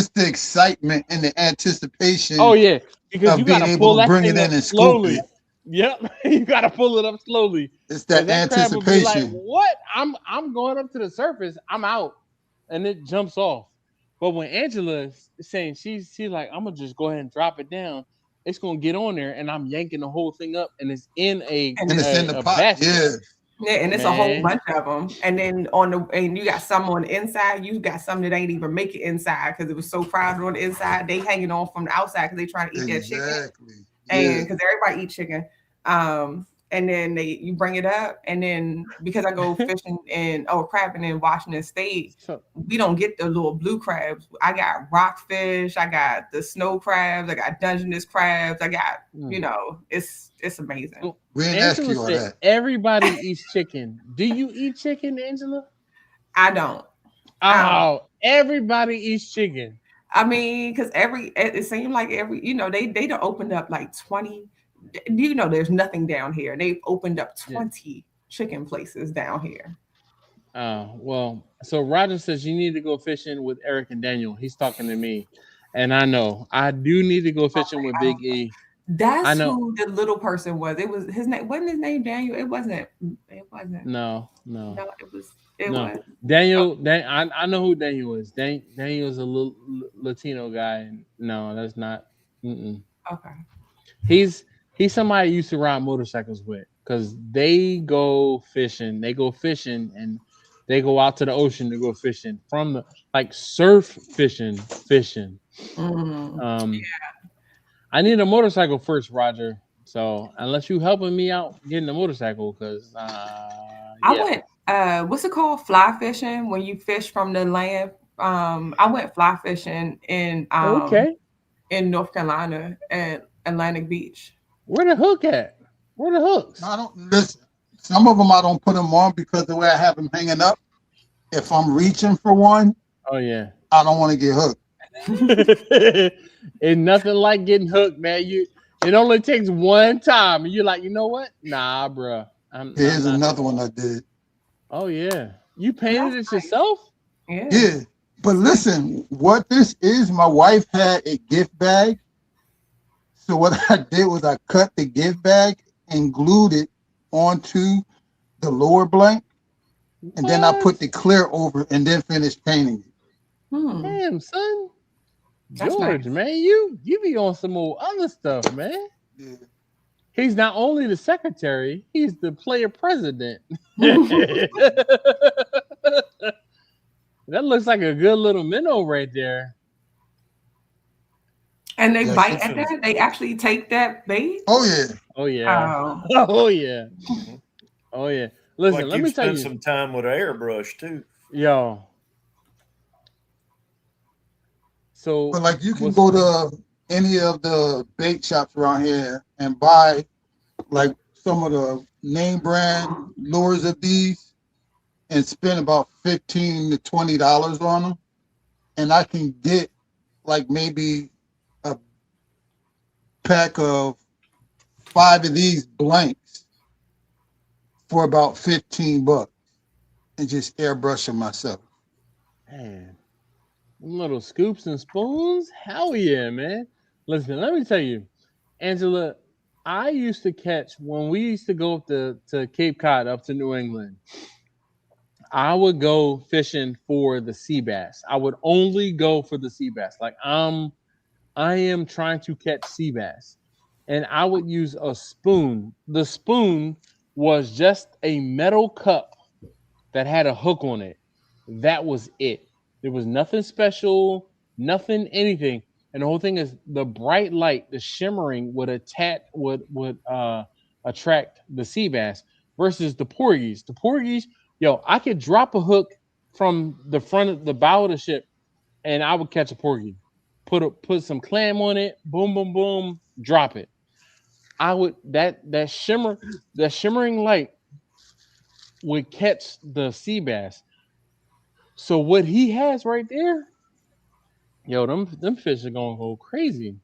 the excitement and the anticipation.
Oh yeah, because
of
you
being
gotta
able
pull
to
that
bring
thing
it
up
in and
slowly.
scoop it.
Yep, you gotta pull it up slowly.
It's
'Cause
that
that crab will be like,
anticipation.
"What? I'm going up to the surface. I'm out," and it jumps off. But when Angela's saying she's like, "I'm gonna just go ahead and drop it down," it's gonna get on there, and I'm yanking the whole thing up, and it's in a
And
And it's
it's
in the
a
pot.
basket,
Yeah.
yeah, and it's a whole
man.
bunch of them. And then and you got some on the inside. You got some that ain't even make it inside because it was so crowded on the inside. They hanging on from the outside because they trying to eat that chicken.
Exactly.
And
Yeah.
because everybody eat chicken. And then you bring it up, and then because I go fishing and crabbing in Washington State,
So
we don't get the little blue crabs. I got rockfish, I got the snow crabs, I got Dungeness crabs, I got it's amazing.
so
We ain't ask
Angela
you all
said
that.
everybody eats chicken. Do you eat chicken, Angela?
I don't.
Oh, everybody eats chicken.
I mean, because it seemed like they don't opened up like 20. There's nothing down here. They've opened up
Yeah.
20 chicken places down here.
Well, so Roger says you need to go fishing with Eric and Daniel. He's talking to me, and I know I do need to go fishing with Big E. I
That's
know.
who the little person was. It was his name. Wasn't his name Daniel? It wasn't. It wasn't.
No.
No, it was. It
No,
was.
Daniel. I know who Daniel is. Daniel's a little Latino guy. No, that's not. Mm-mm.
Okay.
He's somebody I used to ride motorcycles with because they go fishing. They go fishing and they go out to the ocean to go fishing from the surf fishing.
Mm.
I need a motorcycle first, Roger. So unless you helping me out getting a motorcycle, because
I went. What's it called? Fly fishing when you fish from the land. I went fly fishing
Okay.
in North Carolina at Atlantic Beach.
Where the hook at? Where the hooks?
I don't listen. Some of them I don't put them on because the way I have them hanging up, if I'm reaching for one,
Oh yeah.
I don't want to get hooked.
It's nothing like getting hooked, man. It only takes one time, and you're like, you know what? Nah, bro.
Here's
I'm not.
another one I did.
Oh yeah, you painted
That's
it yourself?
Yeah.
Yeah. But listen, what this is, my wife had a gift bag. So what I did was I cut the gift bag and glued it onto the lower blank. And then I
What?
put the clear over and then finished painting it.
Damn, son.
That's
George,
nice.
man, you be on some old other stuff, man.
Yeah.
He's not only the secretary, he's the player president. That looks like a good little minnow right there.
And they
Yeah,
bite
she
at that.
should-
They actually take that bait.
Oh yeah.
Oh yeah.
Oh.
Oh yeah. Oh yeah. Listen,
Like
let
you
me tell
spent
you,
some time with an airbrush too.
yo. So
But like you can
what's-
go to any of the bait shops around here and buy like some of the name brand lures of these and spend about $15 to $20 on them. And I can get like maybe a pack of 5 of these blanks for about $15 and just airbrush them myself.
Man, them little scoops and spoons? Hell yeah, man. Listen, let me tell you, Angela, I used to catch when we used to go up to Cape Cod up to New England. I would go fishing for the sea bass. I would only go for the sea bass. Like I am trying to catch sea bass. And I would use a spoon. The spoon was just a metal cup that had a hook on it. That was it. There was nothing special, nothing, anything. And the whole thing is the bright light, the shimmering would attract the sea bass versus the porgies. The porgies, yo, I could drop a hook from the front of the bow of the ship and I would catch a porgy. Put some clam on it, boom, boom, boom, drop it. I would that shimmering light would catch the sea bass. So what he has right there, yo, them fish are gonna go crazy.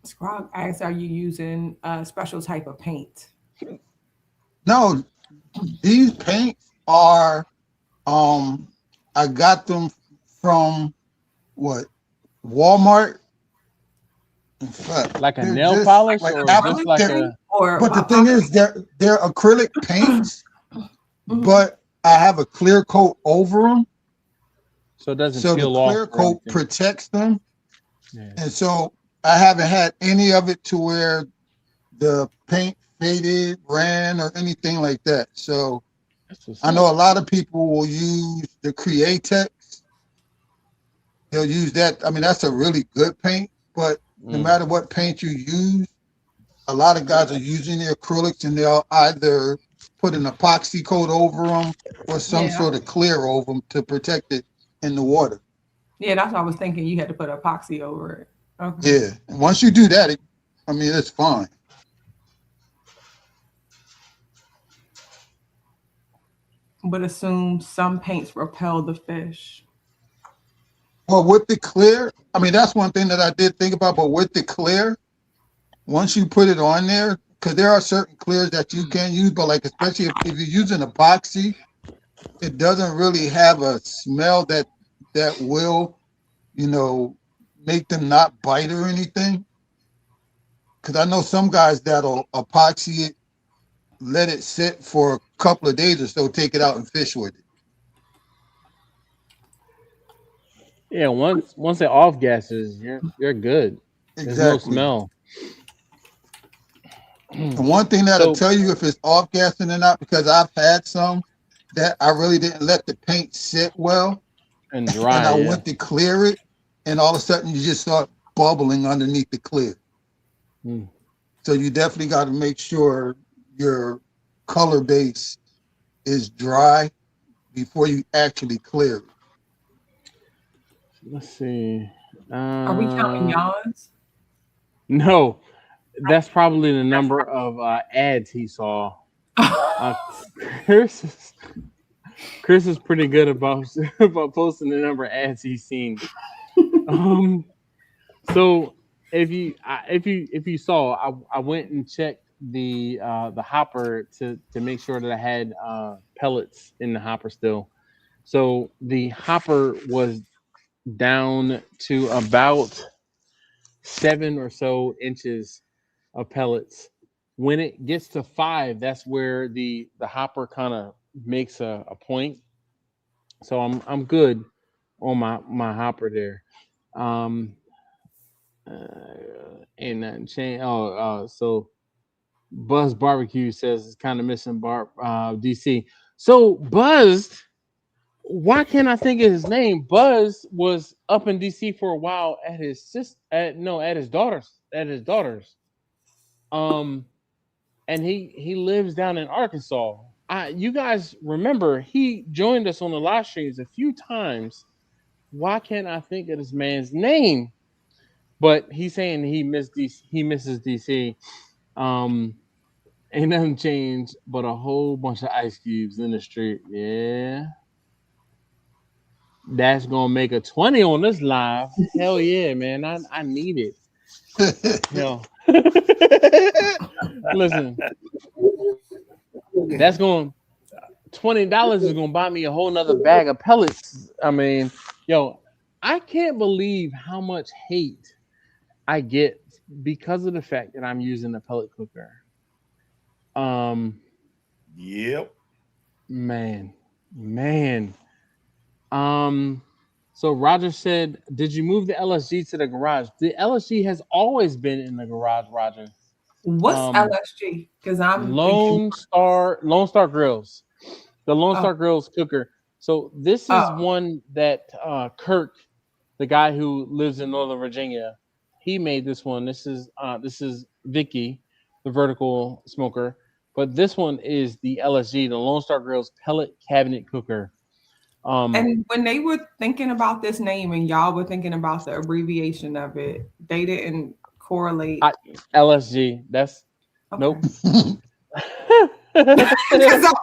Scrog asks, are you using a special type of paint?
No, these paints are I got them from what, Walmart, In fact,
Like a
they're
nail
just
polish
like
or
apple.
just like
they're-
a
Or
But the thing is, they're acrylic paints, but I have a clear coat over them,
so it doesn't
so the
peel off
clear
or
coat
anything.
protects them,
Yeah.
and so I haven't had any of it to where the paint faded, ran, or anything like that. So
That's what's
I know a
up.
lot of people will use the Createx. They'll use that. I mean, that's a really good paint, but no matter what paint you use, a lot of guys are using the acrylics and they'll either put an epoxy coat over them or some
Yeah.
sort of clear over them to protect it in the water.
Yeah, that's what I was thinking. You had to put epoxy over it. Okay.
Yeah. And once you do that, I mean, it's fine.
But assume some paints repel the fish.
Well, with the clear, I mean, that's one thing that I did think about, but with the clear, once you put it on there, because there are certain clears that you can use, but like especially if you're using epoxy, it doesn't really have a smell that will, make them not bite or anything. Because I know some guys that'll epoxy it, let it sit for a couple of days or so, take it out and fish with it.
Yeah, once it off gases, you're good. There's no
Exactly.
smell.
And one thing that'll
So
tell you if it's off gassing or not, because I've had some that I really didn't let the paint sit well,
and
and
dry,
I
yeah.
went to clear it, and all of a sudden you just start bubbling underneath the clear.
Mm.
So you definitely got to make sure your color base is dry before you actually clear it.
Let's see.
Are we counting yawns?
No, that's probably the number of ads he saw. Chris is pretty good about about posting the number of ads he's seen. So if you saw, I went and checked the hopper to make sure that I had pellets in the hopper still. So the hopper was down to about 7 or so inches of pellets. When it gets to 5, that's where the hopper kind of makes a point. So I'm good on my hopper there. Um, ain't nothing changed. So Buzz Barbecue says it's kind of missing DC. So Buzz, why can't I think of his name? Buzz was up in DC for a while at his at his daughter's. Um, and he lives down in Arkansas. You guys remember he joined us on the live streams a few times. Why can't I think of this man's name? But he's saying he misses DC. Ain't nothing changed but a whole bunch of ice cubes in the street. Yeah. That's gonna make a 20 on this live. Hell yeah, man. I need it. Hell. Listen, that's going $20 is gonna buy me a whole nother bag of pellets. I mean, yo, I can't believe how much hate I get because of the fact that I'm using a pellet cooker.
Yep.
Man. So Roger said, "Did you move the LSG to the garage?" The LSG has always been in the garage, Roger.
What's LSG? Because I'm thinking.
Lone Star Grills. The Lone
Oh.
Star Grills cooker. So this is one that Kirk, the guy who lives in Northern Virginia, he made this one. This is Vicky, the vertical smoker. But this one is the LSG, the Lone Star Grills pellet cabinet cooker.
And when they were thinking about this name and y'all were thinking about the abbreviation of it, they didn't correlate.
LSG. That's
okay.
Nope.
Because I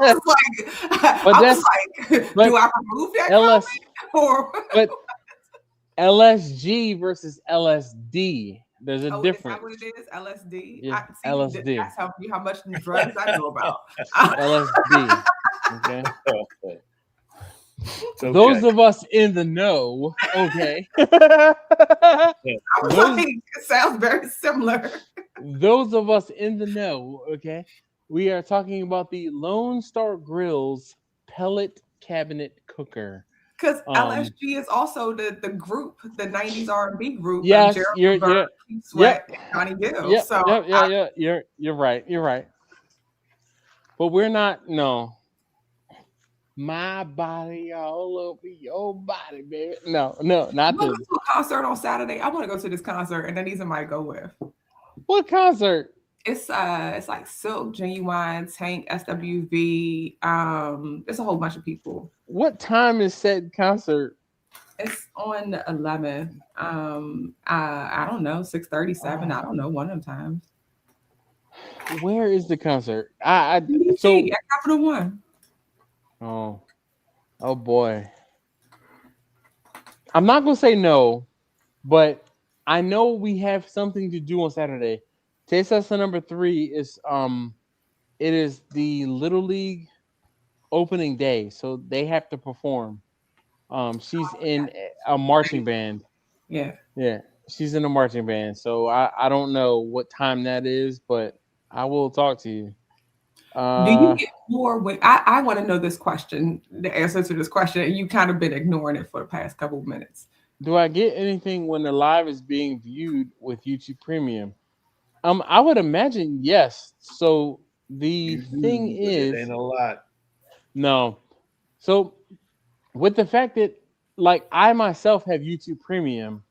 was like, do I remove that comment? Or
but LSG versus LSD. There's a difference.
Is that what it is? LSD?
Yeah, LSD.
That's telling you how much drugs I know about.
LSD. Okay. Those
Okay.
of us in the know, okay.
Yeah.
I was
those
like, it sounds very similar.
those of us in the know, okay. We are talking about the Lone Star Grill's pellet cabinet cooker.
Because
Um,
LSG is also the group, the 90s R&B group of
yes,
Gerald
you're
Levert, Keith Sweat,
yep,
and Johnny Gill.
yep,
So
yep, yeah, yeah. You're right. You're right. But we're not. No, my body all over your body, baby. No, no,
you
not
want to
this.
go to a concert on Saturday? I want to go to this concert, and then these somebody go with.
What concert?
It's like Silk, Genuine, Tank, SWV. It's a whole bunch of people.
What time is said concert?
It's on the 11th. I don't know, 6:37. I don't know, one of them times.
Where is the concert? I
DC
so
at Capital One.
oh oh boy. I'm not gonna say no, but I know we have something to do on Saturday. Taste Tester number 3 is it is the Little League opening day, so they have to perform. She's in a marching band.
Yeah.
Yeah, she's in a marching band. So I don't know what time that is, but I will talk to you.
Do you
Uh,
get more when I want to know this question, the answer to this question, and you kind of been ignoring it for the past couple of minutes.
do I get anything when the live is being viewed with YouTube Premium? I would imagine yes. So the
You
thing
do, but it
is,
ain't a lot.
no. So with the fact that like I myself have YouTube Premium,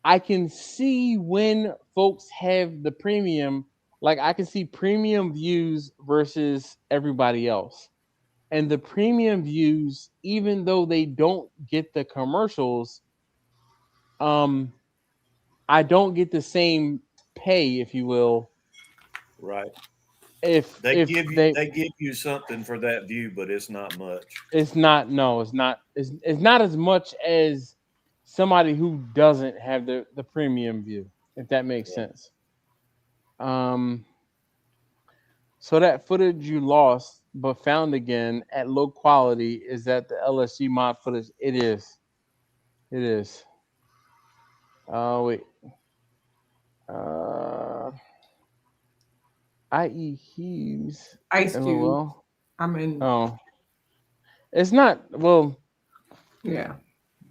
I can see when folks have the premium, like I can see premium views versus everybody else. And the premium views, even though they don't get the commercials, um, I don't get the same pay, if you will,
Right.
if they
They give you something for that view, but it's not much.
it's not no, it's not as much as somebody who doesn't have the premium view, if that makes
Yeah.
sense. Um So that footage you lost but found again at low quality, is that the LSG mod footage? It is. It is. Oh wait. Uh, IE Hughes.
Ice Cube.
LOL.
I mean,
Oh, it's not. Well,
yeah.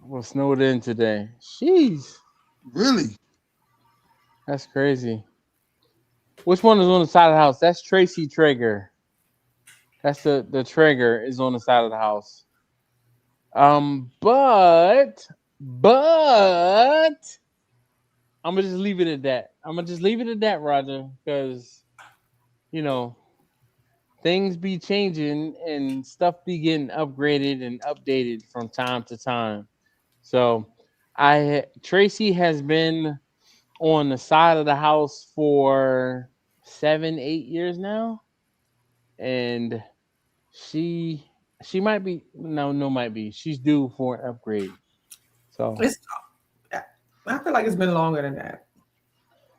we'll snow it in today. Jeez,
Really?
that's crazy. Which one is on the side of the house? That's Tracy Traeger. That's the Traeger is on the side of the house. But I'm gonna just leave it at that. I'm gonna just leave it at that, Roger, because you know things be changing and stuff be getting upgraded and updated from time to time. So, Tracy has been on the side of the house for 7, 8 years now, and she she might be no might be she's due for an upgrade. So
It's I feel like it's been longer than that.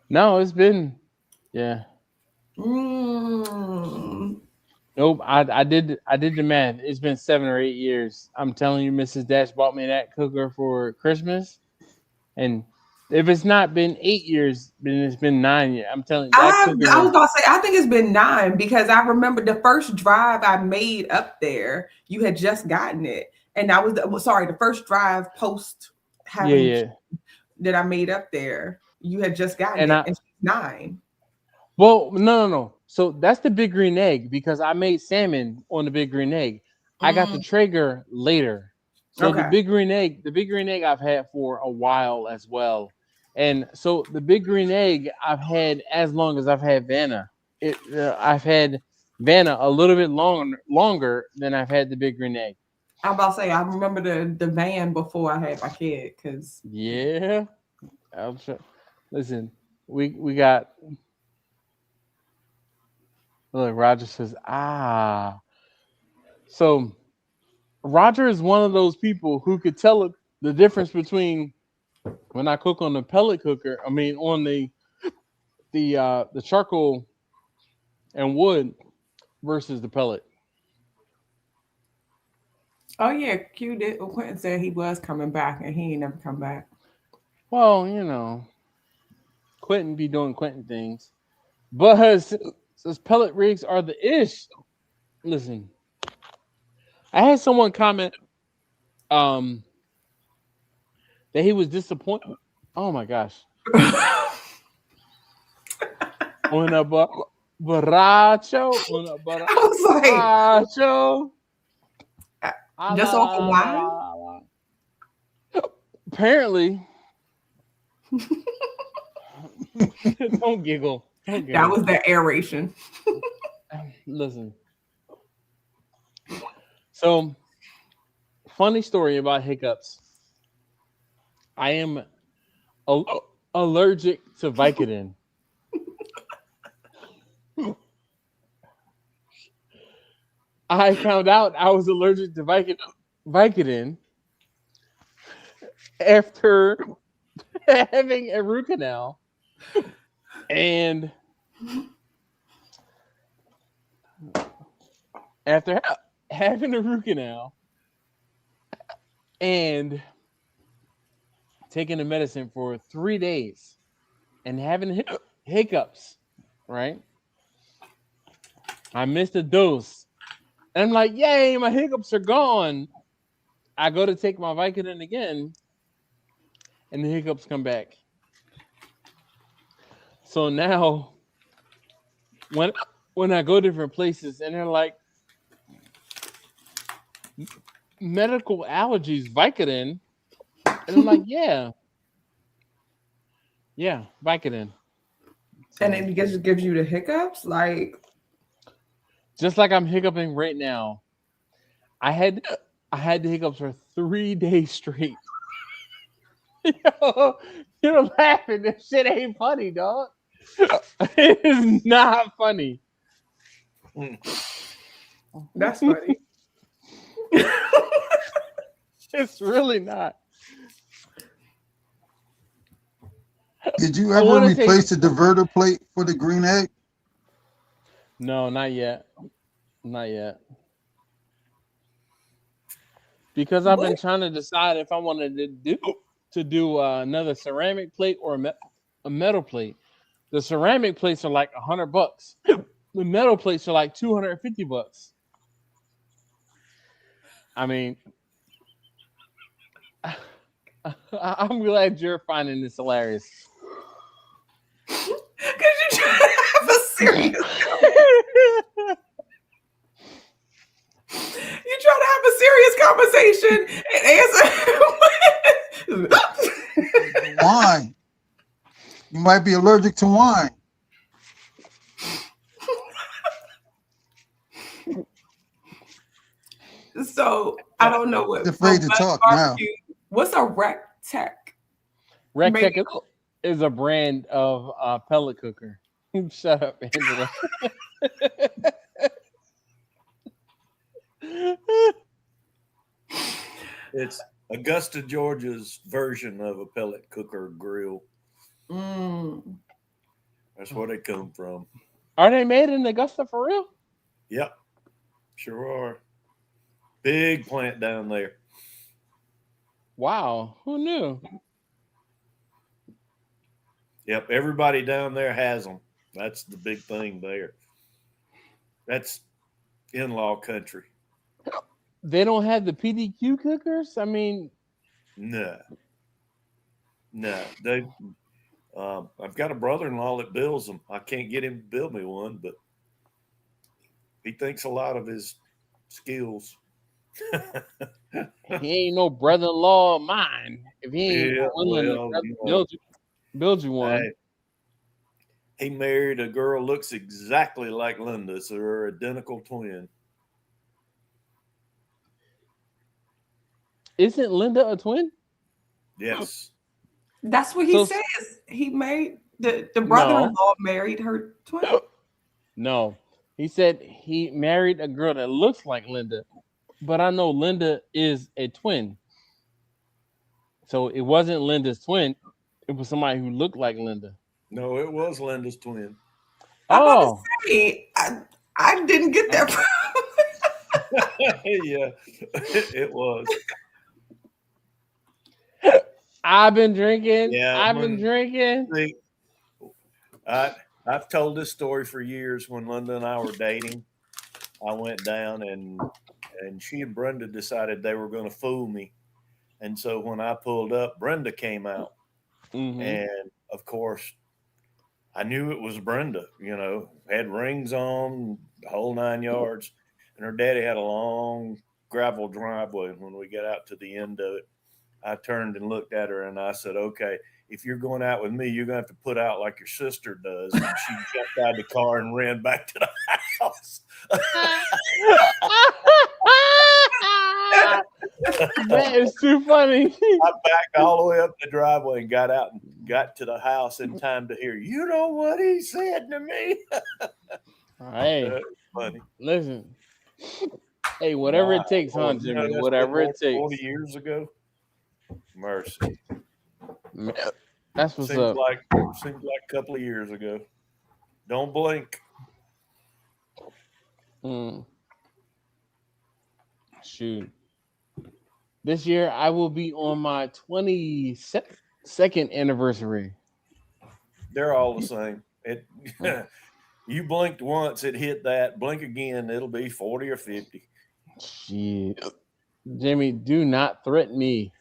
no, it's been yeah.
Mm.
Nope, I did the math. It's been 7 or 8 years. I'm telling you, Mrs. Dash bought me that cooker for Christmas, and if it's not been 8 years, then it's been 9 years. I'm telling you, that cooker
I was
has.
gonna say I think it's been 9 because I remember the first drive I made up there. You had just gotten it, and I was sorry. The first drive post
Yeah,
having
yeah,
that I made up there, you had just gotten
and
it,
I
and she's 9.
well, no, no, no. So that's the big green egg because I made salmon on the big green egg. I got the
Mm,
Traeger later. So
okay.
the big green egg I've had for a while as well. And so the big green egg I've had as long as I've had Vanna. I've had Vanna a little bit longer than I've had the big green egg.
I'm about to say I remember the van before I had my kid because
Yeah. I'm sure. Listen, we got look, Roger says, ah. So Roger is one of those people who could tell the difference between when I cook on the pellet cooker. I mean, on the charcoal and wood versus the pellet.
Oh yeah, Q did. Quentin said he was coming back, and he ain't never come back.
Well, Quentin be doing Quentin things. But since pellet rigs are the ish, listen, I had someone comment um that he was disappointed. Oh my gosh. Una borracho, una
I was like,
borracho.
just off the wine.
Apparently, don't giggle. Don't giggle.
That was the aeration.
Listen. So, funny story about hiccups. I am allergic to Vicodin. I found out I was allergic to Vicodin after having a root canal. And after having a root canal and taking the medicine for 3 days and having hiccups, right? I missed a dose. And I'm like, yay, my hiccups are gone. I go to take my Vicodin again, and the hiccups come back. So now, when I go different places and they're like, medical allergies, Vicodin, and I'm like, yeah, Vicodin. So,
And then it just gives you the hiccups, like
just like I'm hiccuping right now. I had the hiccups for 3 days straight. Yo, you're laughing. This shit ain't funny, dog. It is not funny.
that's funny.
It's really not.
Did you ever replace the diverter plate for the green egg?
No, not yet. Not yet. Because I've been trying to decide if I wanted to do another ceramic plate or a metal plate. The ceramic plates are like $100. The metal plates are like $250. I mean, I'm glad you're finding this hilarious.
Because you're trying to have a serious You're trying to have a serious conversation and answer.
Wine. You might be allergic to wine.
So I don't know what.
He's afraid to talk now.
What's a Rectech?
Rectech is a brand of pellet cooker. Shut up, Angela.
It's Augusta, Georgia's version of a pellet cooker grill. That's where they come from.
Are they made in Augusta for real?
Yep, sure are. Big plant down there.
Wow, who knew?
Yep, everybody down there has them. That's the big thing there. That's in-law country.
They don't have the PDQ cookers? I mean,
no. They. I've got a brother-in-law that builds them. I can't get him to build me one, but he thinks a lot of his skills.
He ain't no brother-in-law of mine. If he ain't willing to build you one.
Hey, he married a girl looks exactly like Linda, so they're identical twin.
Isn't Linda a twin?
Yes.
That's what he says. He married the brother-in-law married her twin.
No. He said he married a girl that looks like Linda, but I know Linda is a twin. So it wasn't Linda's twin. It was somebody who looked like Linda.
No, it was Linda's twin.
I didn't get that.
Yeah, it was.
I've been drinking.
Yeah,
I've been drinking.
see, I've told this story for years. When Linda and I were dating, I went down and she and Brenda decided they were going to fool me. And so when I pulled up, Brenda came out.
Mm-hmm.
And of course, I knew it was Brenda, had rings on, the whole 9 yards. And her daddy had a long gravel driveway. When we got out to the end of it, I turned and looked at her and I said, okay, if you're going out with me, you're going to have to put out like your sister does. And she jumped out of the car and ran back to the house.
That is too funny.
I backed all the way up the driveway and got out and got to the house in time to hear, you know what he said to me?
Hey,
funny.
Listen. Hey, whatever it takes, huh, Jimmy? Whatever it takes.
40 years ago. Mercy.
That's what's up.
Seems like a couple of years ago. Don't blink.
Shoot. This year I will be on my 22nd anniversary.
They're all the same. You blinked once, it hit that. Blink again, it'll be 40 or 50.
Shit. Jimmy, do not threaten me.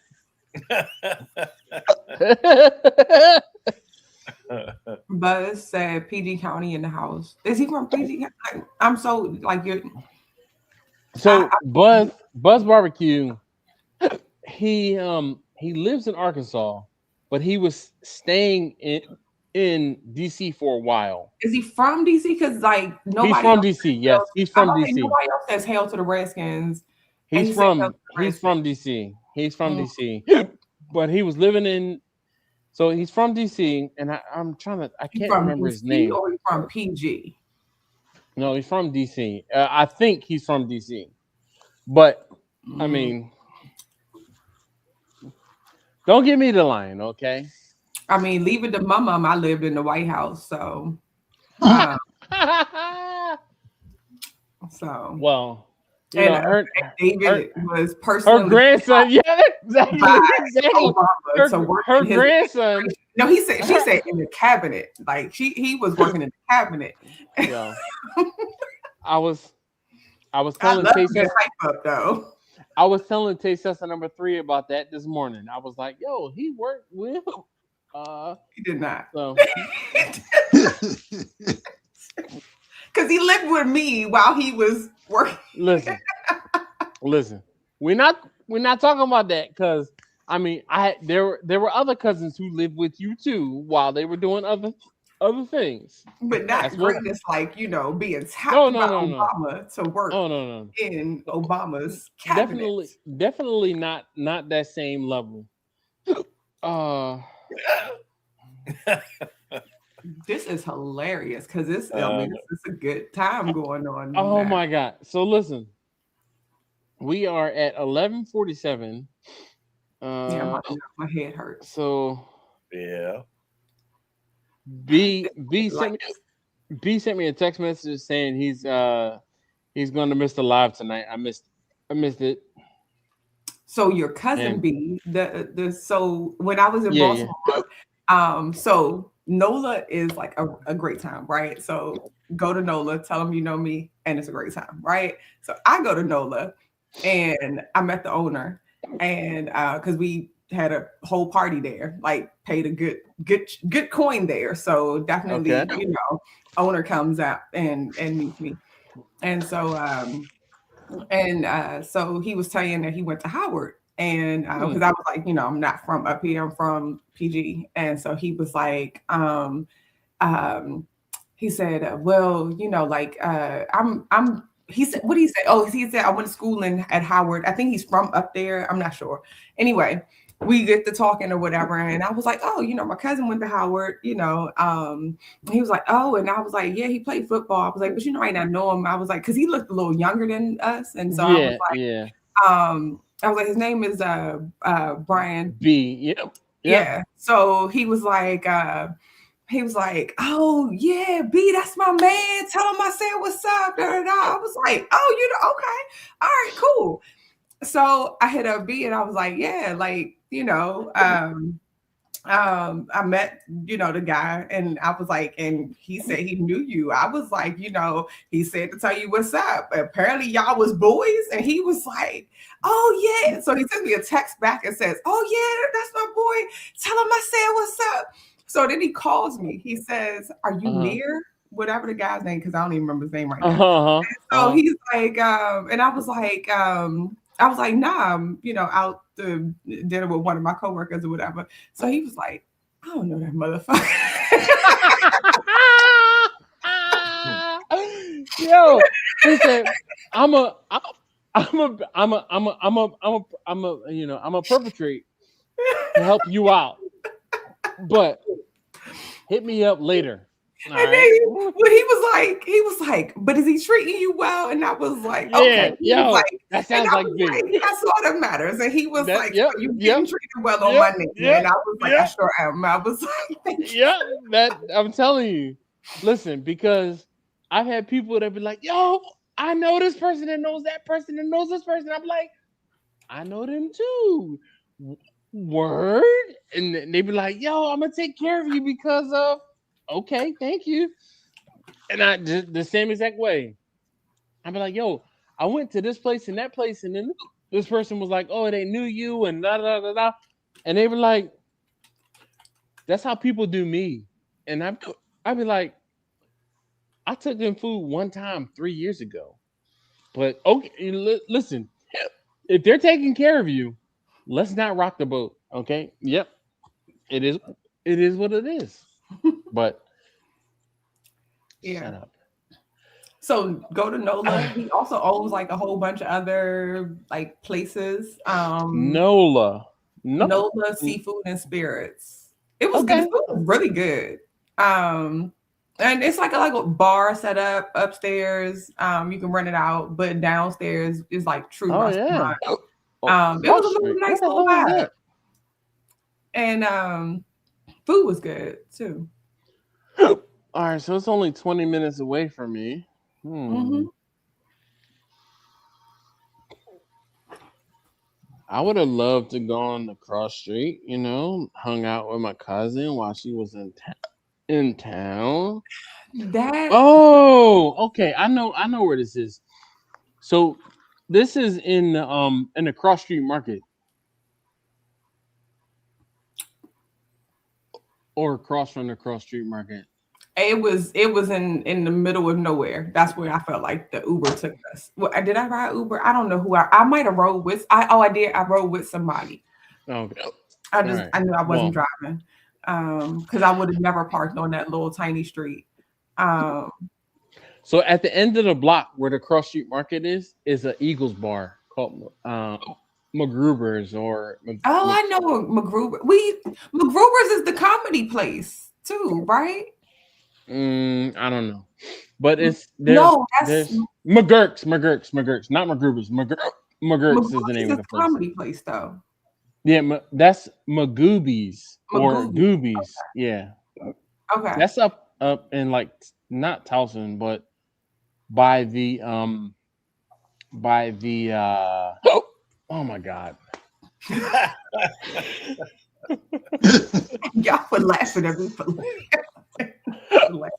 Buzz said PG County in the house. Is he from PG County? I'm so like you're.
So Buzz Barbecue, he lives in Arkansas, but he was staying in DC for a while.
Is he from DC? Because like nobody.
He's from DC. Yes, he's from DC.
Nobody else says hail to the Redskins.
He's from DC. He's from DC, but he was living in. So he's from DC, and I can't remember his name.
Or he's from PG.
No, he's from DC. I think he's from DC, but I mean, don't give me the line, okay?
I mean, leave it to my mom. I lived in the White House, so.
Well.
And David was personally
her grandson. Yeah, exactly. Her grandson.
No, she said in the cabinet. Like he was working in the cabinet.
Yeah. I was telling Tay
though.
I was telling Tay Sessa number 3 about that this morning. I was like, yo, he worked with
he did not.
So.
Because he lived with me while he was working.
Listen. We're not talking about that because I mean there were other cousins who lived with you too while they were doing other things.
But not greatness like being tapped by Obama to work in Obama's cabinet.
Definitely not that same level.
This is hilarious because this is a good time going on.
Oh my God. So listen, we are at 11:47.
Yeah, my head hurts.
So
yeah.
B sent me a text message saying he's going to miss the live tonight. I missed it.
So your cousin B, so when I was in Baltimore, so NOLA is like a great time, right? So go to NOLA, tell them you know me, and it's a great time, right? So I go to NOLA, and I met the owner, and because we had a whole party there, like paid a good coin there. So definitely, owner comes out and meets me, and so so he was saying that he went to Howard. And because I was like, I'm not from up here, I'm from PG. And so he was like, he said, well, he said, what did he say? Oh, he said, I went to school at Howard. I think he's from up there. I'm not sure. Anyway, we get to talking or whatever. And I was like, oh, my cousin went to Howard, he was like, oh, and I was like, yeah, he played football. I was like, but I might not know him. I was like, because he looked a little younger than us. And so I was like, I was like, his name is Brian
B. Yep.
Yeah. So he was like, he was like, "Oh yeah, B, that's my man. Tell him I said what's up." Da, da, da. I was like, "Oh, okay, all right, cool." So I hit up B and I was like, "Yeah, like I met, the guy and I was like, and he said he knew you. I was like, he said to tell you what's up. Apparently y'all was boys. And he was like, oh yeah. So he sent me a text back and says, oh yeah, that's my boy. Tell him I said what's up. So then he calls me. He says, are you near? Whatever the guy's name, because I don't even remember his name right now. So he's like, and I was like, nah, I'm, out to dinner with one of my coworkers or whatever. So he was like, I don't know that motherfucker.
Yo, he said, I'm a perpetrate to help you out, but hit me up later.
And then he was like, but is he treating you well? And I was like, okay.
Yeah,
like,
that sounds like me.
Like, that's all that matters. And he was like,
yep,
you getting treated well on my name. And I was like, I sure am. I was like, thank you.
Yeah, that I'm telling you. Listen, because I've had people that be like, yo, I know this person that knows that person that knows this person. I'm like, I know them too. Word? And they be like, yo, I'm gonna take care of you because of okay, thank you. And I just the same exact way. I'd be like, yo, I went to this place and that place, and then this person was like, oh, they knew you and da da da da. And they were like, that's how people do me. And I'd be like, I took them food one time 3 years ago. But okay, listen, if they're taking care of you, let's not rock the boat. Okay. Yep. It is what it is. But
yeah.
Shut up.
So go to NOLA. He also owns like a whole bunch of other like places.
NOLA
Seafood and Spirits. It was good. The food was really good. And it's like a bar set up upstairs. You can rent it out, but downstairs is like true restaurant.
Yeah.
It was a really nice little vibe. And food was good too.
All right, so it's only 20 minutes away from me. I would have loved to go on the cross street, hung out with my cousin while she was in town. Okay. I know where this is. So this is in the cross street market. Or across from the cross street market.
It was in the middle of nowhere. That's where I felt like the Uber took us. Well, did I ride Uber? I don't know who I might have rode with. I did. I rode with somebody.
Okay.
I knew I wasn't driving. Because I would have never parked on that little tiny street.
So at the end of the block where the cross street market is an Eagles bar called McGruber's or
I know McGruber. McGruber's is the comedy place too, right?
I don't know, but it's
that's
McGurk's, not McGruber's. McGurk's is the name of the place.
Comedy place though.
Yeah, that's Magoobies or Goobies. Okay. Yeah.
Okay.
That's up in like not Towson, but by the oh my God.
Y'all were laughing at me.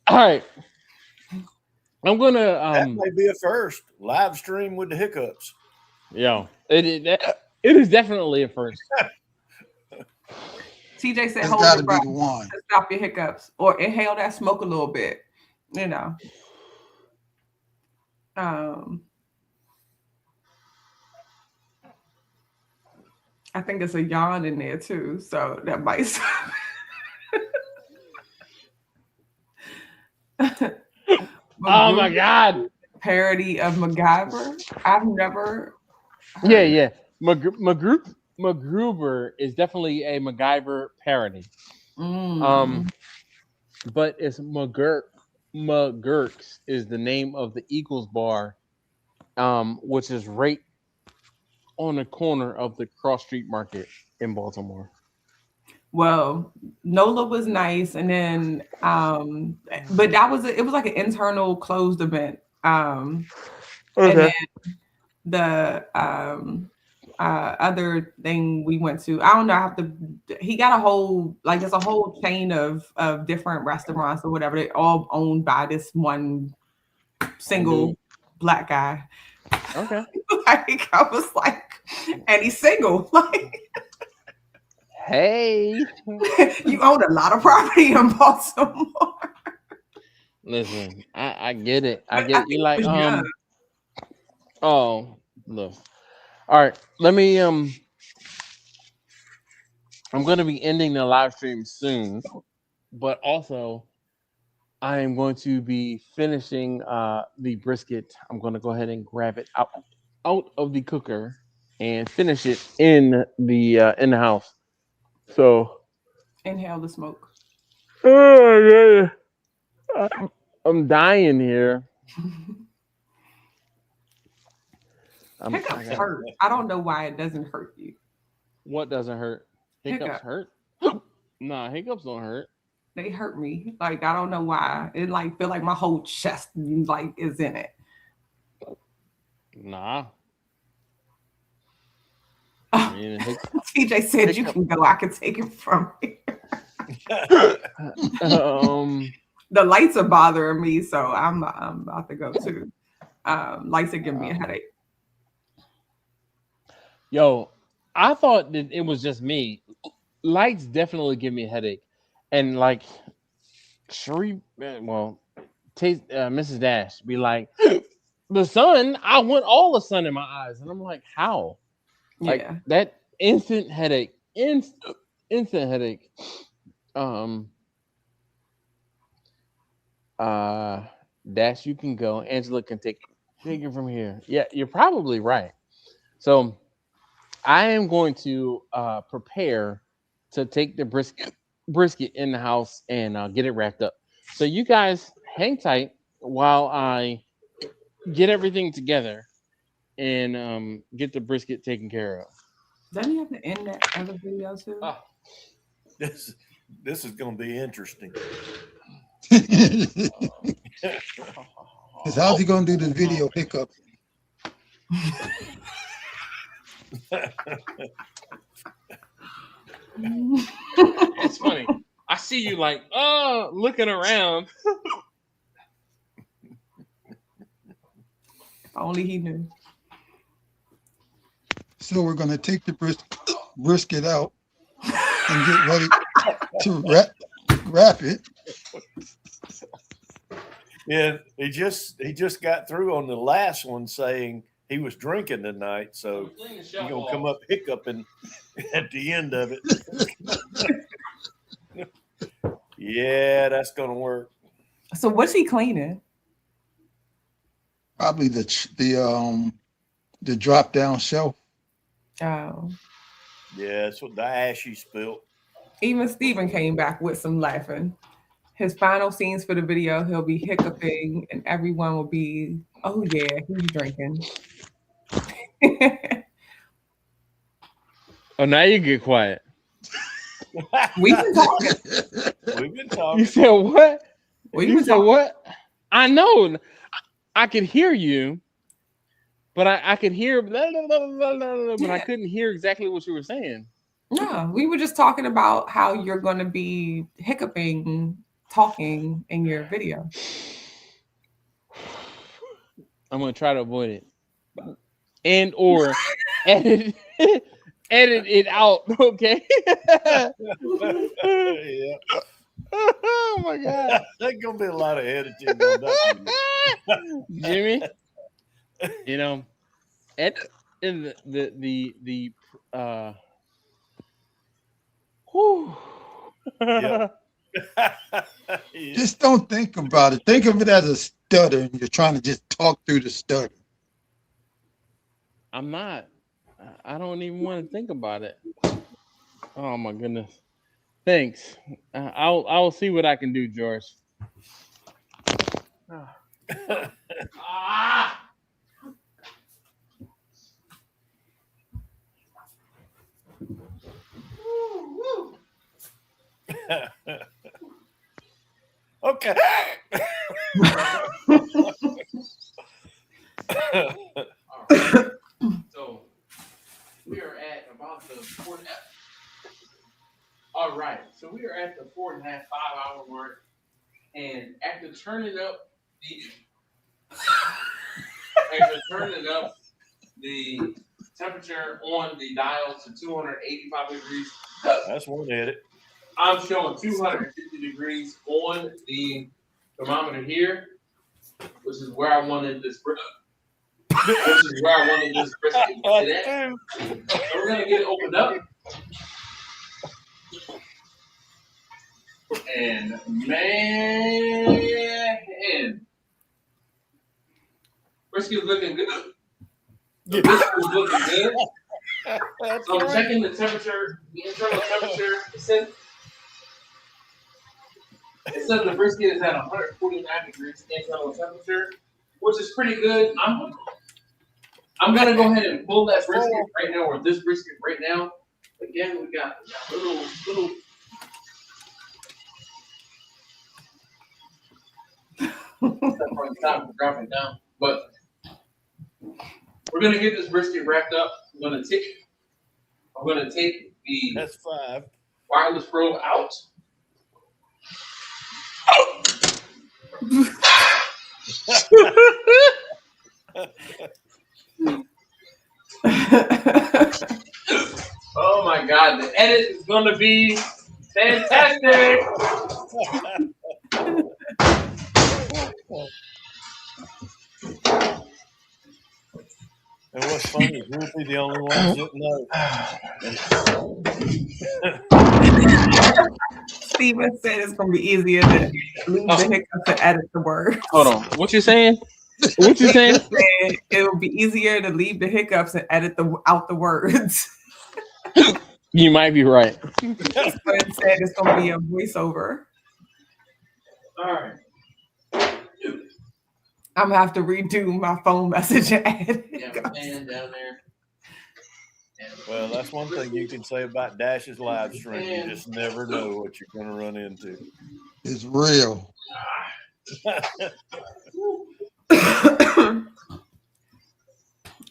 All right. I'm gonna
that may be a first live stream with the hiccups.
Yeah, it is definitely a first.
TJ said, "Hold your breath to stop your hiccups, or inhale that smoke a little bit." I think it's a yawn in there too, so that might stop.
Oh my God!
Parody of MacGyver. I've never.
Yeah. MacGruber is definitely a MacGyver parody. But it's McGurk's is the name of the Eagles bar, which is right on the corner of the Cross Street Market in Baltimore.
Well, Nola was nice, and then but it was like an internal closed event. And then the other thing we went to, I don't know, he got a whole, like, there's a whole chain of different restaurants or whatever. They all owned by this one single black guy.
Okay.
Like, I was like, and he's single. Like,
hey,
you own a lot of property in Baltimore.
Listen, I get it. I
But
get
think
you.
he
Like,
was young.
oh, look. All right, let me. I'm going to be ending the live stream soon, but also I am going to be finishing the brisket. I'm going to go ahead and grab it out of the cooker and finish it in the house. So,
Inhale the smoke.
oh, yeah. I'm dying here.
Hiccups hurt. I don't know why it doesn't hurt you.
What doesn't hurt? Hiccups hurt? Nah, hiccups don't hurt.
They hurt me. Like, I don't know why. It like feel like my whole chest like is in it.
Nah.
TJ said you can go. I can take it from here. The lights are bothering me, so I'm about to go too. Lights are giving me a headache.
Yo, I thought that it was just me. Lights definitely give me a headache, and like Sheree, Mrs. Dash be like, the sun. I want all the sun in my eyes, and I'm like, how? Like that instant headache, instant headache. Dash, you can go. Angela can take it from here. Yeah, you're probably right. So I am going to prepare to take the brisket in the house and get it wrapped up. So you guys hang tight while I get everything together and get the brisket taken care of.
Doesn't he have to end that other video too?
This is going to be interesting.
How's he going to do the video hiccup?
It's funny. I see you like, looking around.
If only he knew.
So we're going to take the brisket out and get ready to wrap it.
Yeah, he just got through on the last one saying he was drinking tonight, so he's gonna come up hiccuping at the end of it. Yeah, that's gonna work.
So what's he cleaning?
Probably the drop down shelf.
Oh.
Yeah, that's what the ash he spilled.
Even Steven came back with some laughing. His final scenes for the video, he'll be hiccuping and everyone will be, oh yeah, he's drinking.
Oh, now you get quiet.
We've been talking.
We've been talking.
You said what?
You said
what? I know. I could hear you, but I could hear, but I couldn't hear exactly what you were saying.
No, we were just talking about how you're going to be hiccuping, talking in your video.
I'm going to try to avoid it, and or edit it out. Okay.
Yeah.
Oh my God.
There's gonna be a lot of editing on that.
Jimmy, you know, in the
Yeah.
Just don't think about it. Think of it as a stutter, and you're trying to just talk through the stutter.
I'm not. I don't even want to think about it. Oh my goodness. Thanks. I'll see what I can do, George.
Okay.
So we are at about the 4. All right. So we are at the 4.5, 5 hour mark. And after turning up the temperature on the dial to 285 degrees,
That's one edit.
I'm showing 250 degrees on the thermometer here, which is where I wanted this brisket. So we're gonna get it opened up. And man, brisket is looking good. The brisket is looking good. So I'm checking the temperature, the internal temperature. It says the brisket is at 149 degrees internal temperature, which is pretty good. I'm gonna go ahead and pull that brisket right now, or this brisket right now. Again, we got little. Stop dropping down, but we're gonna get this brisket wrapped up. I'm gonna take the
That's 5
wireless probe out. Oh my God, the edit is gonna be fantastic.
And what's funny is we'll be the only ones that know.
Steven said it's gonna be easier to leave the hiccups and edit the words.
Hold on, what you saying? What you saying?
It will be easier to leave the hiccups and edit out the words.
You might be right.
But it said it's gonna be a voiceover.
All right.
I'm gonna have to redo my phone message and add
And down there.
Well, that's one thing you can say about Dash's live stream. You just never know what you're going to run into.
It's real.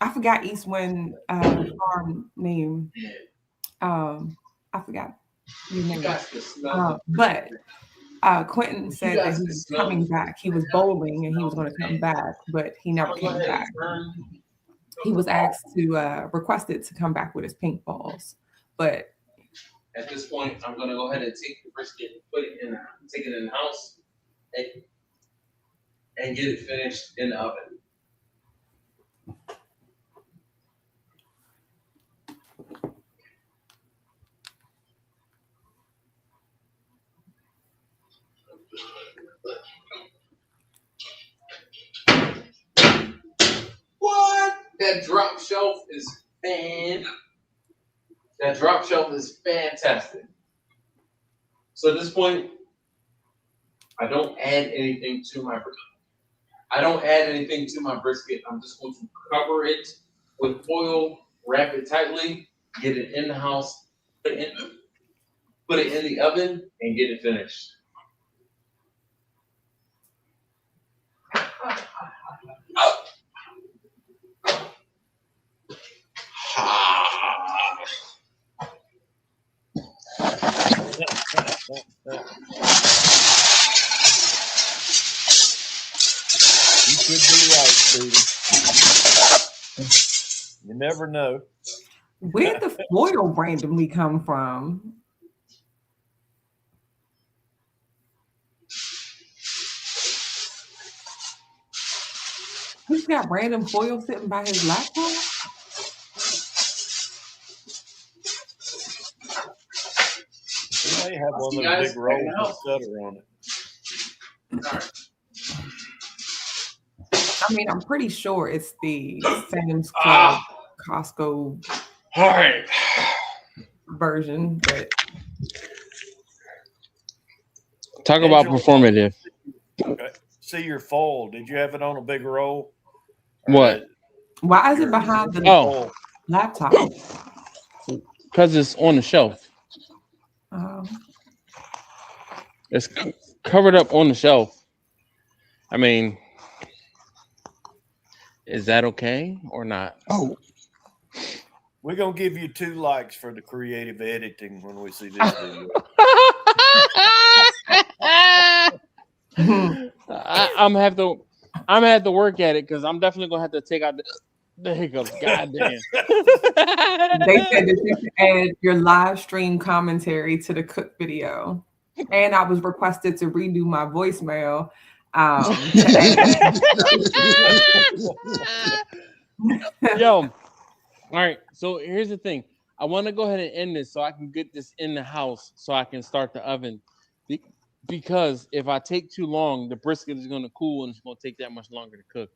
I forgot East Wind farm name. I forgot your name. But Quentin said that he was coming back. He was bowling and he was going to come back, but he never came back. He was asked to requested to come back with his pink balls, but
at this point, I'm going to go ahead and take the brisket and take it in the house and get it finished in the oven. What? That drop shelf is fantastic. So at this point, I don't add anything to my brisket. I'm just going to cover it with foil, wrap it tightly, get it in the house, put it in the oven, and get it finished.
You could be right, Stevie. You never know.
Where'd the foil randomly come from? He's got random foil sitting by his laptop.
He may have one of those big rolls of butter on it.
I mean, I'm pretty sure it's the Sam's Club, Costco version, but
talk about performative.
Okay. See your foil. Did you have it on a big roll?
What?
Why is it behind the laptop?
Because it's on the shelf. It's covered up on the shelf. I mean, is that okay or not?
Oh,
We're gonna give you 2 likes for the creative editing when we see this video.
I'm gonna have to work at it because I'm definitely gonna have to take out the hiccups. God damn.
They said that you should add your live stream commentary to the cook video. And I was requested to redo my voicemail.
Yo, all right. So here's the thing. I want to go ahead and end this so I can get this in the house so I can start the oven. Because if I take too long, the brisket is going to cool and it's going to take that much longer to cook.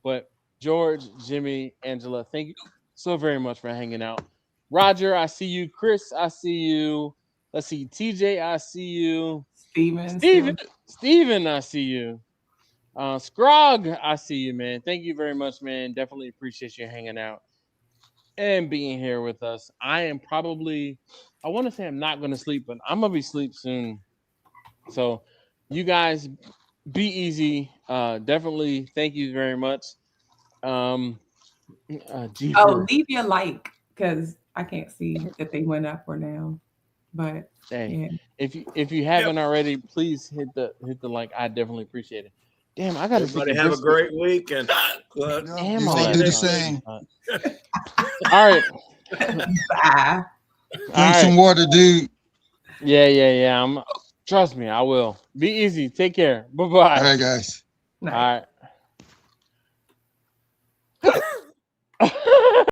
But George, Jimmy, Angela, thank you so very much for hanging out. Roger, I see you. Chris, I see you. Let's see. TJ, I see you. Steven, I see you. Scrog, I see you, man. Thank you very much, man. Definitely appreciate you hanging out and being here with us. I want to say I'm not going to sleep, but I'm going to be asleep soon. So you guys be easy. Definitely thank you very much.
Leave your like because I can't see that they went up or down. But
hey,
yeah.
if you haven't already, please hit the like. I definitely appreciate it. Damn, I gotta
Everybody have a great week and
damn,
all do the same.
All right.
Bye.
Drink some water, dude.
Yeah. Trust me, I will. Be easy. Take care. Bye-bye.
All right, guys.
All right.